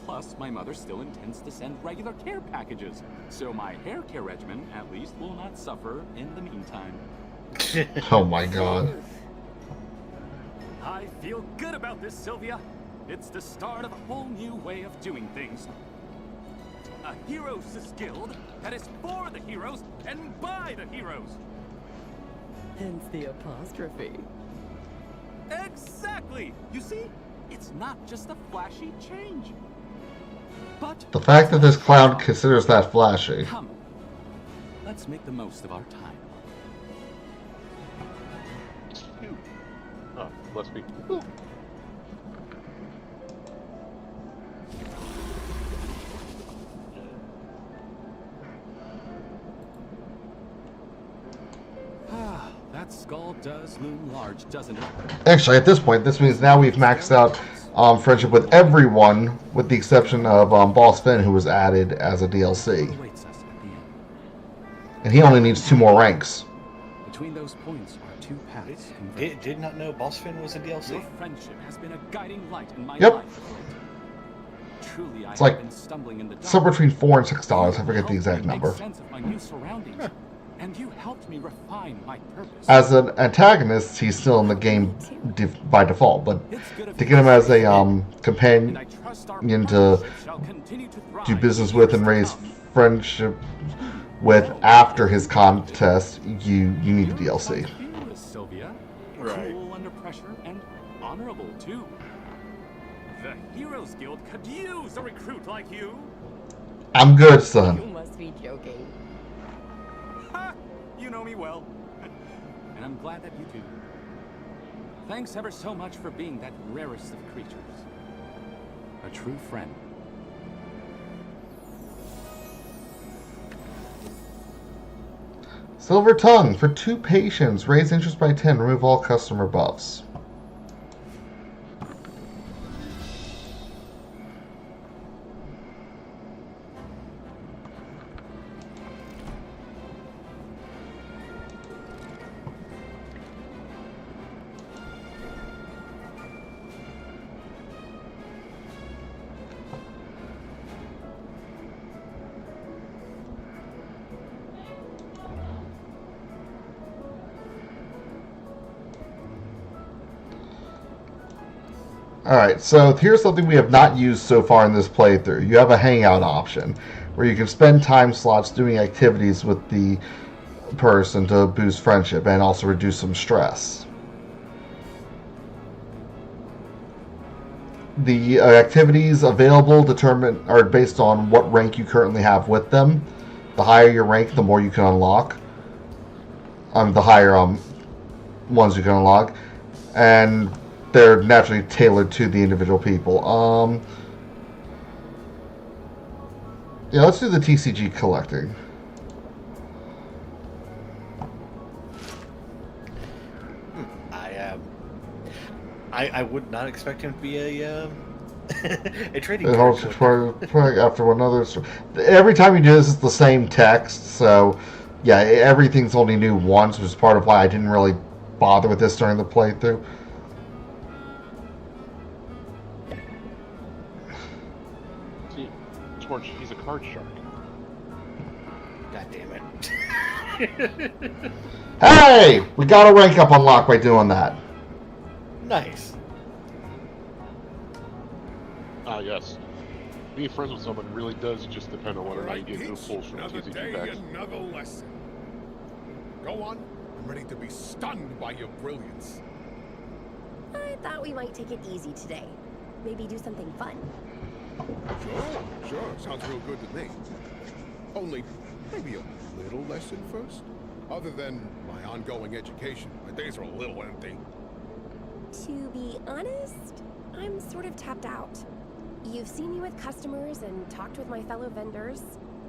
Speaker 13: Plus, my mother still intends to send regular care packages, so my hair care regimen, at least, will not suffer in the meantime.
Speaker 1: Oh my god.
Speaker 13: I feel good about this, Sylvia. It's the start of a whole new way of doing things. A heroes' guild that is for the heroes and by the heroes.
Speaker 5: Hence the apostrophe.
Speaker 13: Exactly! You see, it's not just a flashy change. But
Speaker 1: The fact that this clown considers that flashy.
Speaker 13: come, let's make the most of our time.
Speaker 10: Oh, bless me.
Speaker 13: Ah, that skull does loom large, doesn't it?
Speaker 1: Actually, at this point, this means now we've maxed out friendship with everyone, with the exception of Boss Finn, who was added as a DLC.
Speaker 13: Awaits us at the end.
Speaker 1: And he only needs 2 more ranks.
Speaker 13: Between those points are 2 paths.
Speaker 2: Did not know Boss Finn was a
Speaker 13: Your
Speaker 2: DLC.
Speaker 13: friendship has been a guiding light in my
Speaker 1: Yep.
Speaker 13: life. Truly, I
Speaker 1: It's
Speaker 13: have
Speaker 1: like
Speaker 13: been stumbling in the dark.
Speaker 1: somewhere between $4 and $6. I
Speaker 13: You
Speaker 1: forget the
Speaker 13: helped
Speaker 1: exact
Speaker 13: me make
Speaker 1: number.
Speaker 13: sense of my new surroundings, and you helped me refine my purpose.
Speaker 1: As an antagonist, he's still in the game by default, but to get him as a companion
Speaker 13: and I trust our
Speaker 1: to
Speaker 13: partnership shall continue to thrive
Speaker 1: do
Speaker 13: in
Speaker 1: business
Speaker 13: the
Speaker 1: with
Speaker 13: years
Speaker 1: and
Speaker 13: to
Speaker 1: raise
Speaker 13: come.
Speaker 1: friendship with after his contest, you need a DLC.
Speaker 13: You're quite fearless, Sylvia.
Speaker 2: Right.
Speaker 13: Cool under pressure and honorable too. The Heroes Guild could use a recruit like you.
Speaker 1: I'm good, son.
Speaker 4: must be joking.
Speaker 13: Ha! You know me well. And I'm glad that you do. Thanks ever so much for being that rarest of creatures. A true friend.
Speaker 1: Silver Tongue for 2 patience. Raise interest by 10. Remove all customer buffs. Alright, so here's something we have not used so far in this playthrough. You have a hangout option, where you can spend time slots doing activities with the person to boost friendship and also reduce some stress. The activities available are based on what rank you currently have with them. The higher your rank, the more you can unlock. The higher ones you can unlock. And they're naturally tailored to the individual people. Yeah, let's do the TCG collecting.
Speaker 2: I would not expect him to be a trading
Speaker 1: It
Speaker 2: card
Speaker 1: also
Speaker 2: collector.
Speaker 1: after one other. Every time you do this, it's the same text. So, yeah, everything's only new once, which is part of why I didn't really bother with this during the playthrough.
Speaker 10: See, Torch, he's a card shark.
Speaker 2: God damn it.
Speaker 1: Hey! We got a rank up unlocked by doing that.
Speaker 2: Nice.
Speaker 10: Ah, yes. Being friends with someone really does just depend on whether or not you get good pulls from
Speaker 3: Another
Speaker 10: TCG
Speaker 3: day,
Speaker 10: packs.
Speaker 3: another lesson. Go on. I'm ready to be stunned by your brilliance.
Speaker 4: I thought we might take it easy today. Maybe do something fun.
Speaker 3: Sure. Sounds real good to me. Only, maybe a little lesson first? Other than my ongoing education, my days are a little empty.
Speaker 4: To be honest, I'm sort of tapped out. You've seen me with customers and talked with my fellow vendors.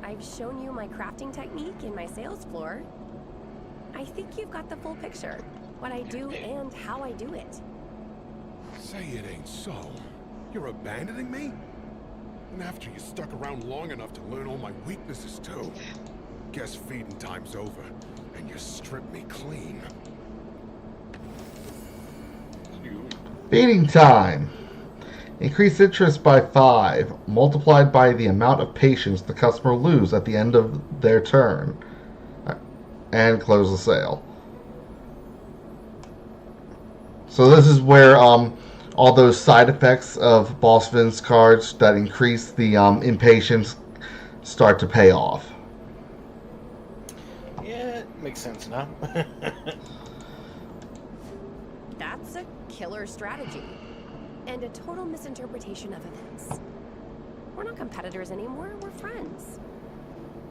Speaker 4: I've shown you my crafting technique and my sales floor. I think you've got the full picture. What I do and how I do it.
Speaker 3: Say it ain't so. You're abandoning me? And after you stuck around long enough to learn all my weaknesses too. Guess feeding time's over, and you stripped me clean.
Speaker 1: Feeding time. Increase interest by 5, multiplied by the amount of patience the customer lose at the end of their turn. And close the sale. So this is where all those side effects of Boss Vince cards that increase the impatience start to pay off.
Speaker 2: Yeah, it makes sense now.
Speaker 4: That's a killer strategy. And a total misinterpretation of events. We're not competitors anymore, we're friends.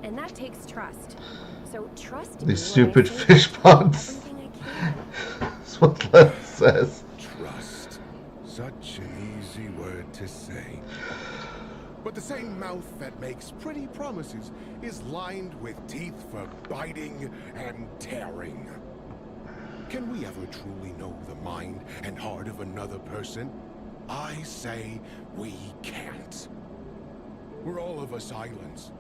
Speaker 4: And that takes trust. So trust me.
Speaker 1: These stupid fish puns. That's what Les says.
Speaker 3: Trust. Such an easy word to say. But the same mouth that makes pretty promises is lined with teeth for biting and tearing. Can we ever truly know the mind and heart of another person? I say we can't. We're all of us islands.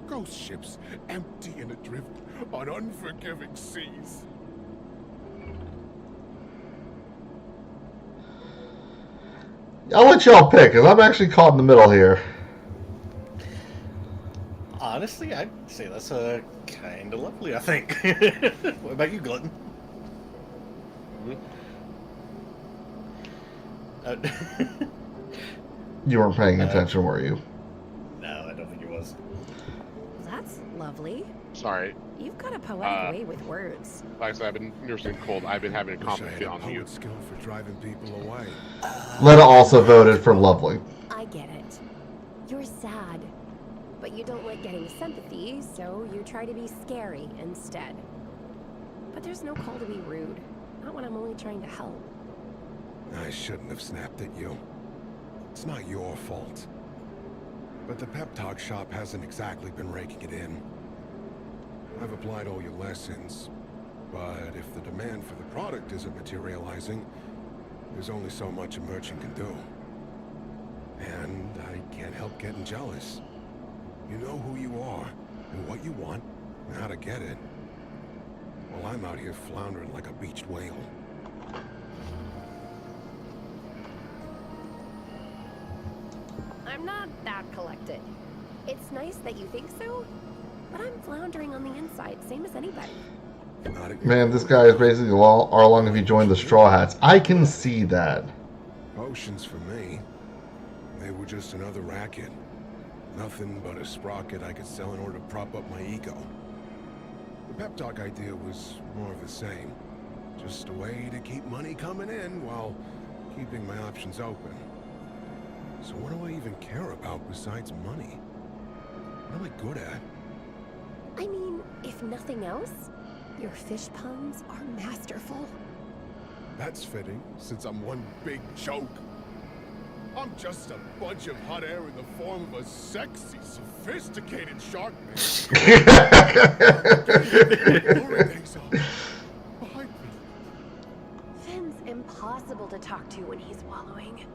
Speaker 3: Ghost ships empty and adrift on unforgiving seas.
Speaker 1: I'll let y'all pick, because I'm actually caught in the middle here.
Speaker 2: Honestly, I'd say that's kind of lovely, I think. What about you, Glutton?
Speaker 1: You weren't paying attention, were you?
Speaker 2: No, I don't think it was.
Speaker 4: That's lovely.
Speaker 10: Sorry.
Speaker 4: You've got a poetic way with words.
Speaker 10: Like I said, I've been nursing a cold. I've been having a common fit on mute.
Speaker 3: Skill for driving people away.
Speaker 1: Letta also voted for lovely.
Speaker 4: I get it. You're sad. But you don't like getting sympathy, so you try to be scary instead. But there's no call to be rude. Not when I'm only trying to help.
Speaker 3: I shouldn't have snapped at you. It's not your fault. But the pep talk shop hasn't exactly been raking it in. I've applied all your lessons, but if the demand for the product isn't materializing, there's only so much a merchant can do. And I can't help getting jealous. You know who you are, and what you want, and how to get it. While I'm out here floundering like a beached whale.
Speaker 4: I'm not that collected. It's nice that you think so, but I'm floundering on the inside, same as anybody.
Speaker 1: Man, this guy is basically how long have you joined the Straw Hats? I can see that.
Speaker 3: Potions for me. They were just another racket. Nothing but a sprocket I could sell in order to prop up my ego. The pep talk idea was more of the same. Just a way to keep money coming in while keeping my options open. So what do I even care about besides money? What am I good at?
Speaker 4: I mean, if nothing else, your fish puns are masterful.
Speaker 3: That's fitting, since I'm one big joke. I'm just a bunch of hot air in the form of a sexy, sophisticated shark man.
Speaker 4: Finn's impossible to talk to when he's wallowing.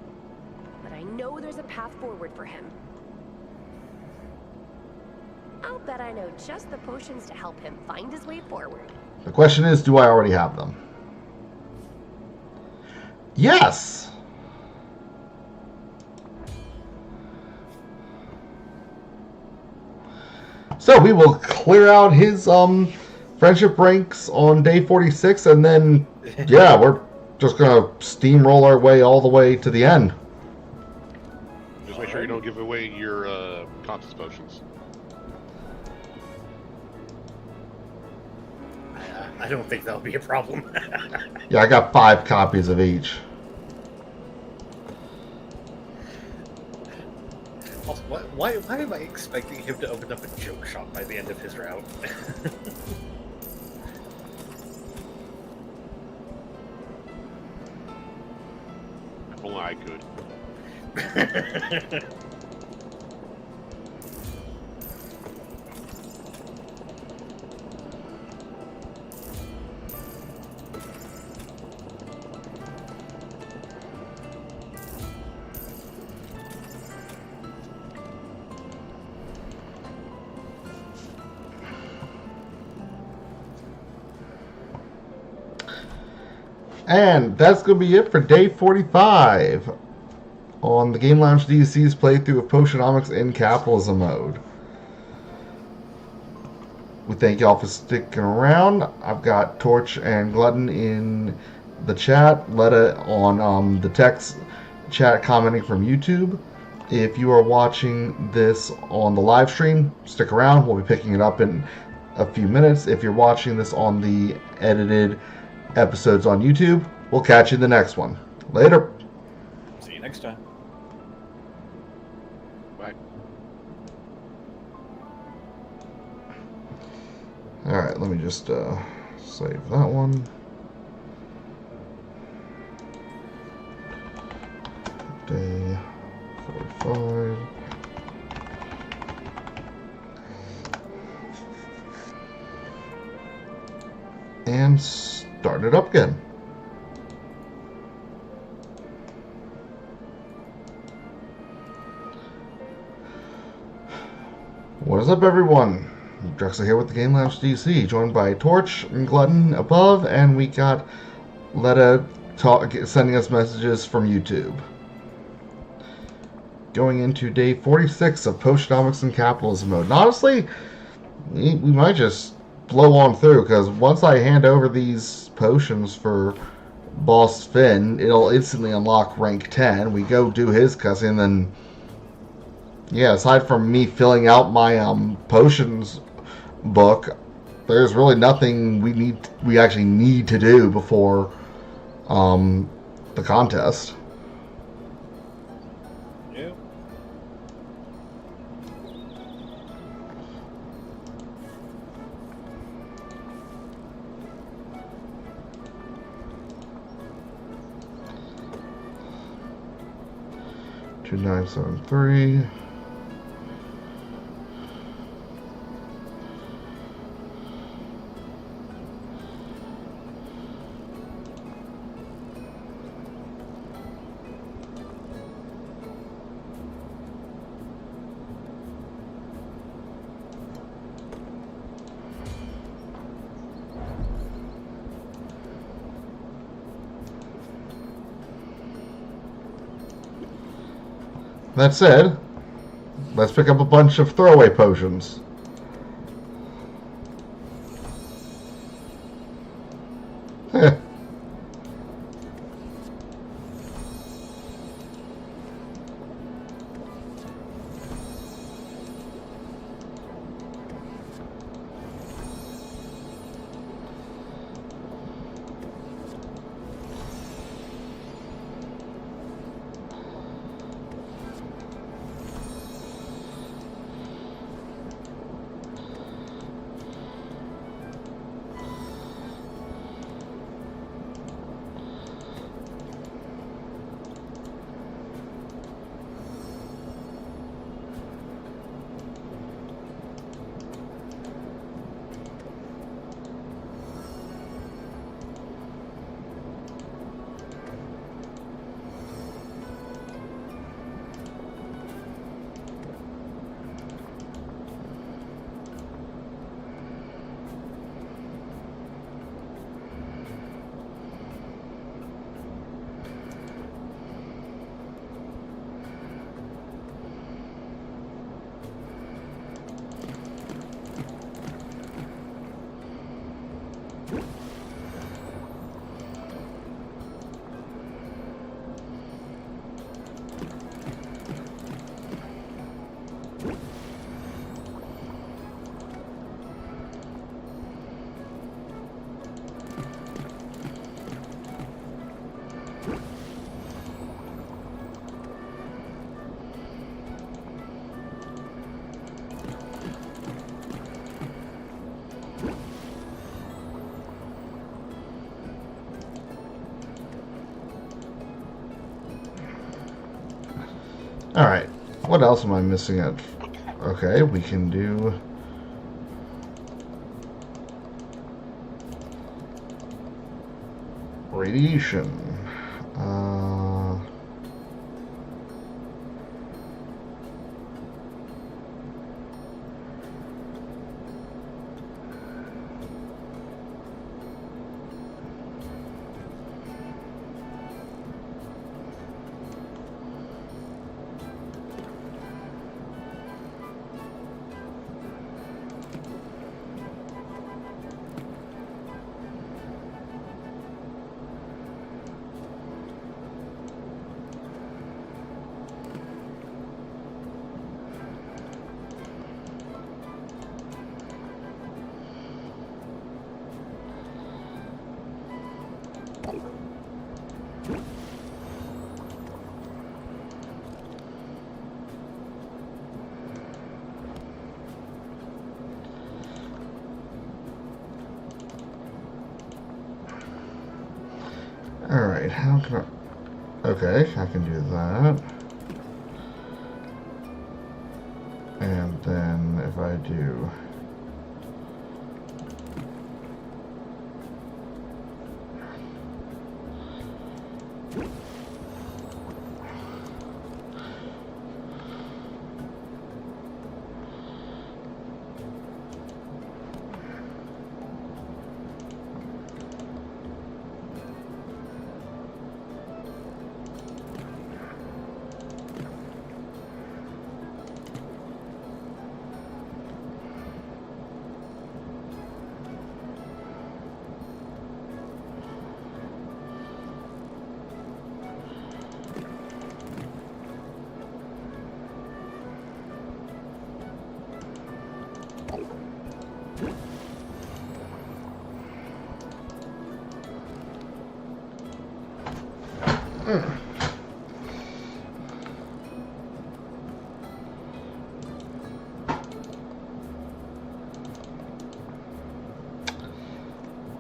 Speaker 4: But I know there's a path forward for him. I'll bet I know just the potions to help him find his way forward.
Speaker 1: The question is, do I already have them? Yes! So we will clear out his friendship ranks on day 46, and then, yeah, we're just going to steamroll our way all the way to the end.
Speaker 10: Just make sure you don't give away your conscious potions.
Speaker 2: I don't think that'll be a problem.
Speaker 1: Yeah, I got 5 copies of each.
Speaker 2: Also, why am I expecting him to open up a joke shop by the end of his route?
Speaker 10: If only I could.
Speaker 1: And that's going to be it for day 45 on the Game Lounge DC's playthrough of Potionomics in Capitalism mode. We thank y'all for sticking around. I've got Torch and Glutton in the chat. Letta on the text chat commenting from YouTube. If you are watching this on the live stream, stick around. We'll be picking it up in a few minutes. If you're watching this on the edited episodes on YouTube, we'll catch you in the next one. Later.
Speaker 2: See you next time.
Speaker 10: Bye.
Speaker 1: Alright, let me just save that one. Day 45. And start it up again. What is up, everyone? Dreax here with the Game Lounge DC, joined by Torch and Glutton above, and we got Letta sending us messages from YouTube. Going into day 46 of Potionomics and Capitalism mode. And honestly, we might just blow on through, because once I hand over these potions for Boss Finn, it'll instantly unlock rank 10. We go do his cutscene, then yeah, aside from me filling out my potions book, there's really nothing we actually need to do before the contest.
Speaker 2: Yeah.
Speaker 1: Two 973. That said, let's pick up a bunch of throwaway potions. Heh. Alright, what else am I missing at? Okay, we can do radiation. how can I... Okay, I can do that. And then if I do...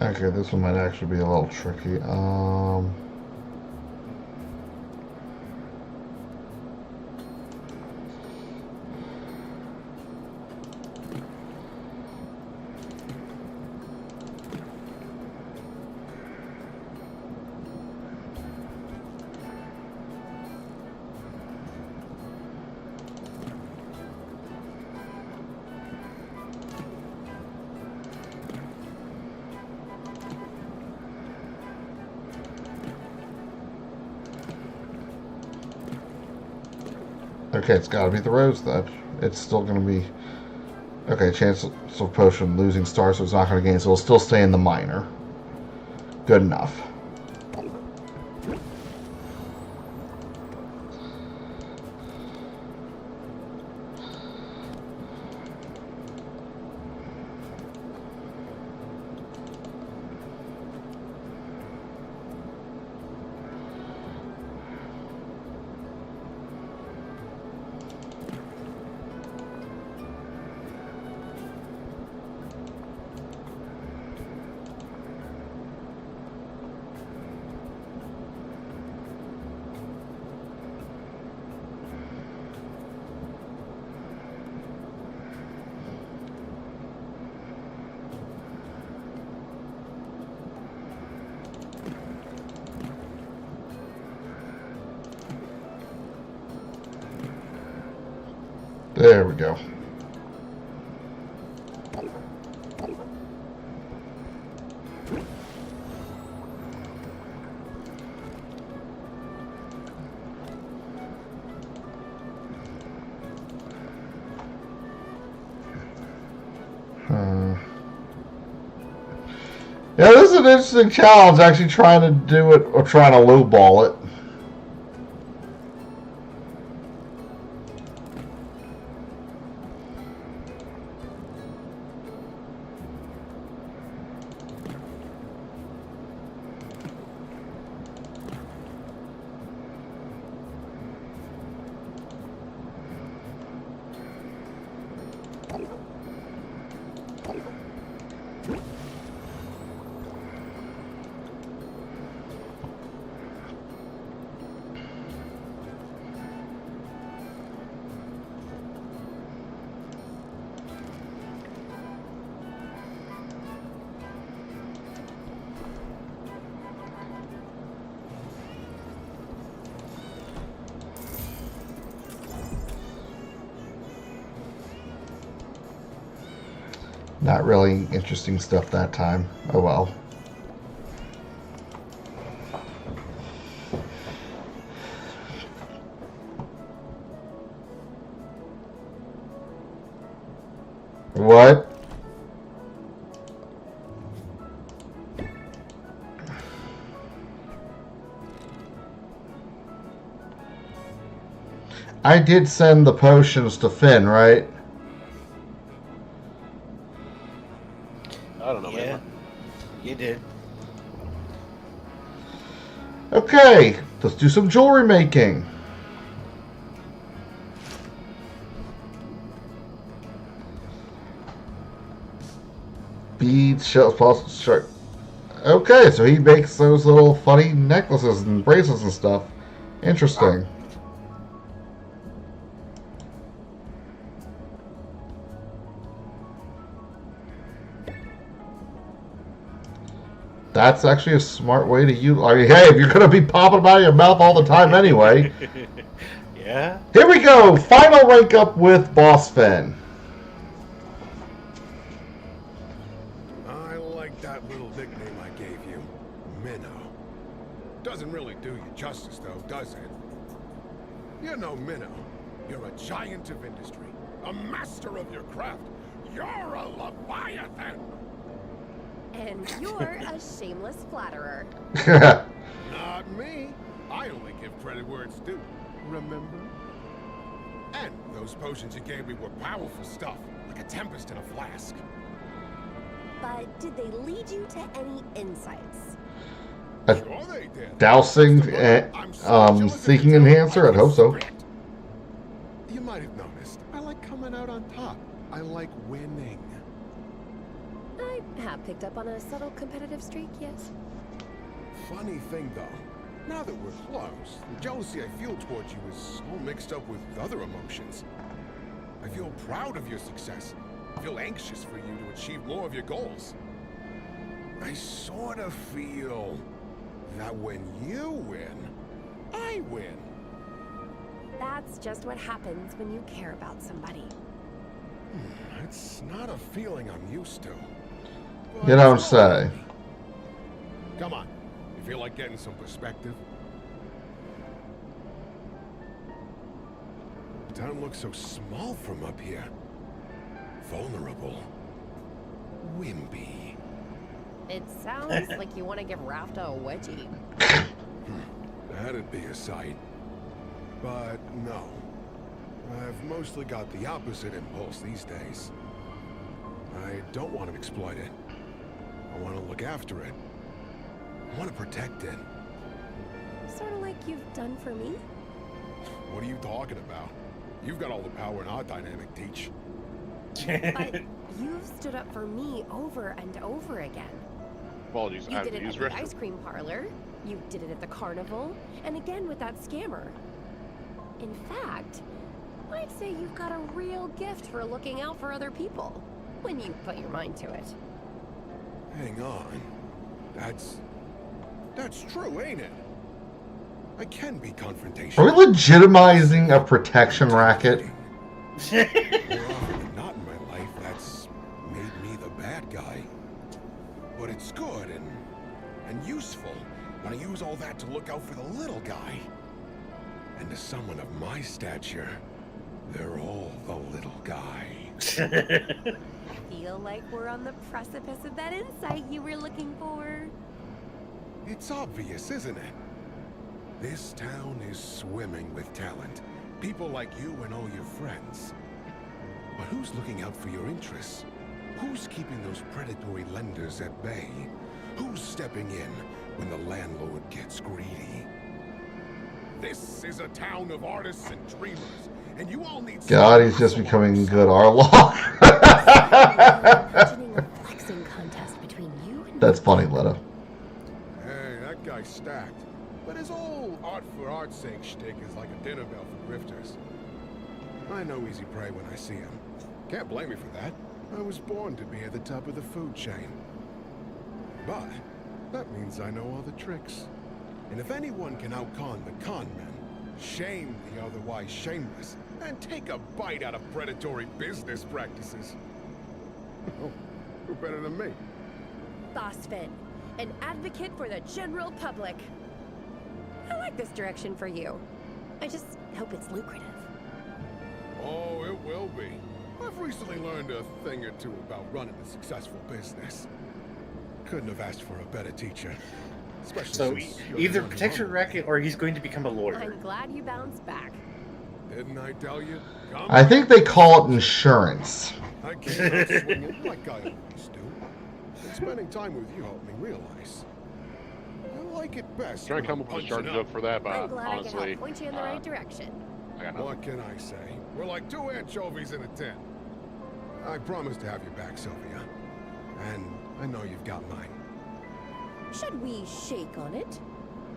Speaker 1: Okay, this one might actually be a little tricky. Okay, it's got to be the rose then. It's still going to be... Okay, chance of potion losing stars, so it's not going to gain, so it'll still stay in the minor. Good enough. There we go. Yeah, this is an interesting challenge, actually trying to do it, or trying to lowball it. Not really interesting stuff that time. Oh well. What? I did send the potions to Finn, right?
Speaker 10: I don't know,
Speaker 2: Yeah,
Speaker 10: man.
Speaker 2: you did.
Speaker 1: Okay, let's do some jewelry making. Beads, shells, pulses, shark. Okay, so he makes those little funny necklaces and bracelets and stuff. Interesting. That's actually a smart way to use. I mean, hey, if you're gonna be popping them out of your mouth all the time anyway.
Speaker 2: Yeah.
Speaker 1: Here we go. Final rank up with Boss Finn.
Speaker 3: I like that little nickname I gave you, Minnow. Doesn't really do you justice, though, does it? You know, Minnow, you're a giant of industry, a master of your craft. You're a leviathan.
Speaker 4: And you're a shameless flatterer.
Speaker 3: Not me. I only give credit where it's due. Remember? And those potions you gave me were powerful stuff, like a tempest in a flask.
Speaker 4: But did they lead you to any insights?
Speaker 3: Sure they did.
Speaker 1: Dousing and seeking enhancer? I'd hope so.
Speaker 3: You might have noticed, I like coming out on top. I like winning.
Speaker 4: I have picked up on a subtle competitive streak, yes.
Speaker 3: Funny thing though, now that we're close, the jealousy I feel towards you is all mixed up with other emotions. I feel proud of your success. I feel anxious for you to achieve more of your goals. I sort of feel that when you win, I win.
Speaker 4: That's just what happens when you care about somebody.
Speaker 3: It's not a feeling I'm used to.
Speaker 1: You don't say.
Speaker 3: Come on, you feel like getting some perspective? Town looks so small from up here. Vulnerable. Wimpy.
Speaker 4: It sounds like you want to give Rafta a wedgie.
Speaker 3: That'd be a sight. But no. I've mostly got the opposite impulse these days. I don't want to exploit it. I want to look after it. I want to protect it.
Speaker 4: Sort of like you've done for me?
Speaker 3: What are you talking about? You've got all the power in our dynamic, Teach.
Speaker 4: But you've stood up for me over and over again.
Speaker 10: Apologies,
Speaker 4: You
Speaker 10: I
Speaker 4: did
Speaker 10: have
Speaker 4: it
Speaker 10: to
Speaker 4: at
Speaker 10: use
Speaker 4: the
Speaker 10: restroom.
Speaker 4: ice cream parlor. You did it at the carnival. And again with that scammer. In fact, I'd say you've got a real gift for looking out for other people. When you put your mind to it.
Speaker 3: Hang on. That's true, ain't it? I can be confrontational.
Speaker 1: Are we legitimizing a protection racket?
Speaker 3: More often than not in my life, that's made me the bad guy. But it's good and useful when I use all that to look out for the little guy. And to someone of my stature, they're all the little guy.
Speaker 4: I feel like we're on the precipice of that insight you were looking for.
Speaker 3: It's obvious, isn't it? This town is swimming with talent. People like you and all your friends. But who's looking out for your interests? Who's keeping those predatory lenders at bay? Who's stepping in when the landlord gets greedy? This is a town of artists and dreamers, and you all need...
Speaker 1: God, he's just becoming good Arlock. That's funny, Letta.
Speaker 3: Hey, that guy's stacked. But his whole art for art's sake shtick is like a dinner bell for grifters. I know easy prey when I see him. Can't blame me for that. I was born to be at the top of the food chain. But that means I know all the tricks. And if anyone can outcon the con men, shame the otherwise shameless, and take a bite out of predatory business practices, oh, who better than me?
Speaker 4: Boss Finn, an advocate for the general public. I like this direction for you. I just hope it's lucrative.
Speaker 3: Oh, it will be. I've recently learned a thing or two about running a successful business. Couldn't have asked for a better teacher. Especially
Speaker 2: So
Speaker 3: since you're
Speaker 2: either
Speaker 3: the one
Speaker 2: protection
Speaker 3: who-
Speaker 2: racket or he's going to become a lawyer.
Speaker 4: I'm glad you bounced back.
Speaker 3: Didn't I tell you? Come
Speaker 1: I think they call it insurance.
Speaker 3: I came out swinging like I always do. And spending time with you helped me realize. I like it best.
Speaker 10: Trying
Speaker 3: when
Speaker 10: to come
Speaker 3: I'm
Speaker 10: up with
Speaker 3: punching
Speaker 10: charges up for that,
Speaker 4: I'm
Speaker 10: but
Speaker 4: glad I could
Speaker 10: honestly,
Speaker 4: help point you in the right direction.
Speaker 10: I got nothing.
Speaker 3: What can I say? We're like two anchovies in a tin. I promise to have your back, Sylvia. And I know you've got mine.
Speaker 4: Should we shake on it?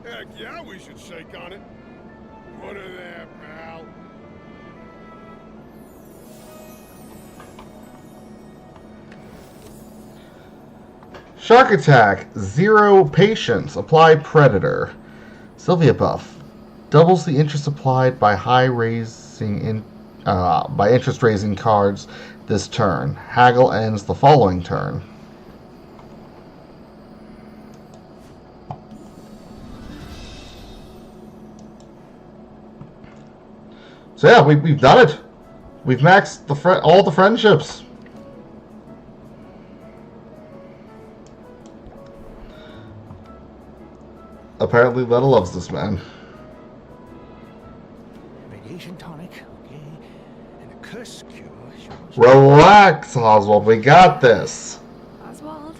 Speaker 3: Heck yeah, we should shake on it. Put her there, pal.
Speaker 1: Shark attack, 0 patience. Apply predator. Sylvia buff doubles the interest applied by by interest raising cards this turn. Haggle ends the following turn. So yeah, we've done it. We've maxed all the friendships. Apparently, Letta loves this man.
Speaker 14: Radiation tonic, okay, and a curse cure.
Speaker 1: Relax, Oswald. We got this.
Speaker 4: Oswald?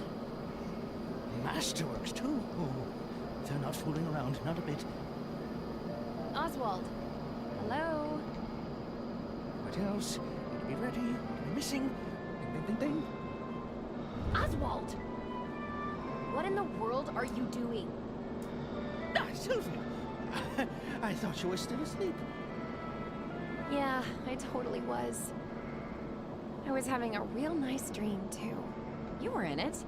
Speaker 14: Masterworks too. Oh, they're not fooling around, not a bit.
Speaker 4: Oswald. Hello?
Speaker 14: What else? Be ready. Be missing. Ding, ding, ding, ding.
Speaker 4: Oswald! What in the world are you doing?
Speaker 14: Ah, Sylvia! I thought you were still asleep.
Speaker 4: Yeah, I totally was. I was having a real nice dream, too. You were in it.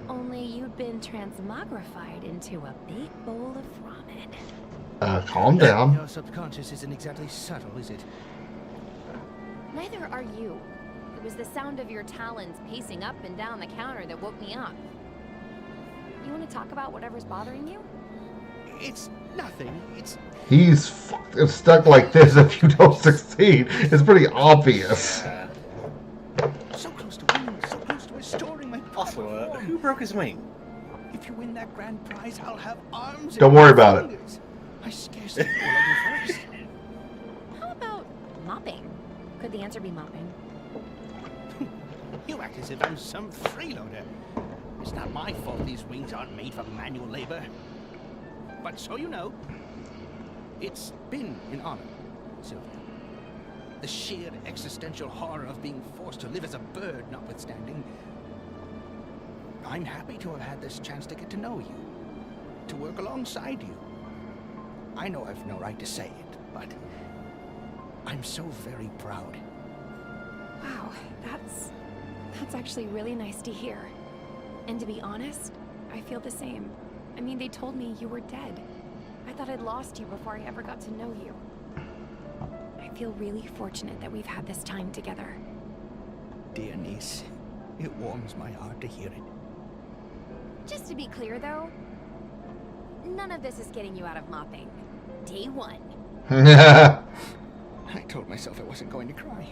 Speaker 4: Only you'd been transmogrified into a big bowl of ramen.
Speaker 1: Calm down.
Speaker 14: Your subconscious isn't exactly subtle, is it?
Speaker 4: Neither are you. It was the sound of your talons pacing up and down the counter that woke me up. You want to talk about whatever's bothering you?
Speaker 14: It's nothing.
Speaker 1: He's stuck like this if you don't succeed. It's pretty obvious.
Speaker 14: So close to winning, so close to restoring my
Speaker 2: Also, who broke his wing?
Speaker 14: If you win that grand prize, I'll have arms.
Speaker 1: Don't worry about it.
Speaker 14: I scarcely know what I'll do first.
Speaker 4: How about mopping? Could the answer be mopping?
Speaker 14: You act as if I'm some freeloader. It's not my fault these wings aren't made for manual labor. But so you know, it's been an honor, Sylvia. The sheer existential horror of being forced to live as a bird notwithstanding, I'm happy to have had this chance to get to know you, to work alongside you. I know I've no right to say it, but I'm so very proud.
Speaker 4: Wow, that's actually really nice to hear. And to be honest, I feel the same. I mean, they told me you were dead. I thought I'd lost you before I ever got to know you. I feel really fortunate that we've had this time together.
Speaker 14: Dear niece, it warms my heart to hear it.
Speaker 4: Just to be clear, though, none of this is getting you out of mopping. Day one.
Speaker 14: I told myself I wasn't going to cry.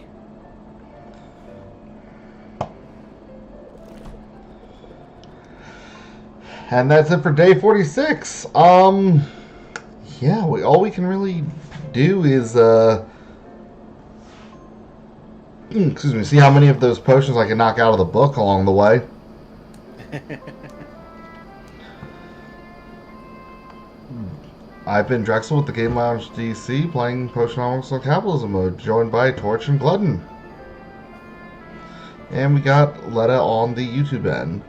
Speaker 1: And that's it for day 46. Yeah, all we can really do is, excuse me, see how many of those potions I can knock out of the book along the way. I've been Drexel with the Game Lounge DC, playing Potionomics on Capitalism mode, joined by Torch and Glutton. And we got Letta on the YouTube end.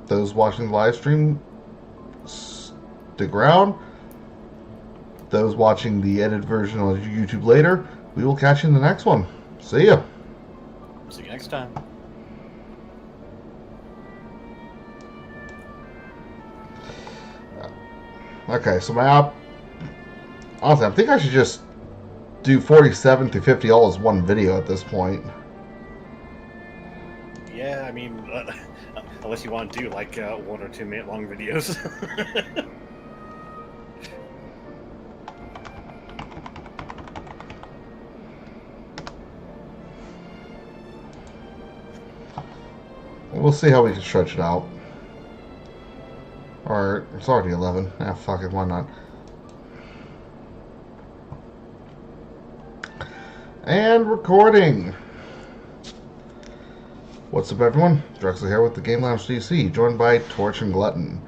Speaker 1: Those watching the live stream, stick around. Those watching the edited version on YouTube later, we will catch you in the next one. See ya.
Speaker 2: See you next time.
Speaker 1: Okay, so honestly, I think I should just do 47 through 50 all as one video at this point.
Speaker 2: Yeah, I mean, unless you want to do like 1 or 2 minute long videos.
Speaker 1: We'll see how we can stretch it out. Or, it's already 11. Ah, fuck it, why not? And recording! What's up, everyone? Drexel here with the Game Lounge DC, joined by Torch and Glutton.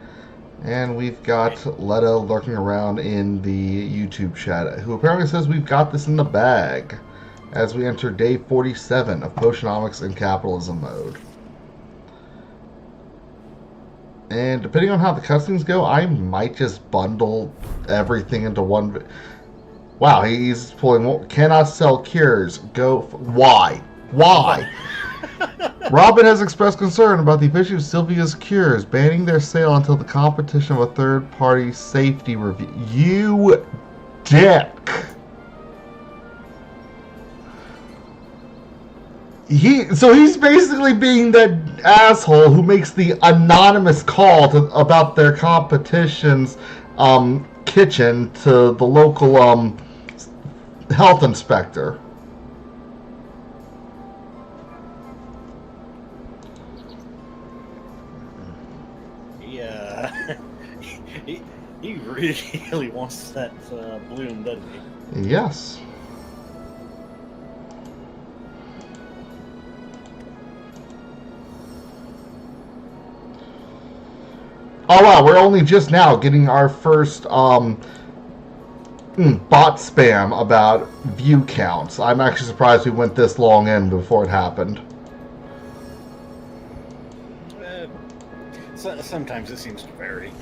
Speaker 1: And we've got Letta lurking around in the YouTube chat, who apparently says we've got this in the bag, as we enter day 47 of Potionomics and Capitalism mode. And depending on how the cutscenes go, I might just bundle everything into one. Wow, he's pulling. Cannot sell cures. Why? Why? Robin has expressed concern about the efficiency of Sylvia's cures, banning their sale until the competition of a third-party safety review. You dick! So he's basically being that asshole who makes the anonymous call about their competition's kitchen to the local health inspector.
Speaker 2: Yeah, he really wants that bloom, doesn't he?
Speaker 1: Yes. Oh wow, we're only just now getting our first bot spam about view counts. I'm actually surprised we went this long in before it happened.
Speaker 2: Sometimes it seems to vary.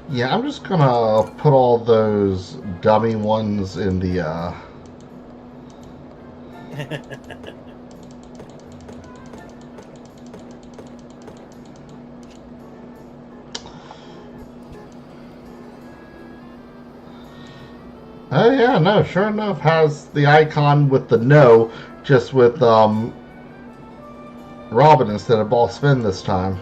Speaker 1: Yeah, I'm just gonna put all those dummy ones in the Oh yeah, no, sure enough has the icon with the no, just with Robin instead of Boss Finn this time.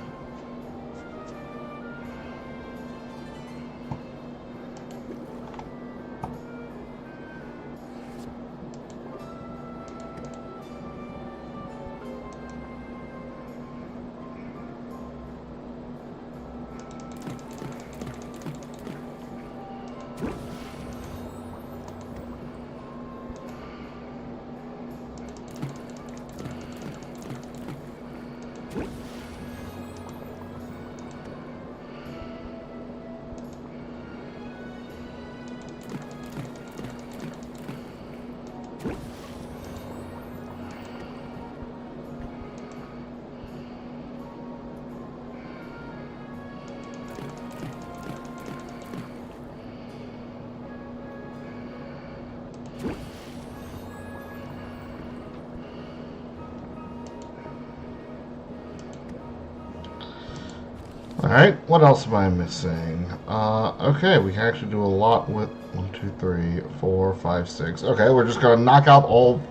Speaker 1: Alright, what else am I missing? Okay, we can actually do a lot with 1, 2, 3, 4, 5, 6. Okay, we're just gonna knock out all.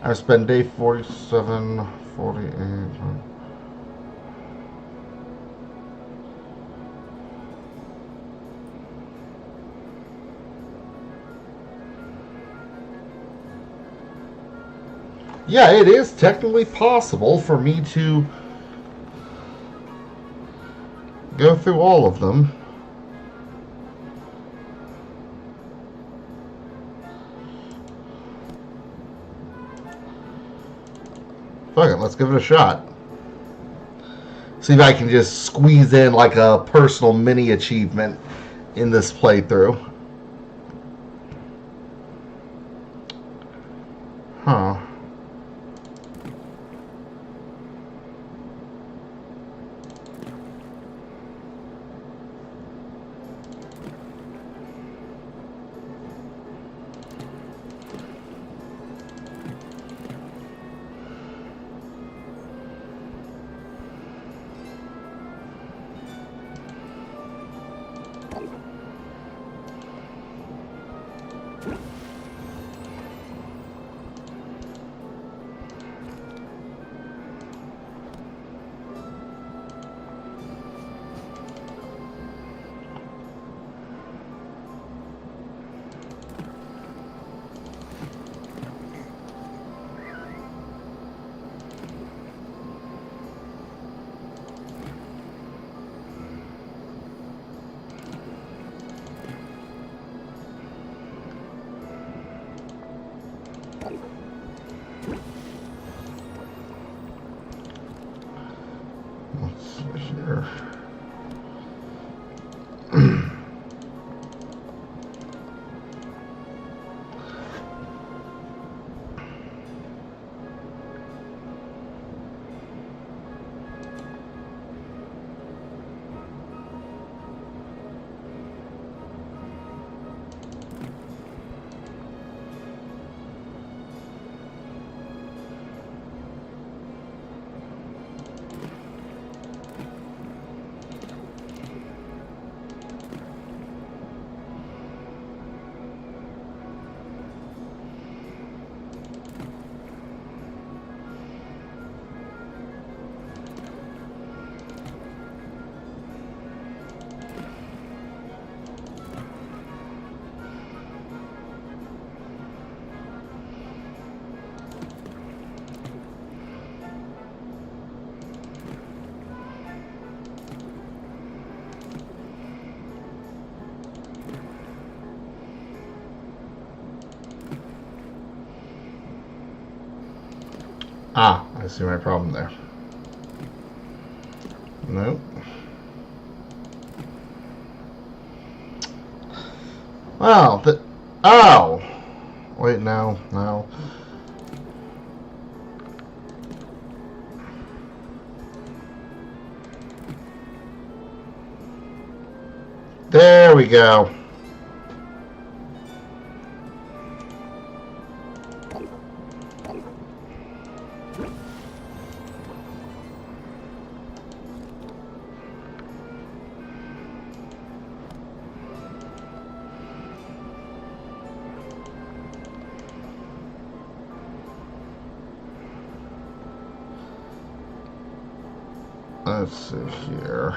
Speaker 1: I spend day 47, 48. Yeah, it is technically possible for me to go through all of them. Fuck it, let's give it a shot. See if I can just squeeze in like a personal mini achievement in this playthrough. Huh. here. Ah, I see my problem there. Nope. Wow, oh! Wait, no. There we go. Let's see here.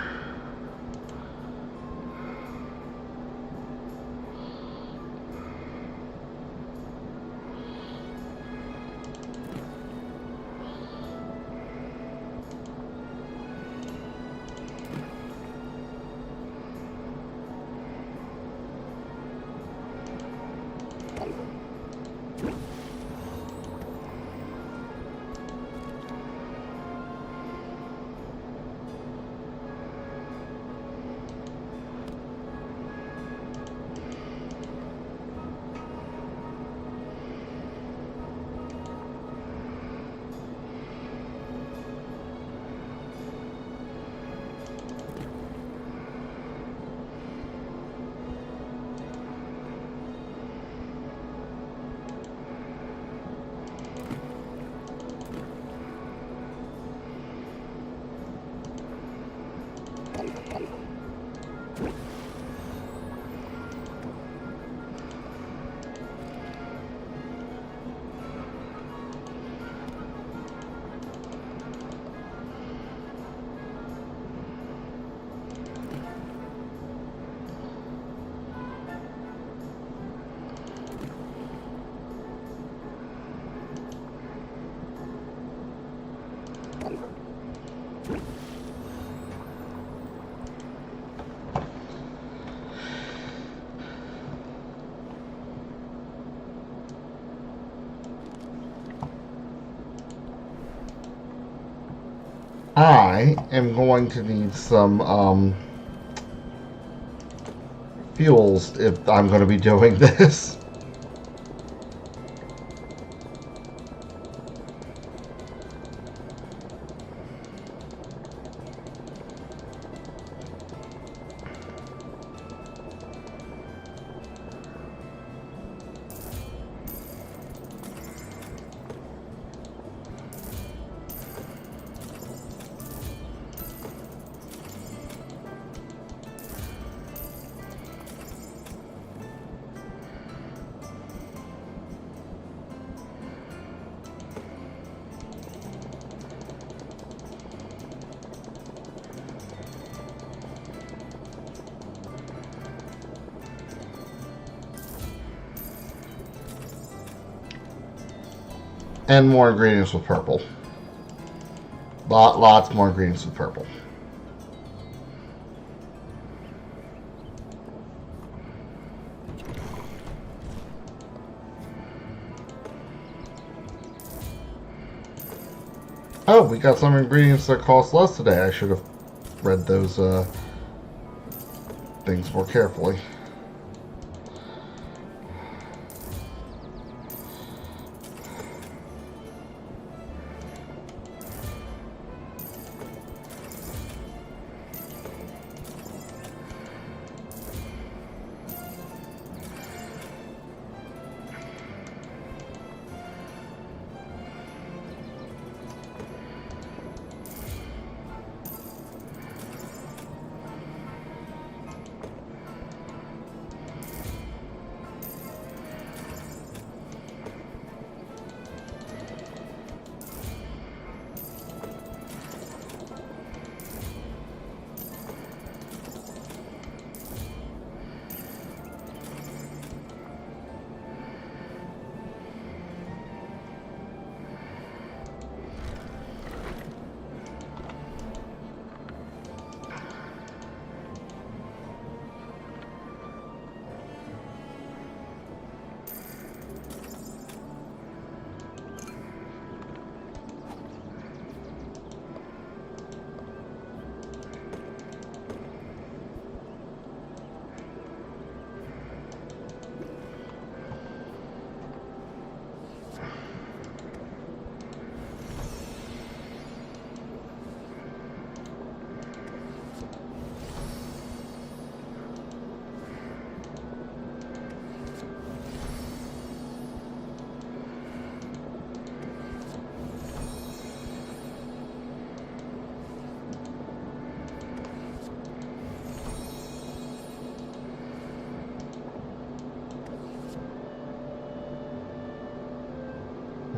Speaker 1: I am going to need some fuels if I'm going to be doing this. And more ingredients with purple. Lots more ingredients with purple. Oh, we got some ingredients that cost less today. I should have read those things more carefully.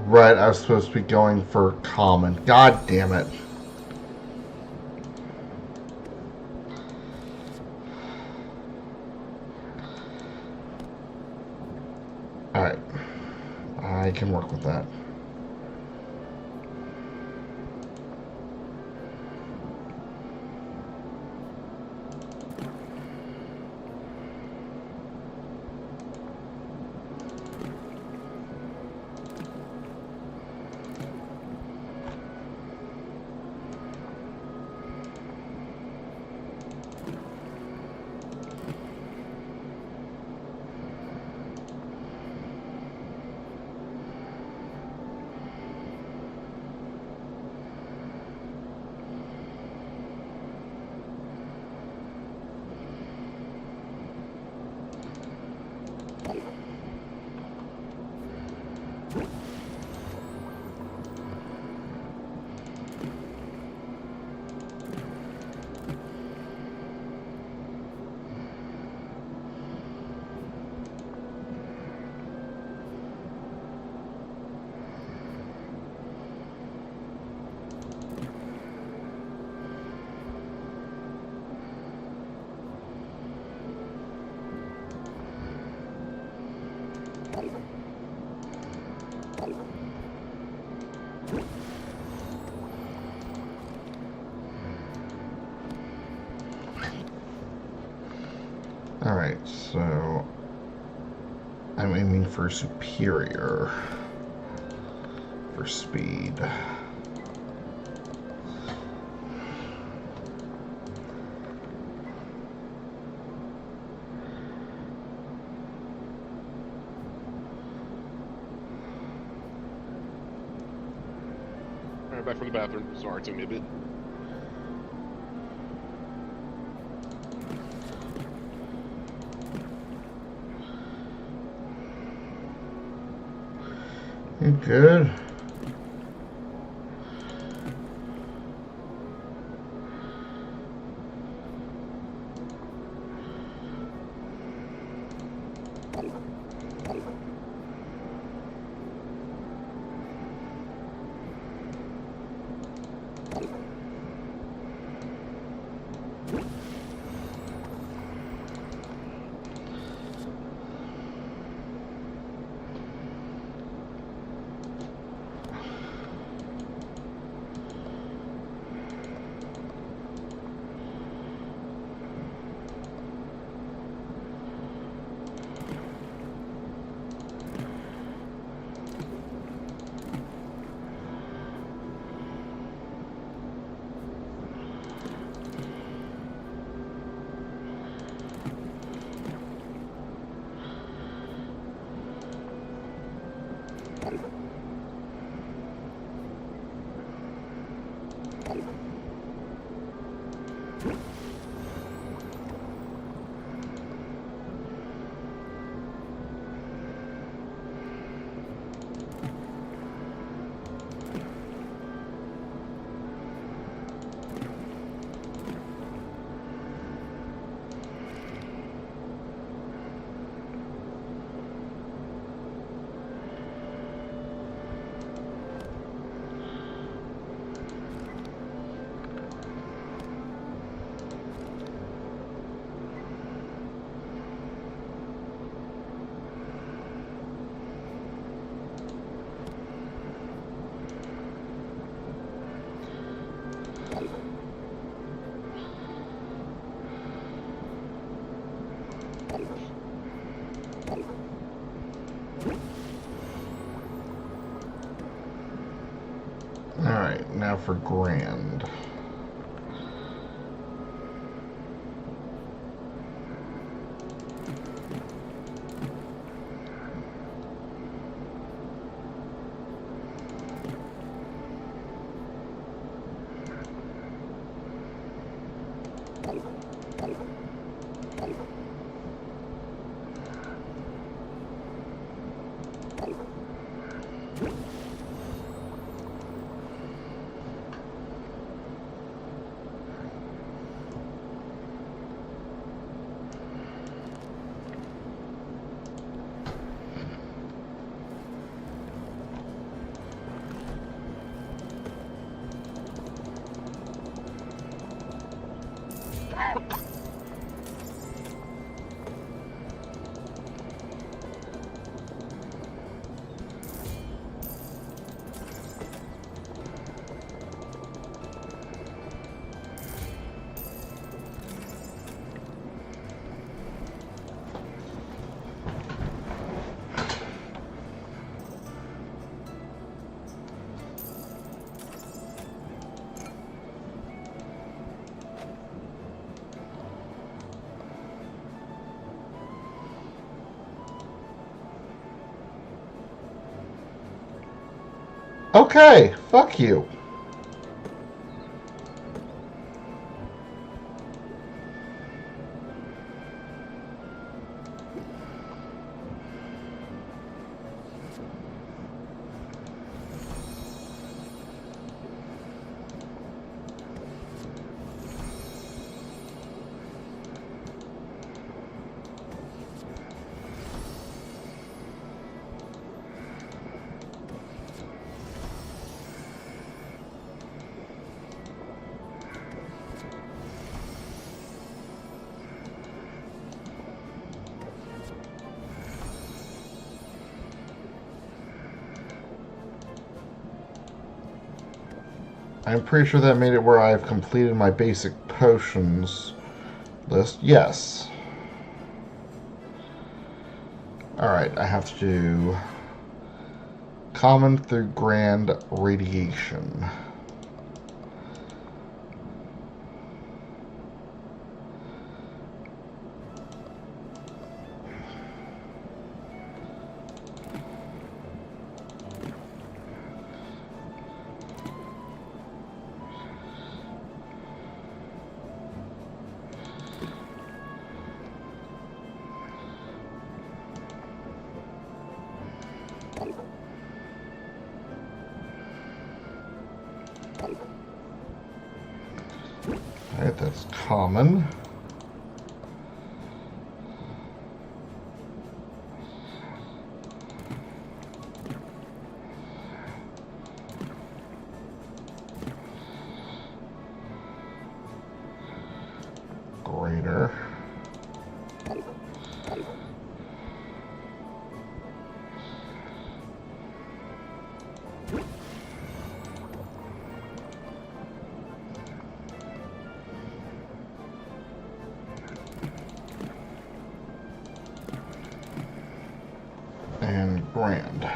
Speaker 1: Right, I was supposed to be going for common. God damn it. Alright. I can work with that. Alright, so I'm aiming for superior for speed.
Speaker 10: Alright, back from the bathroom. Sorry, it took me a bit.
Speaker 1: You good? Alright, now for grand. Okay, fuck you. I'm pretty sure that made it where I've completed my basic potions list. Yes. Alright, I have to do common through grand radiation. Alright, that's common. Greater. And grand.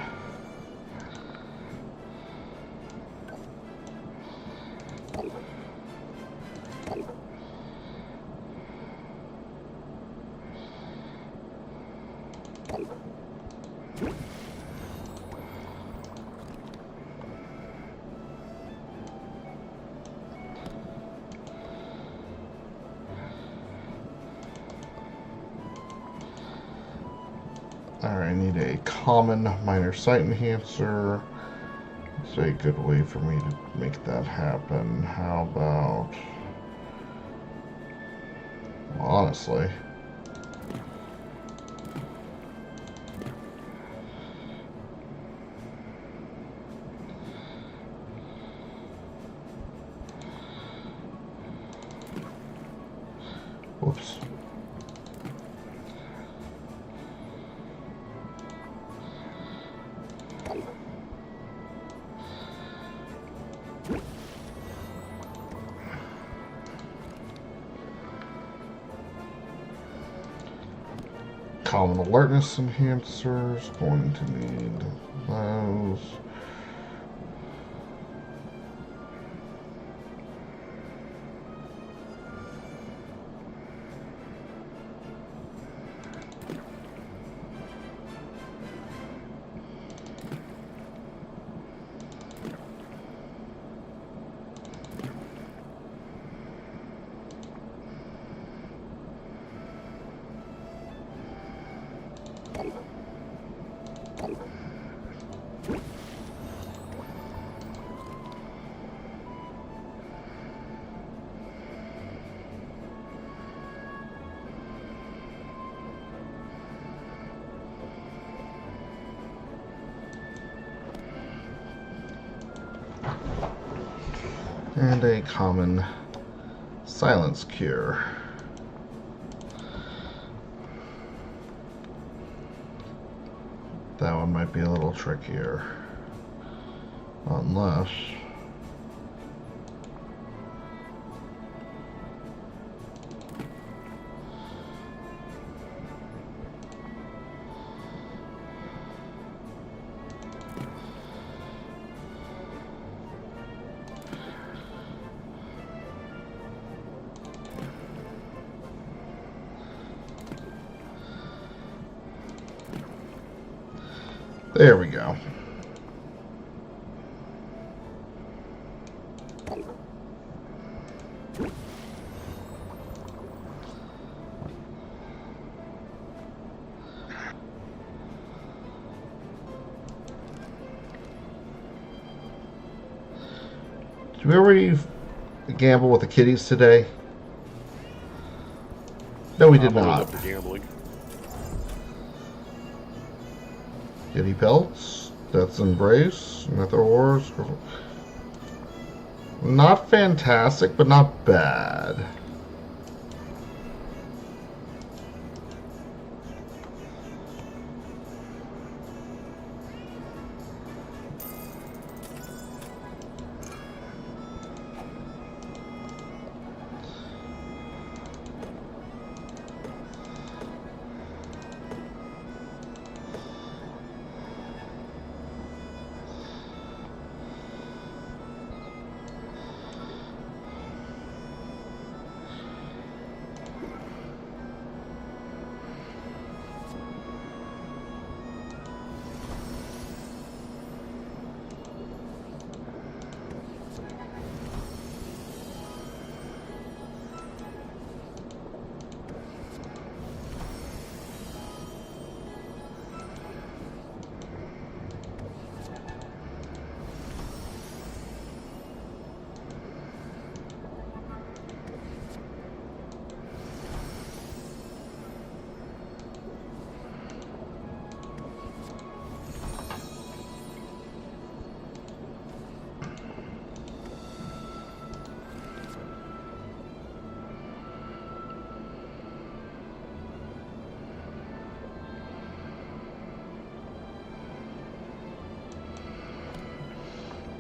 Speaker 1: Alright, I need a common minor sight enhancer. It's a good way for me to make that happen. How about... Well, honestly... Whoops. Common alertness enhancers, going to need those. And a common silence cure. That one might be a little trickier. Unless... There we go. Did we already gamble with the kitties today? No, we did not.
Speaker 10: For gambling.
Speaker 1: Kitty pelts, Death's Embrace, Meteors. Not fantastic, but not bad.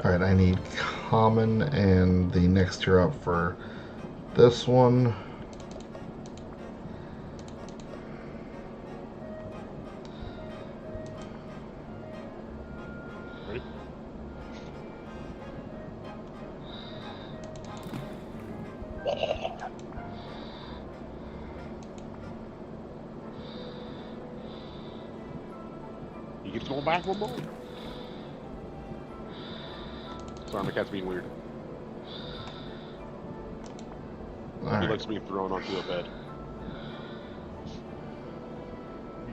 Speaker 1: Alright, I need common and the next tier up for this one.
Speaker 10: Ready? You get to go back one more? Sorry, my cat's being weird. He likes being thrown onto a bed.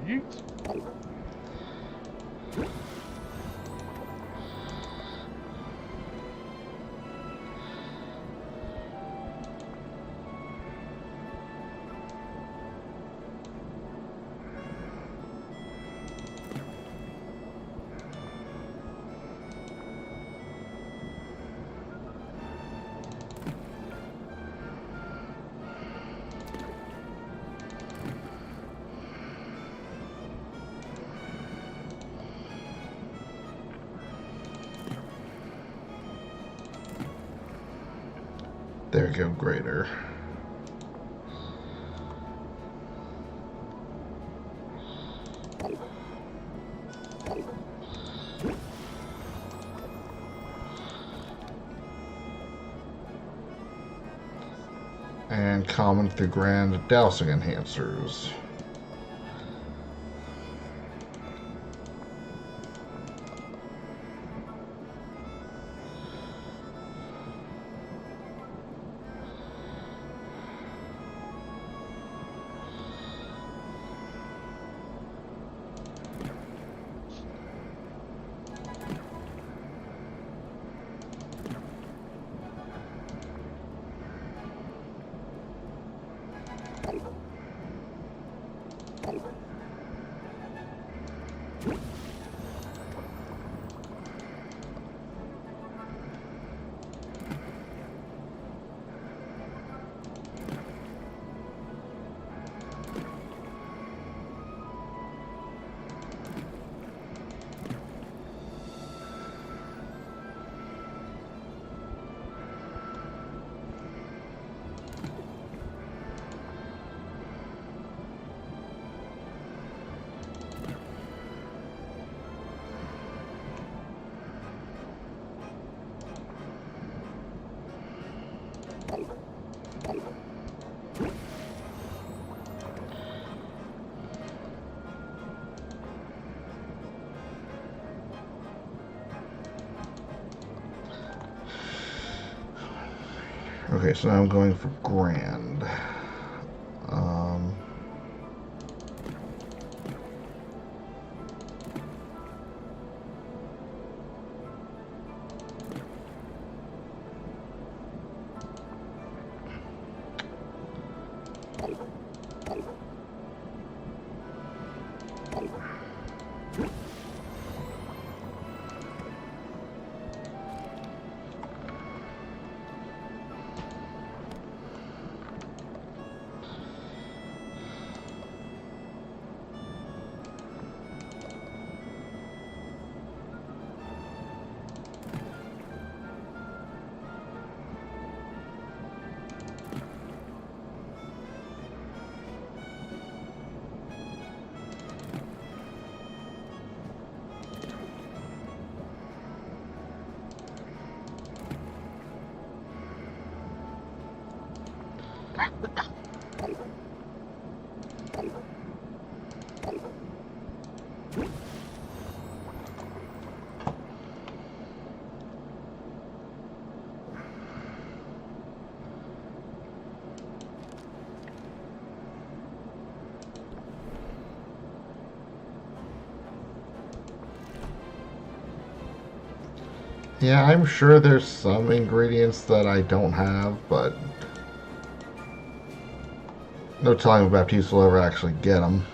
Speaker 10: Yeet.
Speaker 1: There we go, greater. And common through grand dowsing enhancers. Okay, so now I'm going for grand. Yeah, I'm sure there's some ingredients that I don't have, but no telling if Baptiste will ever actually get them.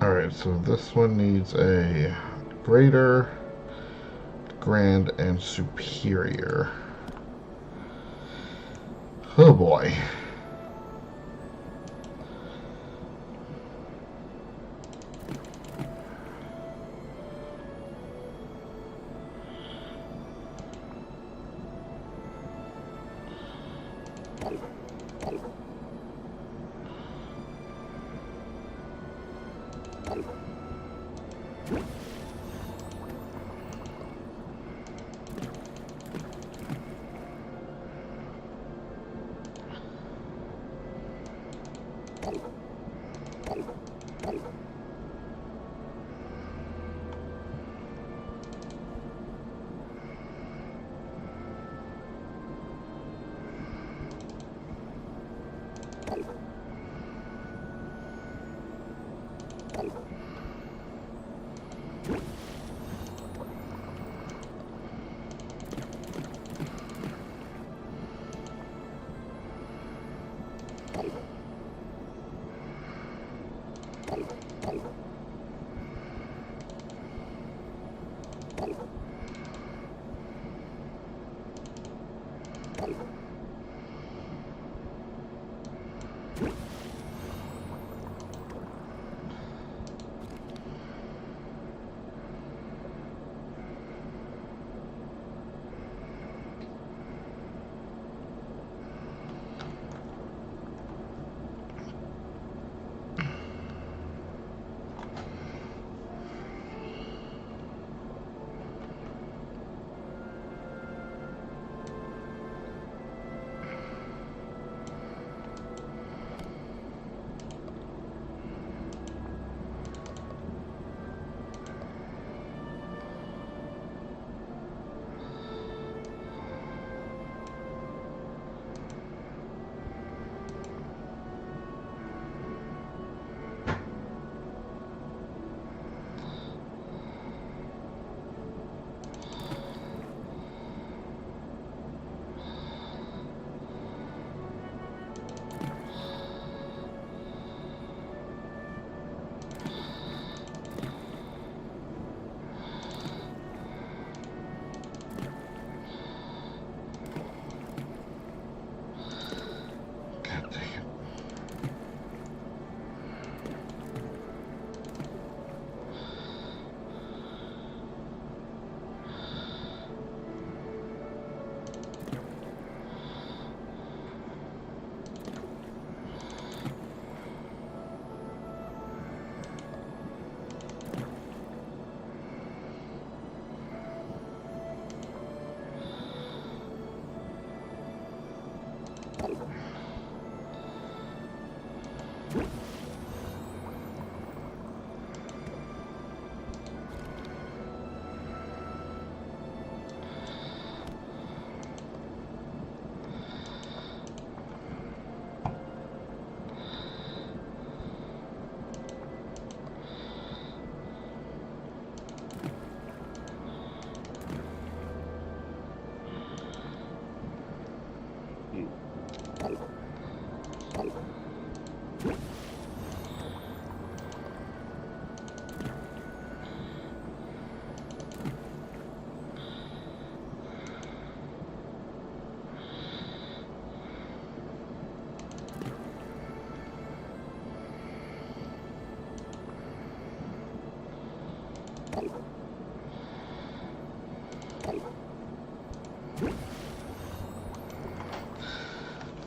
Speaker 1: Alright, so this one needs a greater, grand, and superior. Oh boy.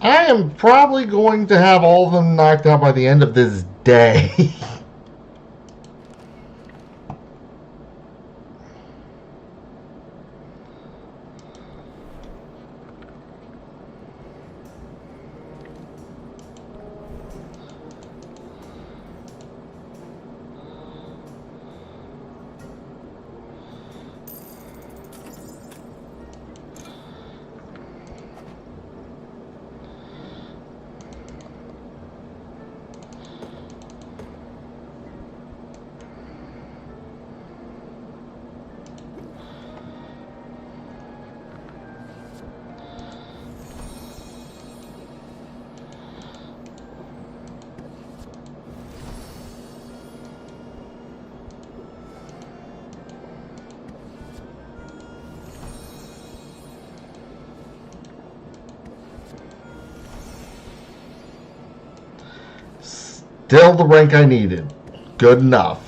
Speaker 1: I am probably going to have all of them knocked out by the end of this day. Still the rank I needed. Good enough.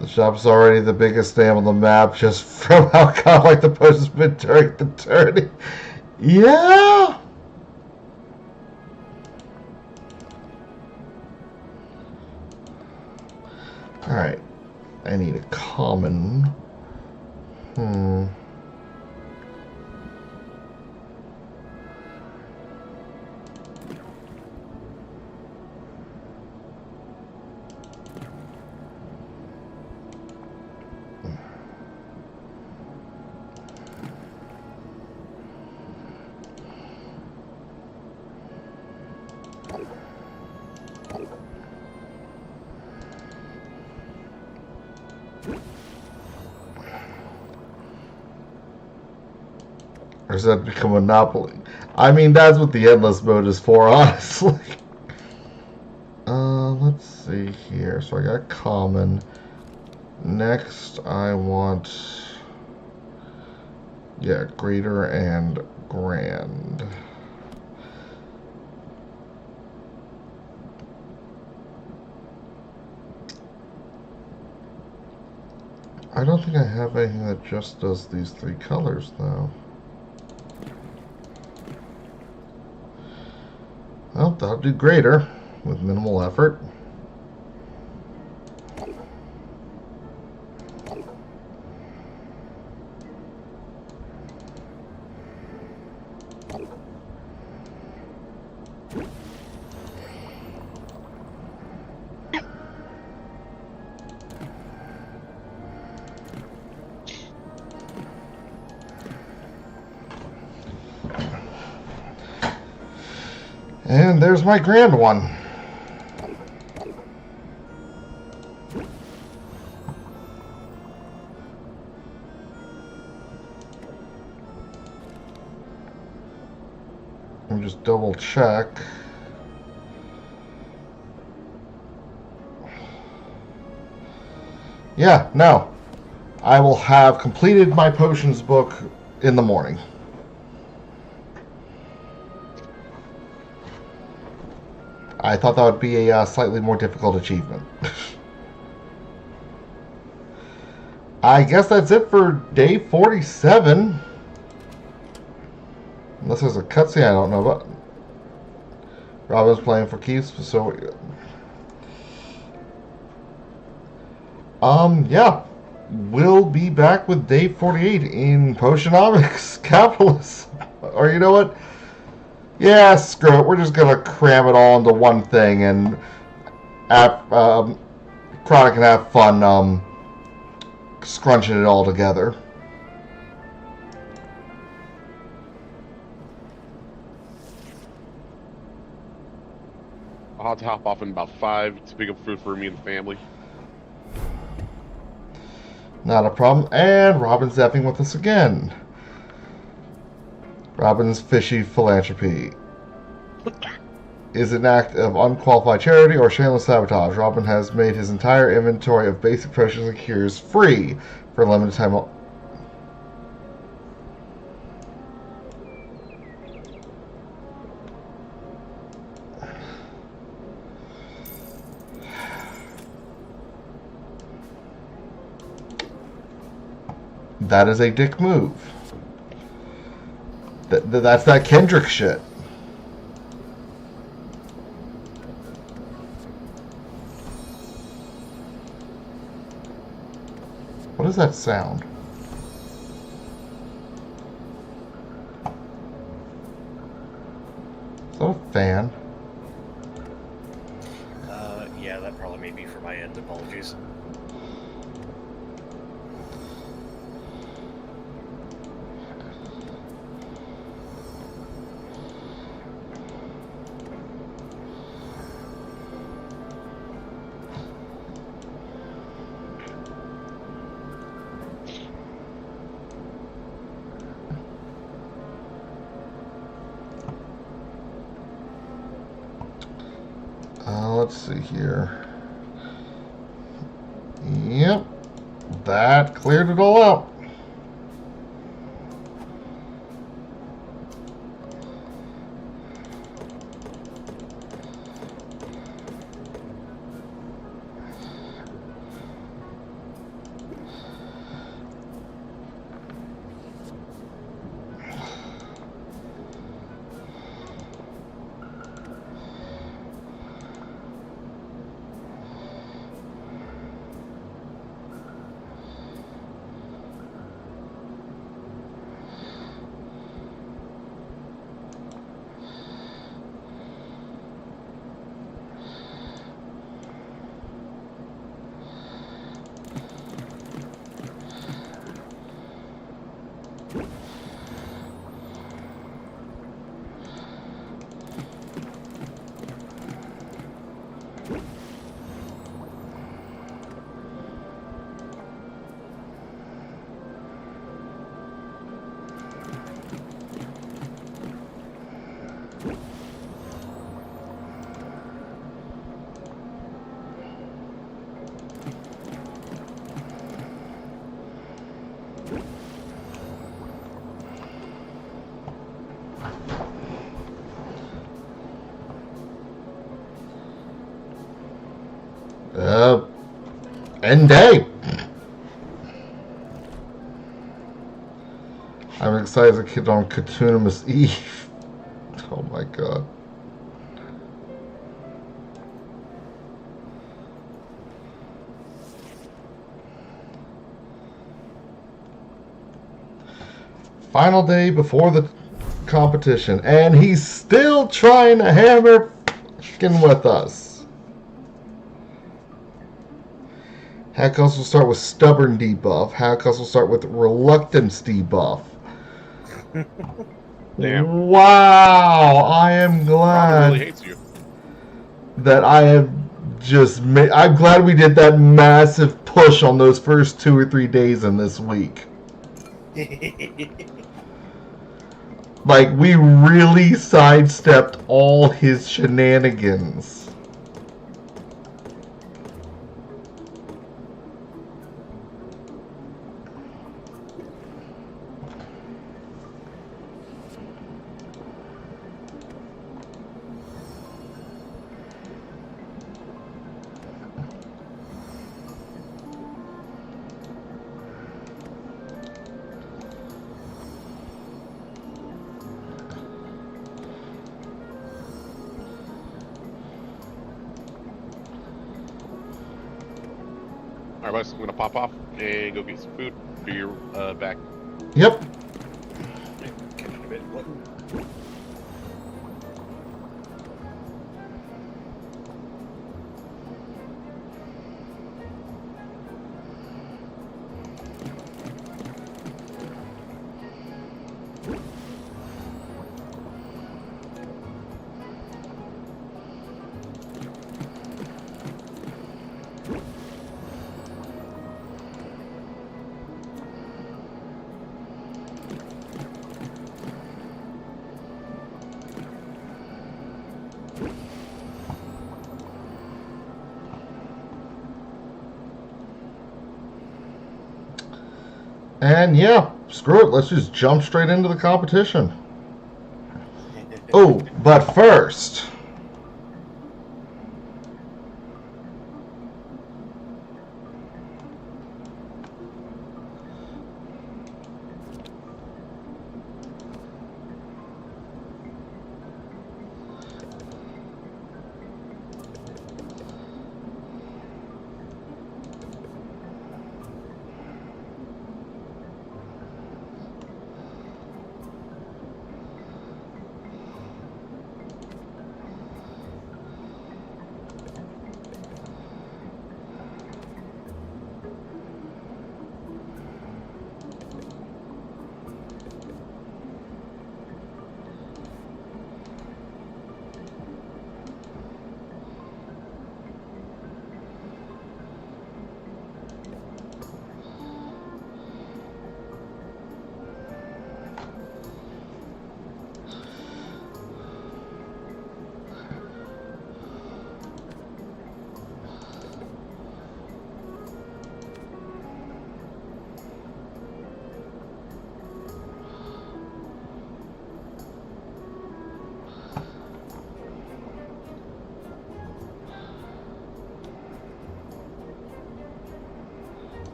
Speaker 1: The shop's already the biggest name on the map just from how godlike the post has been during the tourney. Yeah! Alright. I need a common. Or does that become a monopoly? I mean, that's what the endless mode is for, honestly. Let's see here. So I got common. Next, I want, yeah, greater and grand. I don't think I have anything that just does these three colors, though. Well, that'll do greater with minimal effort. And there's my grand one. Let me just double check. Yeah, no. I will have completed my potions book in the morning. I thought that would be a slightly more difficult achievement. I guess that's it for day 47. Unless there's a cutscene I don't know about. Robin's playing for keeps, so... yeah. We'll be back with day 48 in Potionomics, Capitalism. Or you know what? Yeah, screw it. We're just gonna cram it all into one thing, and Chronic can have fun scrunching it all together.
Speaker 10: I'll have to hop off in about 5 to pick up food for me and the family.
Speaker 1: Not a problem. And Robin's zapping with us again. Robin's fishy philanthropy is an act of unqualified charity or shameless sabotage. Robin has made his entire inventory of basic potions and cures free for a limited time. That is a dick move. That's that Kendrick shit. What is that sound? Is that a fan?
Speaker 2: Yeah, that probably may be for my end. Apologies.
Speaker 1: Let's see here. Yep, that cleared it all out. End day. I'm excited as a kid on Potionomics Eve. Oh my god. Final day before the competition, and he's still trying to hammer f***ing with us. Hackers will start with stubborn debuff. Hackers will start with reluctance debuff.
Speaker 10: Damn.
Speaker 1: Wow! I am glad
Speaker 10: Robin really hates you.
Speaker 1: that I have just made. I'm glad we did that massive push on those first 2 or 3 days in this week. Like, we really sidestepped all his shenanigans.
Speaker 10: Alright, boys, I'm gonna pop off and go get some food for your back.
Speaker 1: Yep.
Speaker 2: Catching a bit. What?
Speaker 1: And yeah, screw it. Let's just jump straight into the competition. Oh, but first.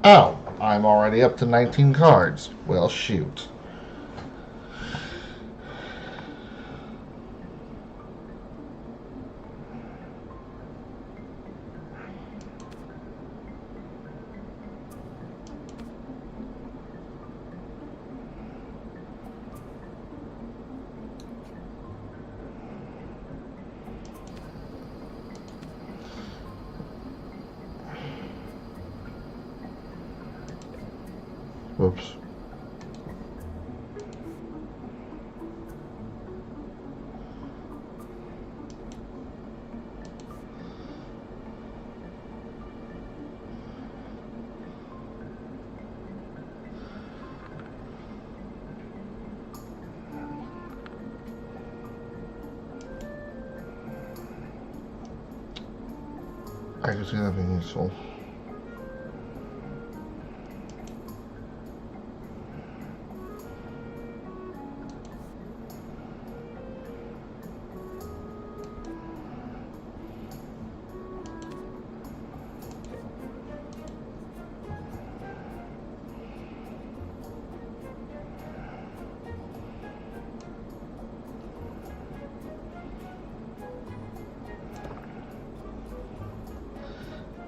Speaker 1: Oh, I'm already up to 19 cards. Well, shoot. I can see that being useful.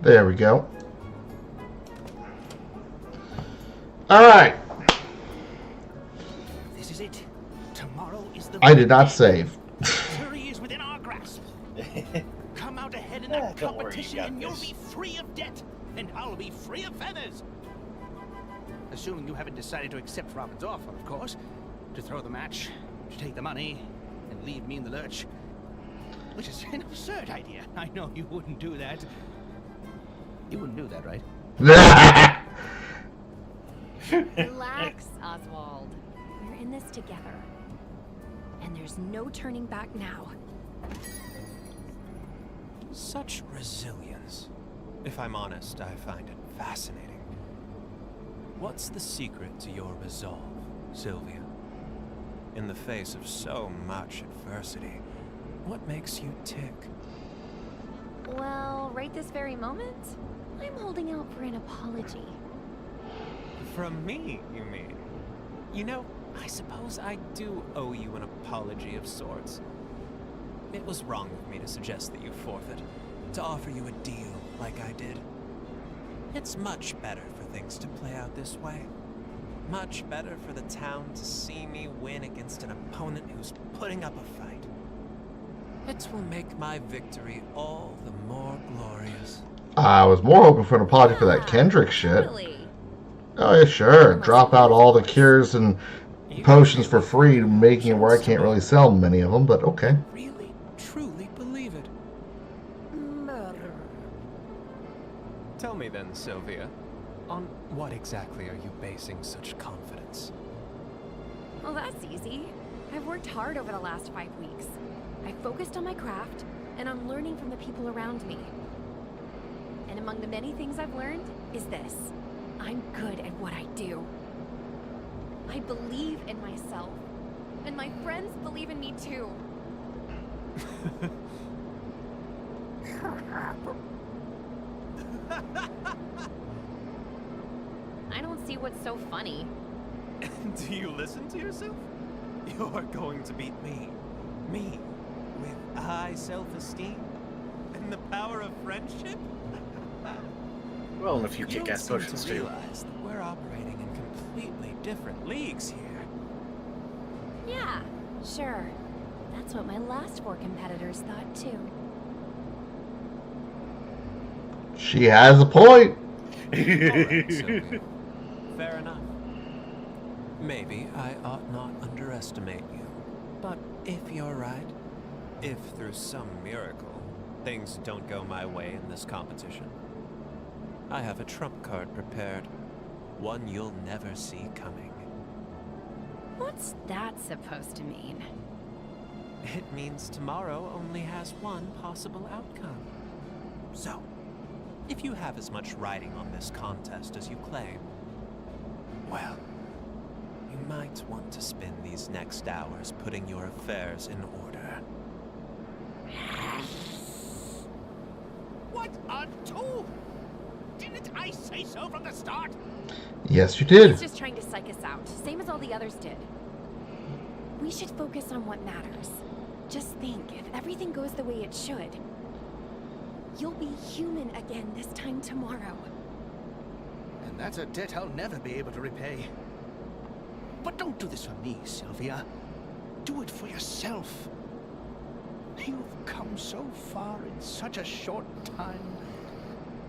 Speaker 1: There we go. All right.
Speaker 14: This is it. Tomorrow is the
Speaker 1: I did not save.
Speaker 14: victory is within our grasp. Come out ahead in that
Speaker 2: Don't worry,
Speaker 14: competition
Speaker 2: you got
Speaker 14: and you'll
Speaker 2: this.
Speaker 14: be free of debt. And I'll be free of feathers. Assuming you haven't decided to accept Robin's offer, of course. To throw the match, to take the money, and leave me in the lurch. Which is an absurd idea. I know you wouldn't do that. You wouldn't do that, right?
Speaker 4: Relax, Oswald. We're in this together. And there's no turning back now.
Speaker 15: Such resilience. If I'm honest, I find it fascinating. What's the secret to your resolve, Sylvia? In the face of so much adversity, what makes you tick?
Speaker 4: Well, right this very moment, I'm holding out for an apology.
Speaker 15: From me, you mean? You know, I suppose I do owe you an apology of sorts. It was wrong of me to suggest that you forfeit, to offer you a deal like I did. It's much better for things to play out this way. Much better for the town to see me win against an opponent who's putting up a fight. It will make my victory all the more glorious.
Speaker 1: I was more hoping for an apology for that Kendrick shit.
Speaker 4: Totally.
Speaker 1: Oh yeah, sure. Drop out all the cures and potions for free, making it where I can't really sell many of them, but okay.
Speaker 15: Really, truly believe it. Tell me then, Sylvia, on what exactly are you basing such confidence?
Speaker 4: Well, that's easy. I've worked hard over the last 5 weeks. I've focused on my craft and on learning from the people around me. And among the many things I've learned is this. I'm good at what I do. I believe in myself. And my friends believe in me too. I don't see what's so funny.
Speaker 15: Do you listen to yourself? You're going to beat me. Me, with high self-esteem and the power of friendship?
Speaker 2: Well, and a few
Speaker 15: You don't
Speaker 2: kick-ass
Speaker 15: seem
Speaker 2: potions
Speaker 15: to
Speaker 2: too.
Speaker 15: realize that we're operating in completely different leagues here.
Speaker 4: Yeah, sure. That's what my last 4 competitors thought too.
Speaker 1: She has a point.
Speaker 15: All right, Sylvia. Fair enough. Maybe I ought not underestimate you. But if you're right, if through some miracle things don't go my way in this competition, I have a trump card prepared. One you'll never see coming.
Speaker 4: What's that supposed to mean?
Speaker 15: It means tomorrow only has one possible outcome. So, if you have as much riding on this contest as you claim, well, you might want to spend these next hours putting your affairs in order.
Speaker 14: What a tool! Didn't I say so from the start?
Speaker 1: Yes, you did.
Speaker 4: He's just trying to psych us out, same as all the others did. We should focus on what matters. Just think, if everything goes the way it should, you'll be human again this time tomorrow.
Speaker 14: And that's a debt I'll never be able to repay. But don't do this for me, Sylvia. Do it for yourself. You've come so far in such a short time.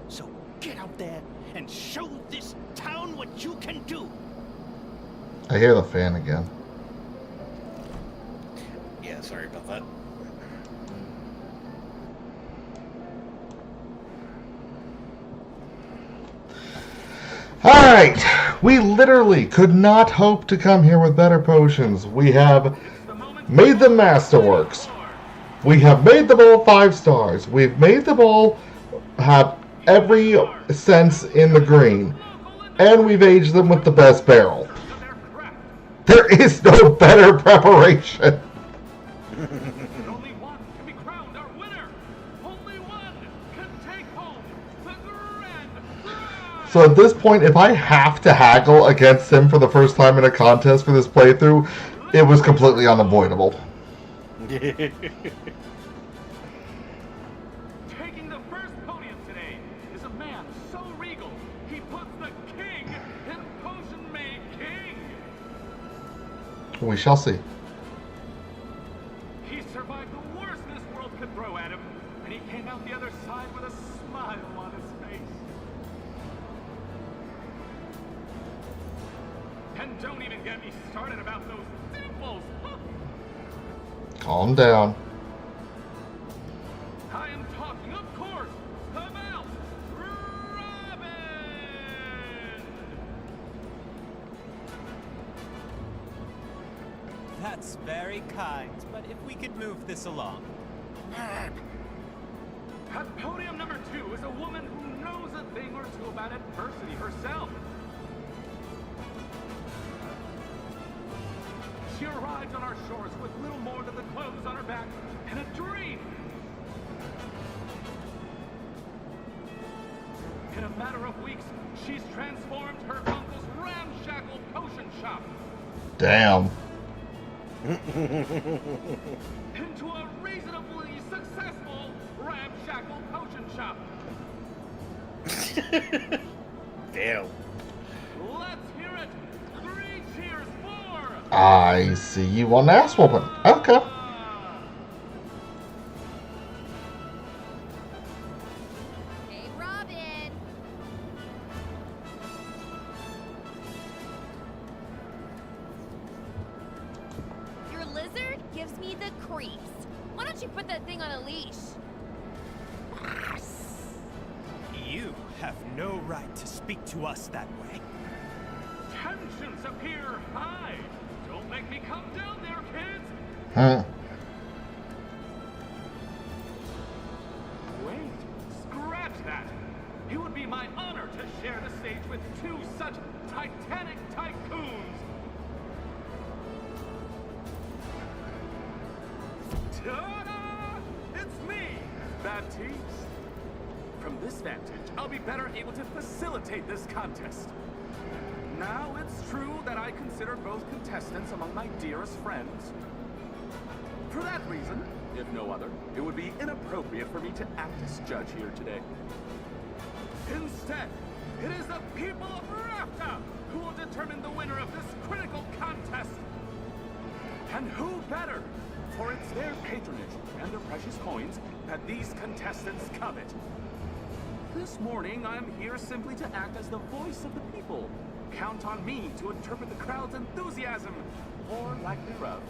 Speaker 14: So get out there and show this town what you can do.
Speaker 1: I hear the fan again.
Speaker 2: Yeah, sorry about that.
Speaker 1: Alright, we literally could not hope to come here with better potions. We have made them masterworks. We have made them all 5 stars. We've made them all have every sense in the green, and we've aged them with the best barrel. There is no better preparation.
Speaker 13: Only one can be crowned our winner. Only one can take home the grand prize.
Speaker 1: So at this point, if I have to haggle against him for the first time in a contest for this playthrough, it was completely unavoidable.
Speaker 13: Taking the first podium today is a man so regal, he puts the king in potion making.
Speaker 1: We shall see.
Speaker 13: He survived the worst this world could throw at him, and he came out the other side with a smile on his face. And don't even get me started about those dimples.
Speaker 1: Calm down.
Speaker 13: I am talking, of course, about Robin!
Speaker 15: That's very kind, but if we could move this along.
Speaker 13: At podium number 2 is a woman who knows a thing or two about adversity herself. She arrived on our shores with little more than the clothes on her back and a dream. In a matter of weeks, she's transformed her uncle's ramshackle potion shop
Speaker 1: Damn.
Speaker 13: into a reasonably successful ramshackle potion shop.
Speaker 2: Damn.
Speaker 13: Let's hear it. 3 cheers for...
Speaker 1: I see you want an ass whooping. Okay.
Speaker 11: Hey, Robin. Your lizard gives me the creeps. Why don't you put that thing on a leash?
Speaker 15: You have no right to speak to us that way.
Speaker 13: Tensions appear high. Don't make me come down there, kids.
Speaker 1: Huh.
Speaker 13: Wait, scratch that. It would be my honor to share the stage with 2 such titanic tycoons. Ta-da! It's me, Baptiste. From this vantage, I'll be better able to facilitate this contest. Now, it's true that I consider both contestants among my dearest friends. For that reason, if no other, it would be inappropriate for me to act as judge here today. Instead, it is the people of Rafta who will determine the winner of this critical contest. And who better? For it's their patronage and the precious coins that these contestants covet. This morning, I'm here simply to act as the voice of the people. Count on me to interpret the crowd's enthusiasm, or lack thereof.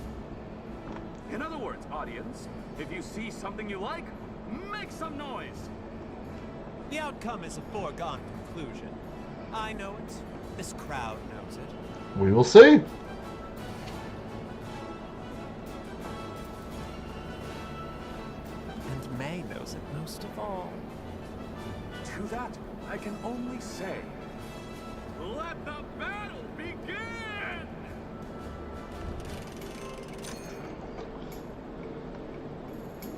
Speaker 13: In other words, audience, if you see something you like, make some noise.
Speaker 15: The outcome is a foregone conclusion. I know it. This crowd knows it.
Speaker 1: We will see.
Speaker 15: And May knows it most of all.
Speaker 13: To that, I can only say, let the battle begin!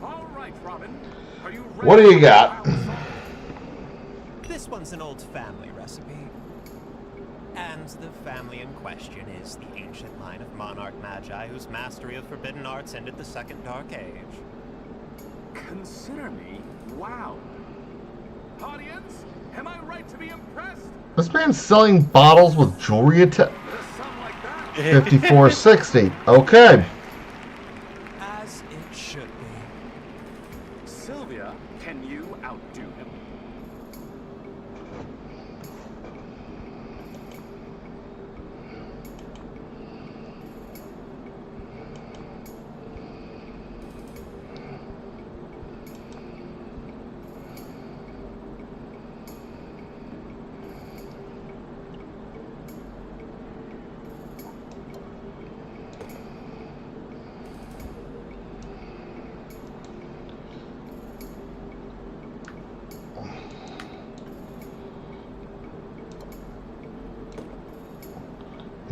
Speaker 13: All right, Robin, are you ready?
Speaker 1: What do you got?
Speaker 15: This one's an old family recipe. And the family in question is the ancient line of monarch magi whose mastery of forbidden arts ended the Second Dark Age.
Speaker 13: Consider me wowed. Audience, am I right to be impressed?
Speaker 1: This man's selling bottles with jewelry attached. 5460. Okay.
Speaker 15: As it should be.
Speaker 13: Sylvia, can you outdo him?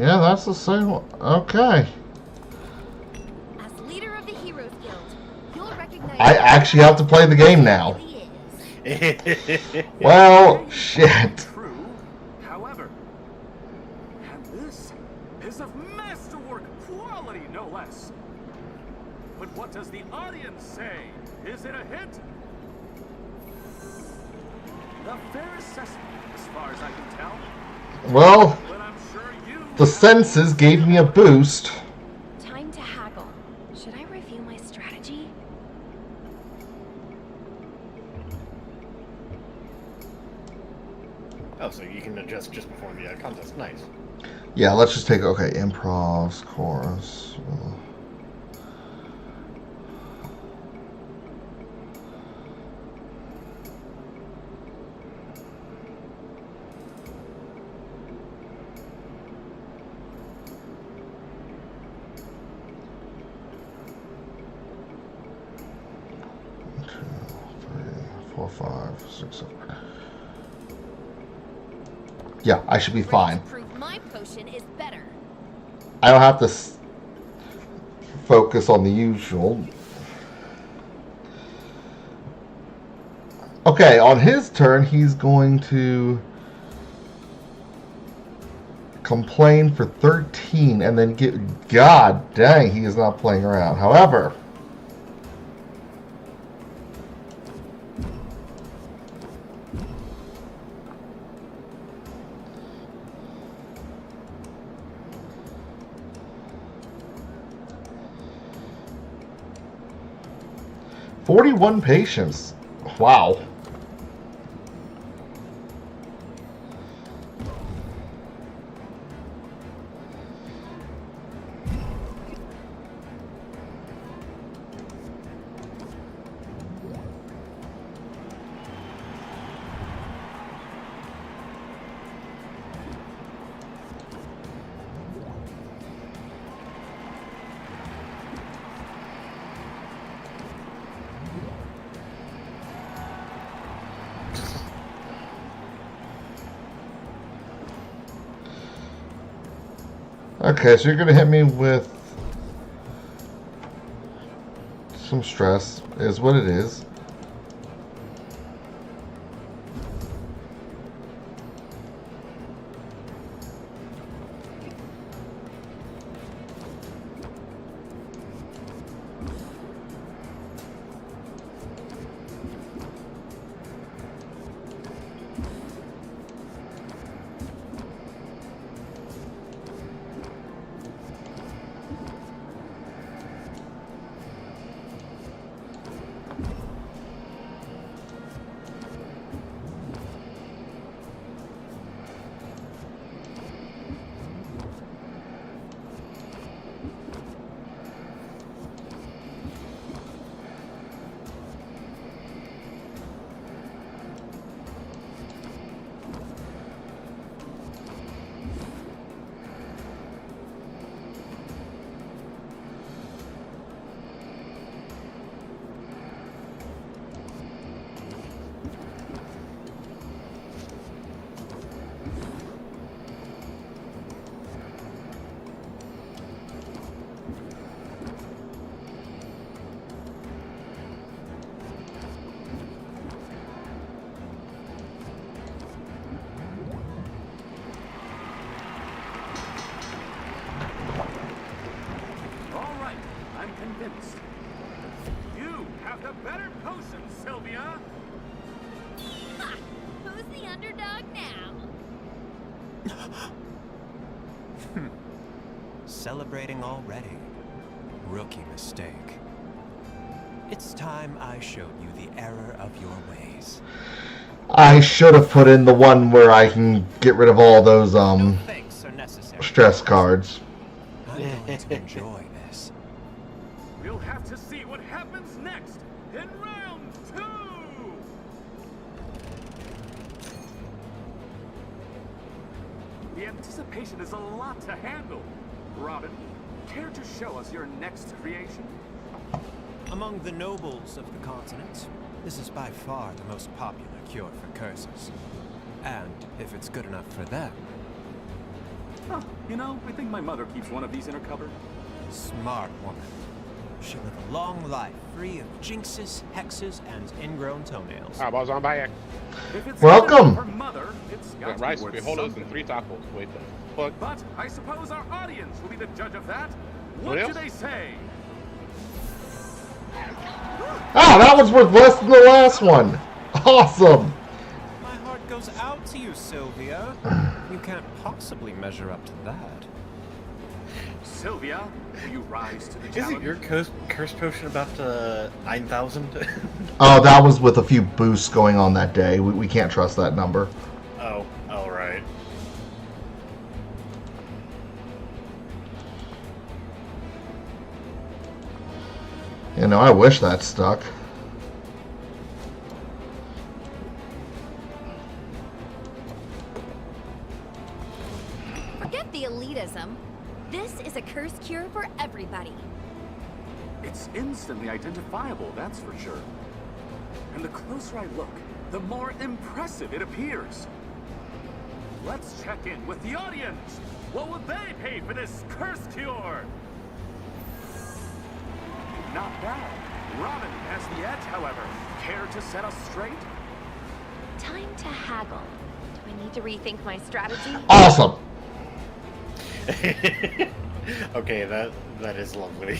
Speaker 1: Yeah, that's the same one. Okay.
Speaker 4: As leader of the Heroes Guild, you'll recognize
Speaker 1: I actually have to play the game now. Well, shit.
Speaker 13: True. However, and this is of masterwork quality, no less. But what does the audience say? Is it a hit? A fair assessment, as far as I can tell.
Speaker 1: Well, the senses gave me a boost.
Speaker 4: Time to haggle. Should I review my strategy?
Speaker 2: Oh, so you can adjust just before the contest. Nice.
Speaker 1: Yeah, let's just take, okay, improvs, chorus. Yeah, I should be fine.
Speaker 4: My potion is better.
Speaker 1: I don't have to focus on the usual. Okay, on his turn, he's going to complain for 13 and then get... God dang, he is not playing around. However... "41 patience. Wow. Okay, so you're going to hit me with some stress, is what it is.
Speaker 13: You have the better potion, Sylvia!
Speaker 11: Ha! Who's the underdog now?
Speaker 15: Celebrating already. Rookie mistake. It's time I showed you the error of your ways.
Speaker 1: I should have put in the one where I can get rid of all those stress cards.
Speaker 15: I'm going to enjoy this.
Speaker 13: We'll have to see what happens next in round 2! The anticipation is a lot to handle. Robin, care to show us your next creation?
Speaker 15: Among the nobles of the continent, this is by far the most popular cure for curses. And if it's good enough for them,
Speaker 13: Oh, you know, I think my mother keeps one of these in her cupboard.
Speaker 15: Smart woman. She'll live a long life, free of jinxes, hexes, and ingrown toenails.
Speaker 10: Vamos on back.
Speaker 13: If it's
Speaker 1: Welcome.
Speaker 13: her mother, it's got to be
Speaker 10: Rice,
Speaker 13: worth
Speaker 10: frijoles,
Speaker 13: something.
Speaker 10: and 3 tacos. Wait, the fuck?
Speaker 13: But I suppose our audience will be the judge of that.
Speaker 10: What
Speaker 13: What do
Speaker 10: else?
Speaker 13: they say?
Speaker 1: Oh, that was worth less than the last one. Awesome.
Speaker 15: My heart goes out to you, Sylvia. You can't possibly measure up to that.
Speaker 13: Sylvia, will you rise to the
Speaker 2: Isn't
Speaker 13: challenge?
Speaker 2: your curse potion about 9,000?
Speaker 1: Oh, that was with a few boosts going on that day. We can't trust that number.
Speaker 2: Oh, right.
Speaker 1: You know, I wish that stuck.
Speaker 4: Forget the elitism. This is a curse cure for everybody.
Speaker 13: It's instantly identifiable, that's for sure. And the closer I look, the more impressive it appears. Let's check in with the audience. What would they pay for this curse cure? Not bad. Robin has the edge, however. Care to set us straight?
Speaker 4: Time to haggle. Do I need to rethink my strategy?
Speaker 1: Awesome.
Speaker 2: Okay, that is lovely.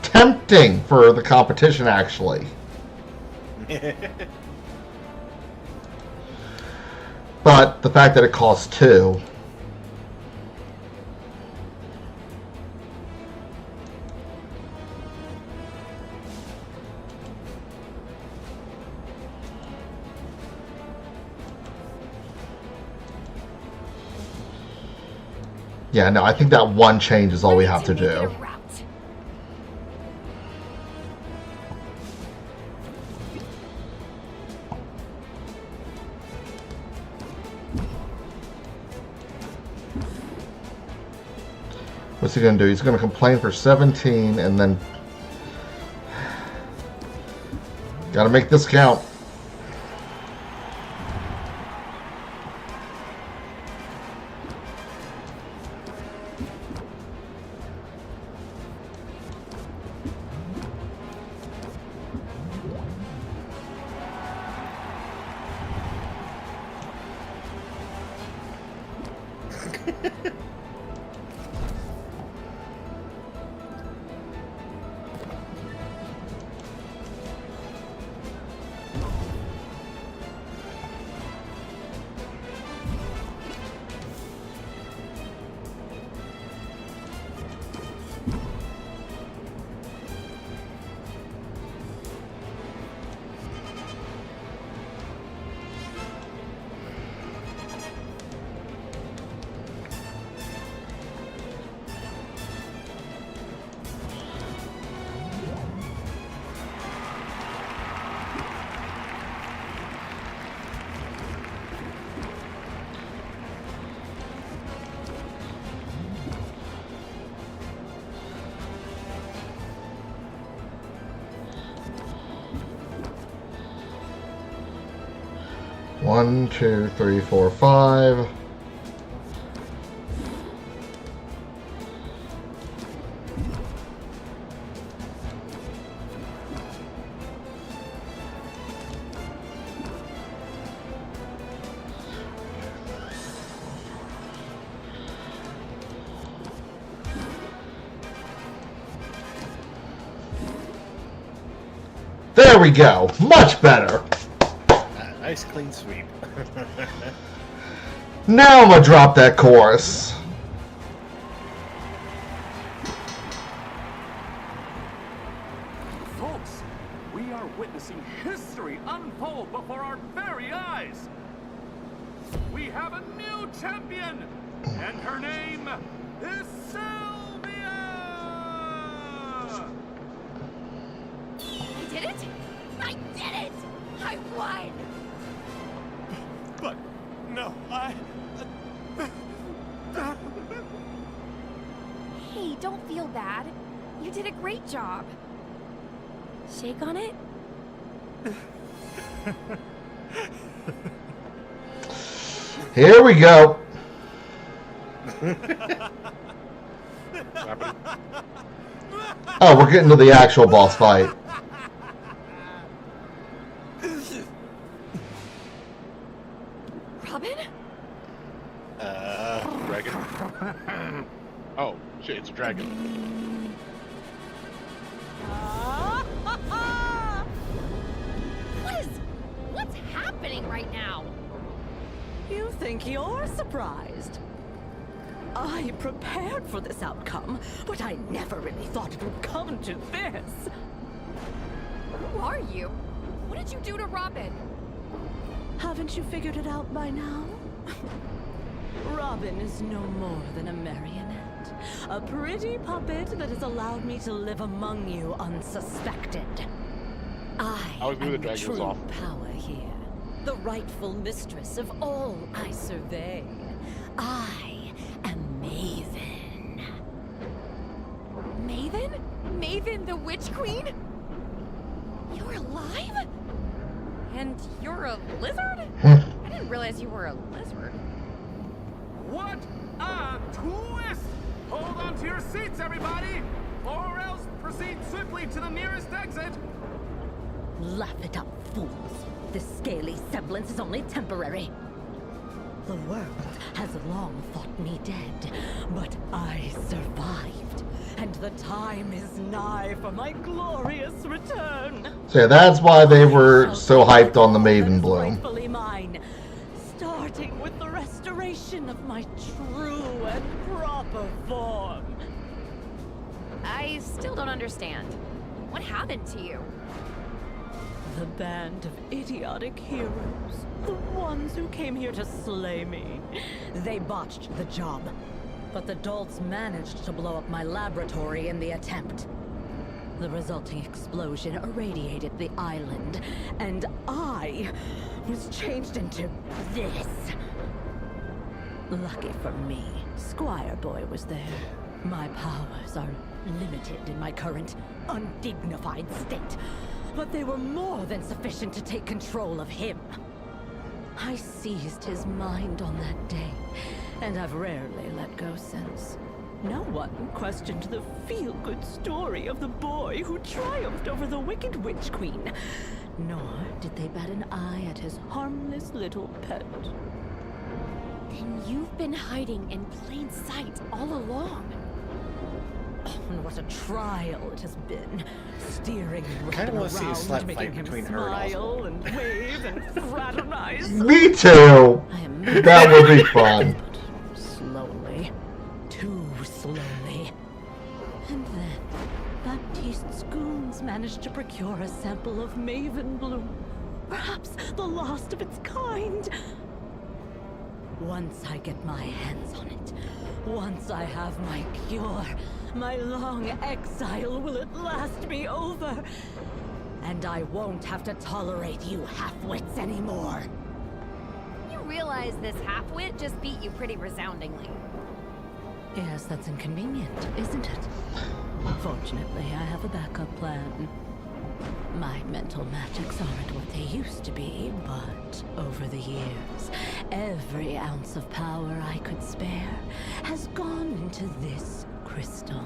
Speaker 1: Tempting for the competition, actually. But the fact that it costs 2. Yeah, no, I think that one change is all we have to do. What's he going to do? He's going to complain for 17 and then... Gotta make this count. One, 2, 3, 4, 5. There we go. Much better.
Speaker 2: Nice clean sweep.
Speaker 1: Now I'm gonna drop that chorus.
Speaker 13: Folks, we are witnessing history unfold before our very eyes. We have a new champion, and her name is Sylvia!
Speaker 11: I did it! I did it! I won!
Speaker 15: No,
Speaker 4: Hey, don't feel bad. You did a great job. Shake on it?
Speaker 1: Here we go. Oh, we're getting to the actual boss fight.
Speaker 4: Robin?
Speaker 10: Dragon. Oh, shit, it's a dragon.
Speaker 11: What's happening right now?
Speaker 16: You think you're surprised? I prepared for this outcome, but I never really thought it would come to this.
Speaker 4: Who are you? What did you do to Robin?
Speaker 16: Haven't you figured it out by now? Robin is no more than a marionette. A pretty puppet that has allowed me to live among you unsuspected. I
Speaker 10: always knew the
Speaker 16: am the
Speaker 10: dragon was
Speaker 16: true
Speaker 10: off.
Speaker 16: power here. The rightful mistress of all I survey. I am Maven.
Speaker 4: Maven? Maven the Witch Queen? You're alive? And you're a lizard? I didn't realize you were a lizard.
Speaker 13: What a twist! Hold on to your seats, everybody! Or else proceed swiftly to the nearest exit!
Speaker 16: Laugh it up, fools. This scaly semblance is only temporary. The world has long thought me dead, but I survived. And the time is nigh for my glorious return.
Speaker 1: So yeah, that's why they were so hyped on the Maven Bloom.
Speaker 16: Rightfully mine. Starting with the restoration of my true and proper form.
Speaker 4: I still don't understand. What happened to you?
Speaker 16: The band of idiotic heroes. The ones who came here to slay me. They botched the job. But the dolts managed to blow up my laboratory in the attempt. The resulting explosion irradiated the island, and I was changed into this. Lucky for me, Squire Boy was there. My powers are limited in my current, undignified state, but they were more than sufficient to take control of him. I seized his mind on that day, and I've rarely let go since. No one questioned the feel-good story of the boy who triumphed over the wicked Witch Queen, nor did they bat an eye at his harmless little pet.
Speaker 4: Then you've been hiding in plain sight all along.
Speaker 16: And what a trial it has been. Steering him
Speaker 2: Kinda wanna see a
Speaker 16: around,
Speaker 2: slap
Speaker 16: making
Speaker 2: fight
Speaker 16: him
Speaker 2: between her and
Speaker 16: smile and wave and fraternize.
Speaker 1: Me too. That would be fun.
Speaker 16: Slowly. Too slowly. And then, Baptiste's goons managed to procure a sample of Maven Bloom. Perhaps the last of its kind. Once I get my hands on it, once I have my cure, my long exile will at last be over. And I won't have to tolerate you half-wits anymore.
Speaker 4: You realize this half-wit just beat you pretty resoundingly.
Speaker 16: Yes, that's inconvenient, isn't it? Fortunately, I have a backup plan. My mental magics aren't what they used to be, but over the years, every ounce of power I could spare has gone into this crystal.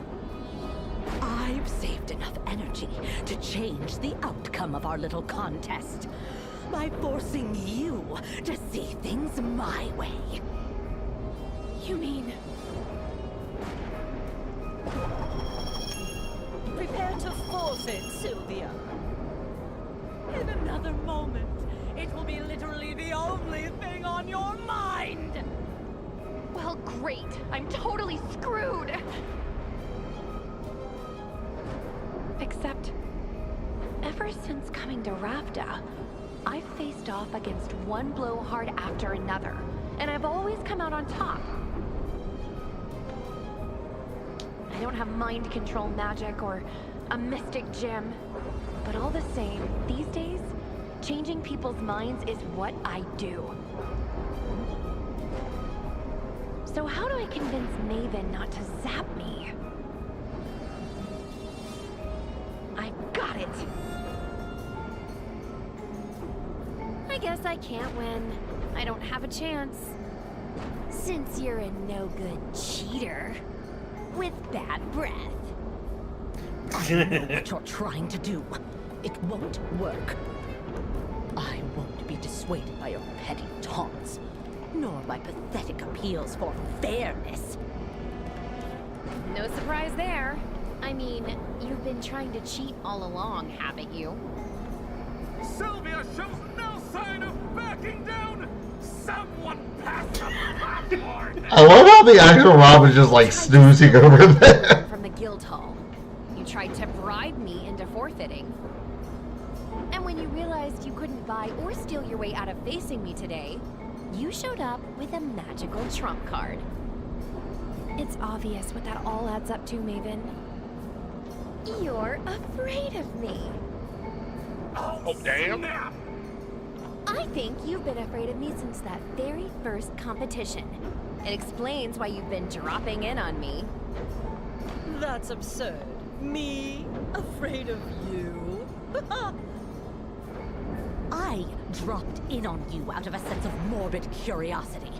Speaker 16: I've saved enough energy to change the outcome of our little contest by forcing you to see things my way.
Speaker 4: You mean...
Speaker 16: Prepare to forfeit, Sylvia. In another moment, it will be literally the only thing on your mind!
Speaker 4: Well, great. I'm totally screwed. Except, ever since coming to Rafta, I've faced off against one blowhard after another, and I've always come out on top. I don't have mind control magic or a mystic gem, but all the same, these days, changing people's minds is what I do. So how do I convince Maven not to zap me? I got it! I guess I can't win. I don't have a chance. Since you're a no-good cheater with bad breath.
Speaker 16: I know what you're trying to do. It won't work. I won't be dissuaded by your petty taunts, nor by pathetic appeals for fairness.
Speaker 4: No surprise there. I mean, you've been trying to cheat all along, haven't you?
Speaker 17: Sylvia shows no sign of backing down! Someone pass the popcorn!
Speaker 1: I love how the actual Robin's just like snoozing over there.
Speaker 4: From the guild hall. You tried to bribe me into forfeiting. And when you realized you couldn't buy or steal your way out of facing me today, you showed up with a magical trump card. It's obvious what that all adds up to, Maven. You're afraid of me.
Speaker 10: Oh, damn.
Speaker 4: I think you've been afraid of me since that very first competition. It explains why you've been dropping in on me.
Speaker 16: That's absurd. Me? Afraid of you? I dropped in on you out of a sense of morbid curiosity.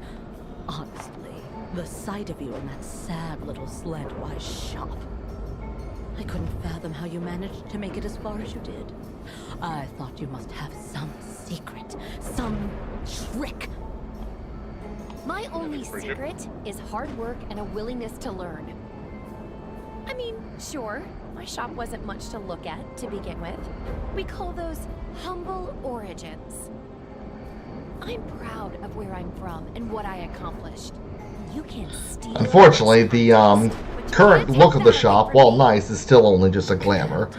Speaker 16: Honestly, the sight of you in that sad little slant-wise shop. I couldn't fathom how you managed to make it as far as you did. I thought you must have some secret, some trick.
Speaker 4: My only secret is hard work and a willingness to learn. I mean, sure, my shop wasn't much to look at to begin with. We call those humble origins. I'm proud of where I'm from and what I accomplished. You can't steal.
Speaker 1: Unfortunately, the current look of the shop, while nice, is still only just a glamour.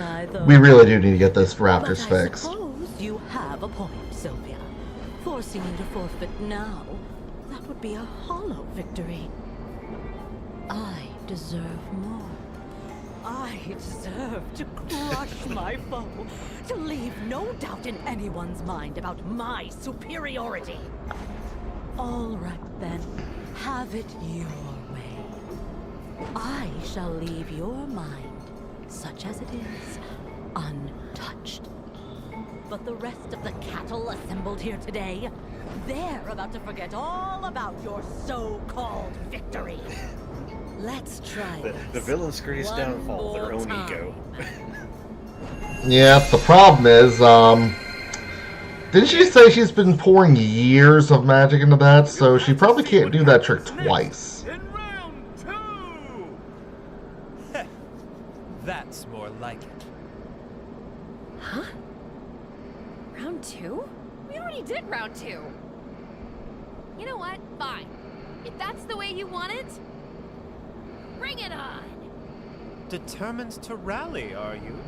Speaker 1: We really do need to get those rafters fixed.
Speaker 16: I suppose you have a point, Sylvia. Forcing you to forfeit now, that would be a hollow victory. I deserve more. I deserve to crush my foe, to leave no doubt in anyone's mind about my superiority. All right then, have it your way. I shall leave your mind, such as it is, untouched. But the rest of the cattle assembled here today, they're about to forget all about your so-called victory. Let's try
Speaker 2: the villain's greatest downfall, their own ego.
Speaker 1: Yeah, the problem is, didn't she say she's been pouring years of magic into that, so she probably can't do that trick twice.
Speaker 15: That's more like it.
Speaker 4: Huh? Round 2? We already did round 2. You know what? Fine. If that's the way you want it, bring it on!
Speaker 15: Determined to rally, are you?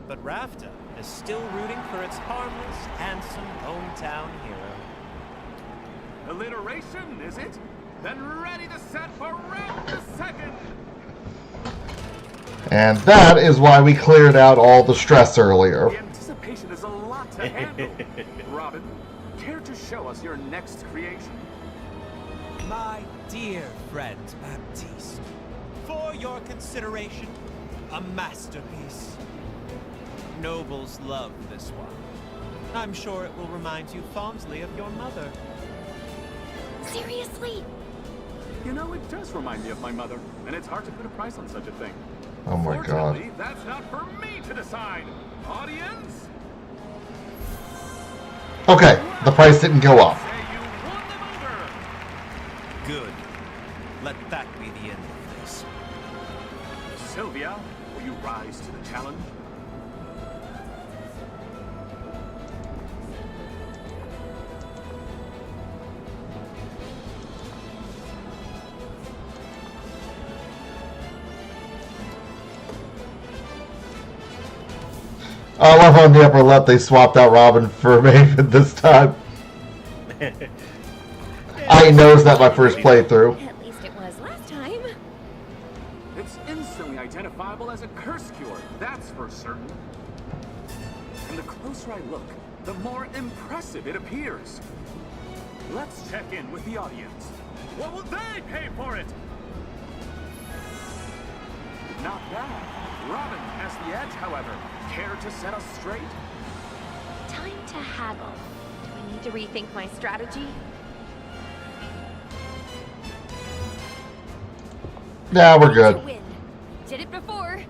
Speaker 15: But Rafta is still rooting for its harmless, handsome hometown hero.
Speaker 17: Alliteration, is it? Then ready to set for round the second!
Speaker 1: And that is why we cleared out all the stress earlier.
Speaker 17: The anticipation is a lot to handle. Robin, care to show us your next creation?
Speaker 15: My dear friend Baptiste, for your consideration, a masterpiece. Nobles love this one. I'm sure it will remind you fondly of your mother.
Speaker 4: Seriously?
Speaker 17: You know, it does remind me of my mother, and it's hard to put a price on such a thing.
Speaker 1: Oh my god.
Speaker 17: Fortunately, that's not for me to decide. Audience?
Speaker 1: Okay, the price didn't go up.
Speaker 15: Good. Let that be the end of this.
Speaker 17: Sylvia, will you rise to the challenge?
Speaker 1: I love on the upper left they swapped out Robin for Maven this time. I noticed that my first playthrough.
Speaker 4: At least it was last time.
Speaker 17: It's instantly identifiable as a curse cure, that's for certain. And the closer I look, the more impressive it appears. Let's check in with the audience. What will they pay for it? Not bad. Robin has the edge, however. Care to set us straight?
Speaker 4: Time to haggle. Do I need to rethink my strategy?
Speaker 1: Nah, we're good.
Speaker 4: Win. Did it before.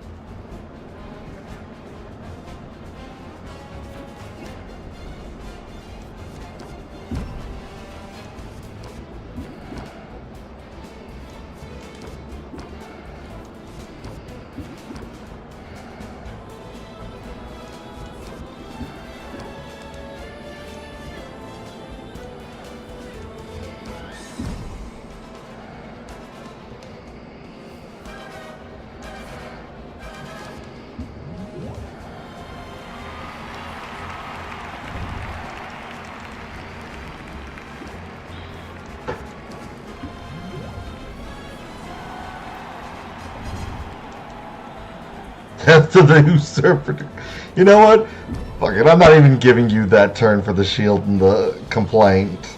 Speaker 1: After the usurper. You know what? Fuck it, I'm not even giving you that turn for the shield and the complaint.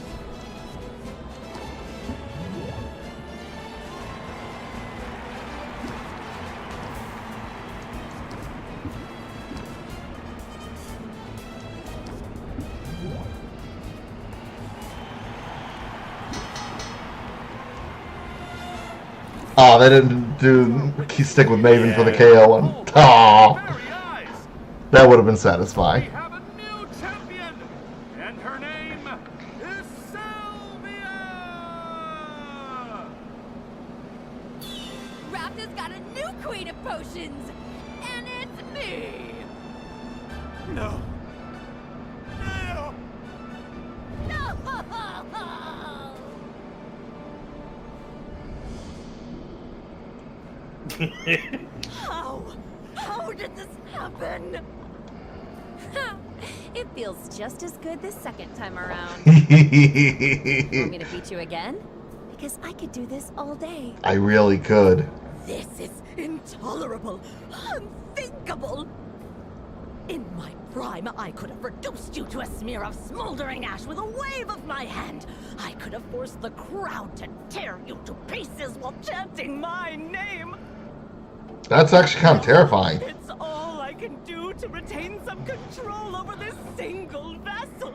Speaker 1: Oh, they didn't do stick with Maven for the KO one. Oh, that would have been satisfying.
Speaker 17: And her name is Sylvia!
Speaker 11: Raptor's got a new queen of potions, and it's me.
Speaker 17: No. No.
Speaker 11: How did this happen?
Speaker 4: It feels just as good the second time around. Want me to beat you again? Because I could do this all day.
Speaker 1: I really could.
Speaker 11: This is intolerable, unthinkable. In my prime, I could have reduced you to a smear of smoldering ash with a wave of my hand. I could have forced the crowd to tear you to pieces while chanting my name.
Speaker 1: That's actually kind of terrifying.
Speaker 11: It's all I can do to retain some control over this single vessel.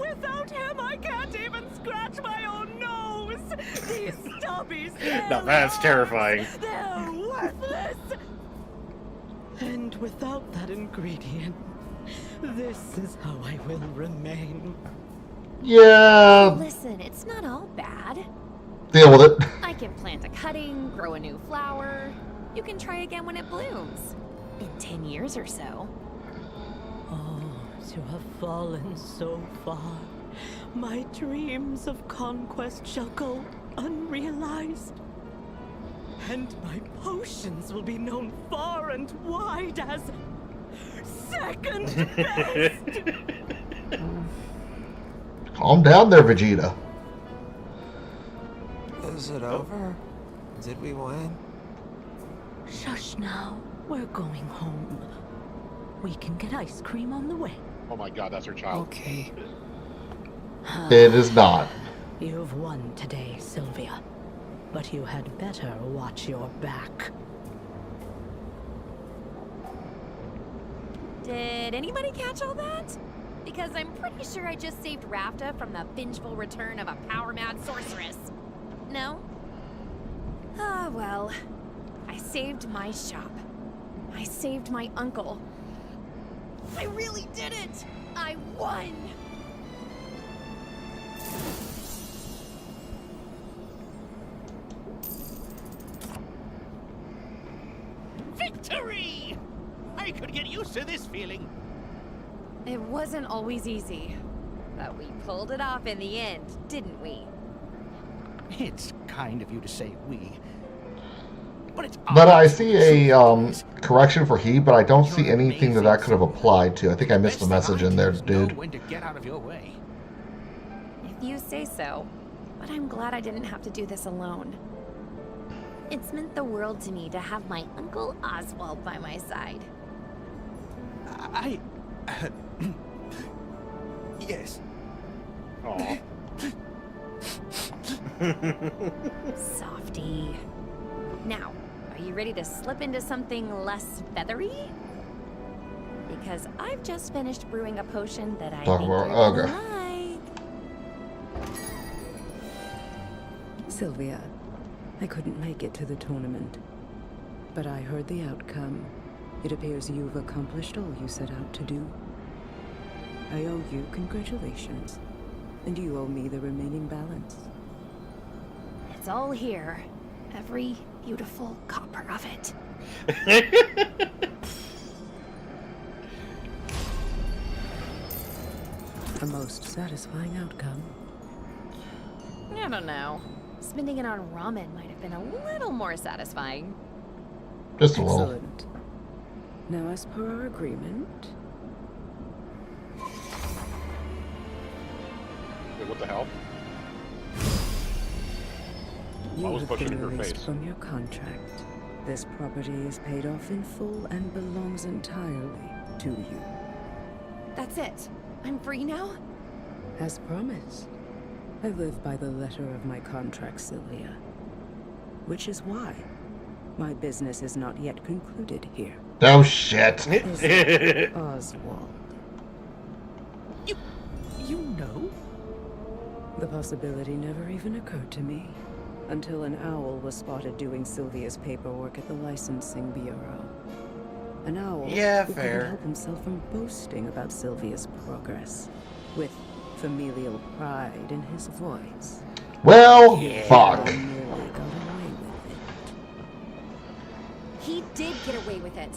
Speaker 11: Without him, I can't even scratch my own nose. These stubbies.
Speaker 2: Now that's terrifying.
Speaker 11: They're worthless. And without that ingredient, this is how I will remain.
Speaker 1: Yeah.
Speaker 4: Listen, it's not all bad.
Speaker 1: Deal with it.
Speaker 4: I can plant a cutting, grow a new flower. You can try again when it blooms. In 10 years or so.
Speaker 11: Oh, to have fallen so far. My dreams of conquest shall go unrealized. And my potions will be known far and wide as second best.
Speaker 1: Calm down there, Vegeta.
Speaker 18: Is it over? Did we win?
Speaker 16: Shush now. We're going home. We can get ice cream on the way.
Speaker 10: Oh my god, that's her child.
Speaker 18: Okay.
Speaker 1: It is not.
Speaker 16: You've won today, Sylvia. But you had better watch your back.
Speaker 4: Did anybody catch all that? Because I'm pretty sure I just saved Rafta from the vengeful return of a power-mad sorceress. No? Ah, well. I saved my shop. I saved my uncle. I really did it! I won!
Speaker 14: Victory! I could get used to this feeling.
Speaker 4: It wasn't always easy. But we pulled it off in the end, didn't we?
Speaker 14: It's kind of you to say we. But it's
Speaker 1: But I see a correction for he, but I don't see anything that could have applied to. I think I missed the message in there, dude.
Speaker 14: when to get out of your way.
Speaker 4: If you say so. But I'm glad I didn't have to do this alone. It's meant the world to me to have my Uncle Oswald by my side.
Speaker 14: Yes.
Speaker 10: Aw.
Speaker 4: Softy. Now, are you ready to slip into something less feathery? Because I've just finished brewing a potion that I
Speaker 1: Talk
Speaker 4: think
Speaker 1: about
Speaker 4: you're
Speaker 1: Ogre.
Speaker 4: gonna like.
Speaker 19: Sylvia, I couldn't make it to the tournament, but I heard the outcome. It appears you've accomplished all you set out to do. I owe you congratulations, and you owe me the remaining balance.
Speaker 4: It's all here. Every beautiful copper of it.
Speaker 19: A most satisfying outcome.
Speaker 4: I don't know. Spending it on ramen might have been a little more satisfying.
Speaker 1: Just a little.
Speaker 19: Excellent. Now, as per our agreement...
Speaker 10: Wait, what the hell?
Speaker 19: You
Speaker 10: I was
Speaker 19: have
Speaker 10: punching
Speaker 19: been
Speaker 10: in her
Speaker 19: released
Speaker 10: face.
Speaker 19: from your contract. This property is paid off in full and belongs entirely to you.
Speaker 4: That's it. I'm free now?
Speaker 19: As promised. I live by the letter of my contract, Sylvia. Which is why my business is not yet concluded here.
Speaker 1: Oh shit.
Speaker 19: Oswald.
Speaker 14: You know?
Speaker 19: The possibility never even occurred to me until an owl was spotted doing Sylvia's paperwork at the licensing bureau. An owl
Speaker 2: Yeah,
Speaker 19: who
Speaker 2: fair.
Speaker 19: couldn't help himself from boasting about Sylvia's progress, with familial pride in his voice.
Speaker 1: Well, fuck.
Speaker 19: He nearly got away with it.
Speaker 4: He did get away with it.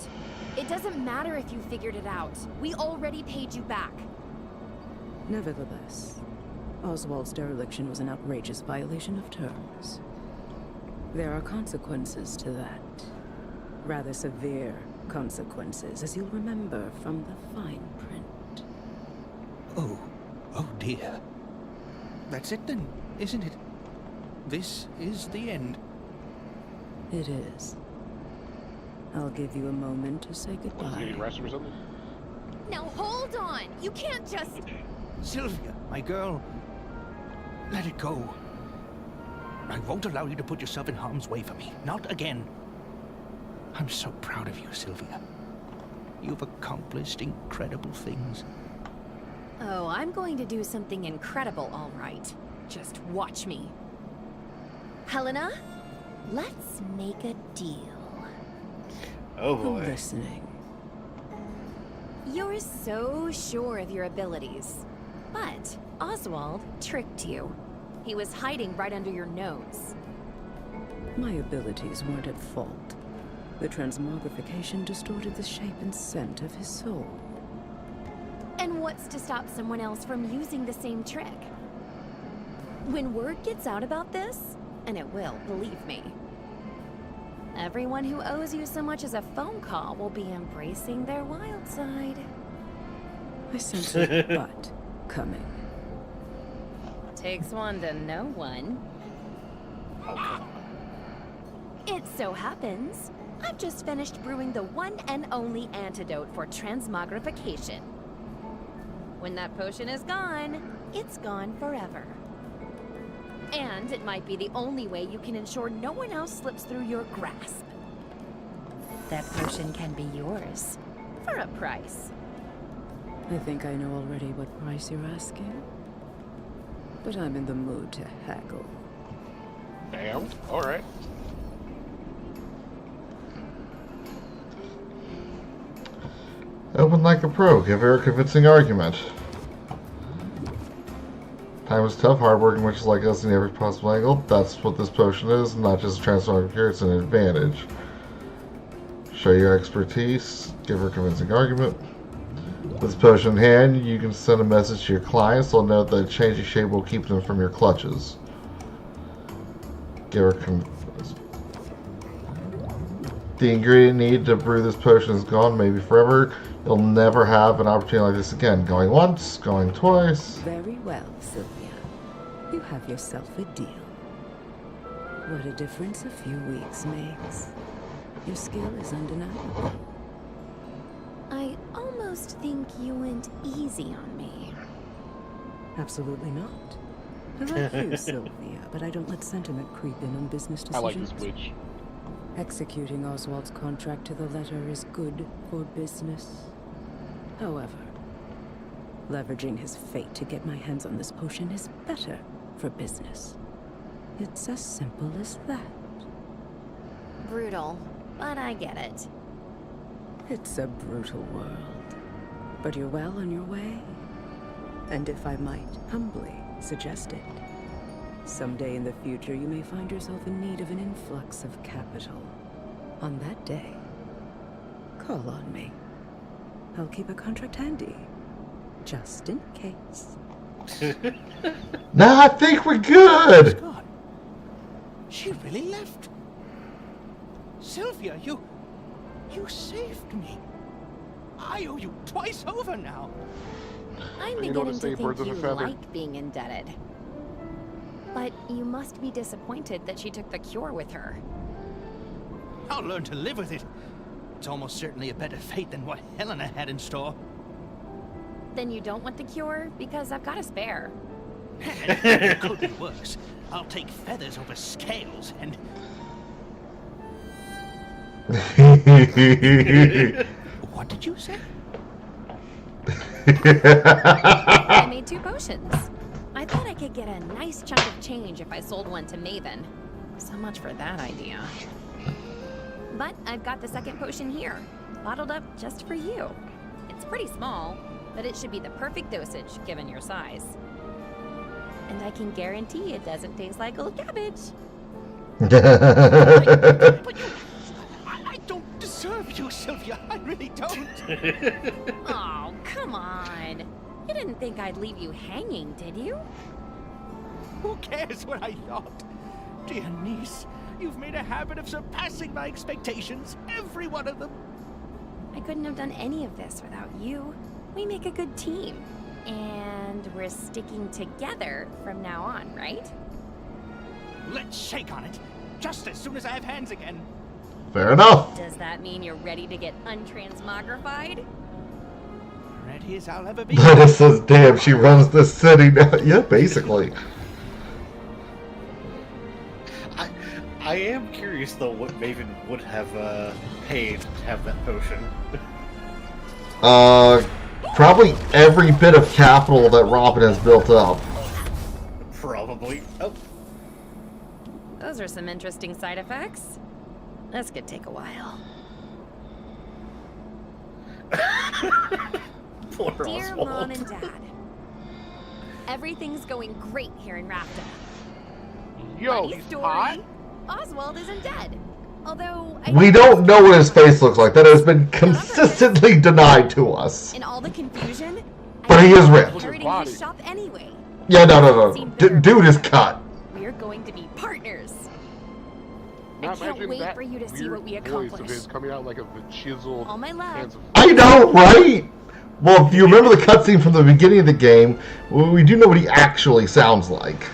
Speaker 4: It doesn't matter if you figured it out. We already paid you back.
Speaker 19: Nevertheless, Oswald's dereliction was an outrageous violation of terms. There are consequences to that. Rather severe consequences, as you'll remember from the fine print.
Speaker 14: Oh dear. That's it then, isn't it? This is the end.
Speaker 19: It is. I'll give you a moment to say
Speaker 10: Was he
Speaker 19: goodbye.
Speaker 10: getting arrested or something?
Speaker 4: Now hold on. You can't just...
Speaker 14: Sylvia, my girl, let it go. I won't allow you to put yourself in harm's way for me. Not again. I'm so proud of you, Sylvia. You've accomplished incredible things.
Speaker 4: Oh, I'm going to do something incredible, all right. Just watch me. Helena, let's make a deal.
Speaker 2: Oh
Speaker 19: I'm
Speaker 2: boy.
Speaker 19: listening.
Speaker 4: You're so sure of your abilities. But Oswald tricked you. He was hiding right under your nose.
Speaker 19: My abilities weren't at fault. The transmogrification distorted the shape and scent of his soul.
Speaker 4: And what's to stop someone else from using the same trick? When word gets out about this, and it will, believe me, everyone who owes you so much as a phone call will be embracing their wild side.
Speaker 19: I sense a but coming.
Speaker 4: Takes one to know one.
Speaker 2: Oh, come on.
Speaker 4: It so happens, I've just finished brewing the one and only antidote for transmogrification. When that potion is gone, it's gone forever. And it might be the only way you can ensure no one else slips through your grasp. That potion can be yours, for a price.
Speaker 19: I think I know already what price you're asking. But I'm in the mood to haggle.
Speaker 10: Damn. Alright.
Speaker 1: Open like a pro. Give her a convincing argument. Time is tough, hardworking witches like us in every possible angle. That's what this potion is, not just a transformative cure, it's an advantage. Show your expertise. Give her a convincing argument. With this potion in hand, you can send a message to your clients. They'll know that changing shape will keep them from your clutches. Give her the ingredient needed to brew this potion is gone, maybe forever. You'll never have an opportunity like this again. Going once, going twice.
Speaker 19: Very well, Sylvia. You have yourself a deal. What a difference a few weeks makes. Your skill is undeniable.
Speaker 4: I almost think you went easy on me.
Speaker 19: Absolutely not. I like you, Sylvia, but I don't let sentiment creep in on business decisions.
Speaker 10: I like this witch.
Speaker 19: Executing Oswald's contract to the letter is good for business. However, leveraging his fate to get my hands on this potion is better for business. It's as simple as that.
Speaker 4: Brutal, but I get it.
Speaker 19: It's a brutal world, but you're well on your way. And if I might humbly suggest it, someday in the future you may find yourself in need of an influx of capital. On that day, call on me. I'll keep a contract handy, just in case.
Speaker 1: Nah, I think we're good.
Speaker 14: God, she really left. Sylvia, you saved me. I owe you twice over now.
Speaker 4: I'm beginning to think you like being indebted. But you must be disappointed that she took the cure with her.
Speaker 14: I'll learn to live with it. It's almost certainly a better fate than what Helena had in store.
Speaker 4: Then you don't want the cure? Because I've got a spare.
Speaker 14: It could be worse. I'll take feathers over scales and... What did you say?
Speaker 4: I made 2 potions. I thought I could get a nice chunk of change if I sold one to Maven. So much for that idea. But I've got the second potion here, bottled up just for you. It's pretty small, but it should be the perfect dosage given your size. And I can guarantee it doesn't taste like old cabbage.
Speaker 14: I don't deserve you, Sylvia. I really don't.
Speaker 4: Oh, come on. You didn't think I'd leave you hanging, did you?
Speaker 14: Who cares what I thought? Dear niece, you've made a habit of surpassing my expectations, every one of them.
Speaker 4: I couldn't have done any of this without you. We make a good team. And we're sticking together from now on, right?
Speaker 14: Let's shake on it, just as soon as I have hands again.
Speaker 1: Fair enough.
Speaker 4: Does that mean you're ready to get untransmogrified?
Speaker 14: Ready as I'll ever be.
Speaker 1: It says, damn, she runs this city now. Yeah, basically.
Speaker 2: I am curious, though, what Maven would have paid to have that potion.
Speaker 1: Probably every bit of capital that Robin has built up.
Speaker 2: Probably. Oh.
Speaker 4: Those are some interesting side effects. This could take a while.
Speaker 2: Poor
Speaker 4: Dear
Speaker 2: Oswald.
Speaker 4: Mom and Dad, everything's going great here in Rafta.
Speaker 10: Yo,
Speaker 4: Funny
Speaker 10: he's
Speaker 4: story,
Speaker 10: hot.
Speaker 4: Oswald isn't dead. Although
Speaker 1: We don't know what his face looks like. That has been consistently denied to us.
Speaker 4: in all the confusion,
Speaker 1: But he is ripped.
Speaker 4: inheriting his shop anyway.
Speaker 1: Yeah, no. Dude is cut.
Speaker 4: We're going to be partners.
Speaker 10: Now
Speaker 4: I can't
Speaker 10: imagine
Speaker 4: wait
Speaker 10: that
Speaker 4: for you to see
Speaker 10: weird
Speaker 4: what we
Speaker 10: voice of
Speaker 4: accomplish.
Speaker 10: his coming out like a chiseled
Speaker 4: All my love.
Speaker 10: hands of...
Speaker 1: I know, right? Well, if you remember the cutscene from the beginning of the game, we do know what he actually sounds like.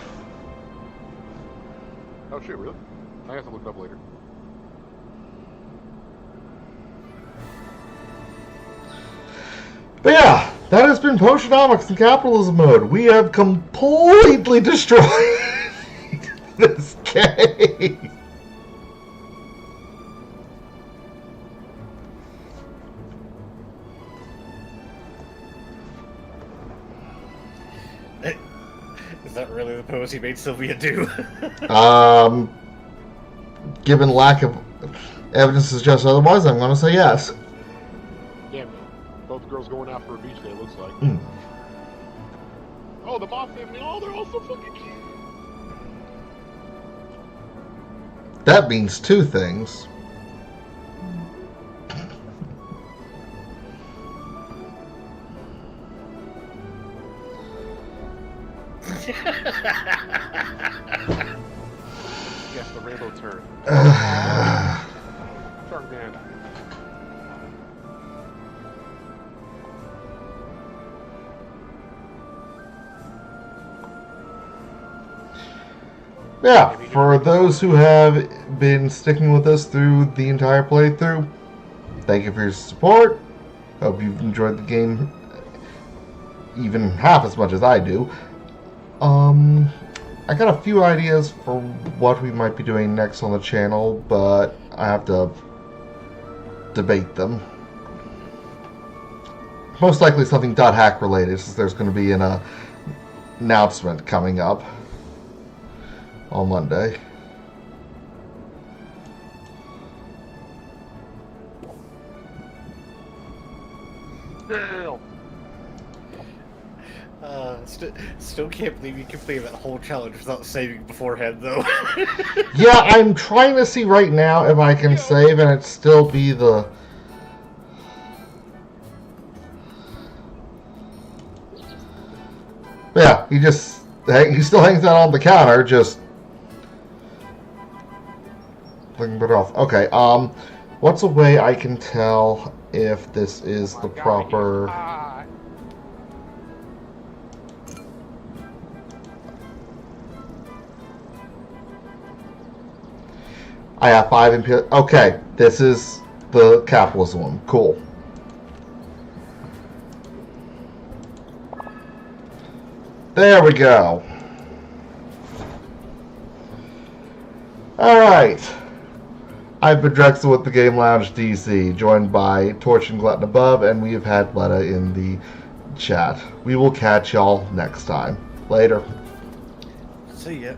Speaker 10: Oh shit, really? I have to look it up later.
Speaker 1: But yeah, that has been Potionomics in Capitalism mode. We have completely destroyed this game.
Speaker 2: Is that really the pose he made Sylvia do?
Speaker 1: Given lack of evidence to suggest otherwise, I'm going to say yes.
Speaker 10: Yeah, both girls going out for a beach day, it looks like. Oh, the moth family, oh, they're all so fucking cute.
Speaker 1: That means two things.
Speaker 10: Yes, the rainbow turd. Shark man.
Speaker 1: Yeah, for those who have been sticking with us through the entire playthrough, thank you for your support. Hope you've enjoyed the game even half as much as I do. I got a few ideas for what we might be doing next on the channel, but I have to debate them. Most likely something .hack related, since there's going to be an announcement coming up on Monday.
Speaker 2: Still can't believe you completed that whole challenge without saving beforehand, though.
Speaker 1: Yeah, I'm trying to see right now if I can save and it still be the... Yeah, he still hangs out on the counter, just looking it off. Okay, what's a way I can tell if this is the proper... I have 5 imperial. Okay, this is the capitalism one. Cool. There we go. Alright. I've been Dreax with the Game Lounge DC, joined by Torch and Glutton above, and we have had Letta in the chat. We will catch y'all next time. Later.
Speaker 2: See ya.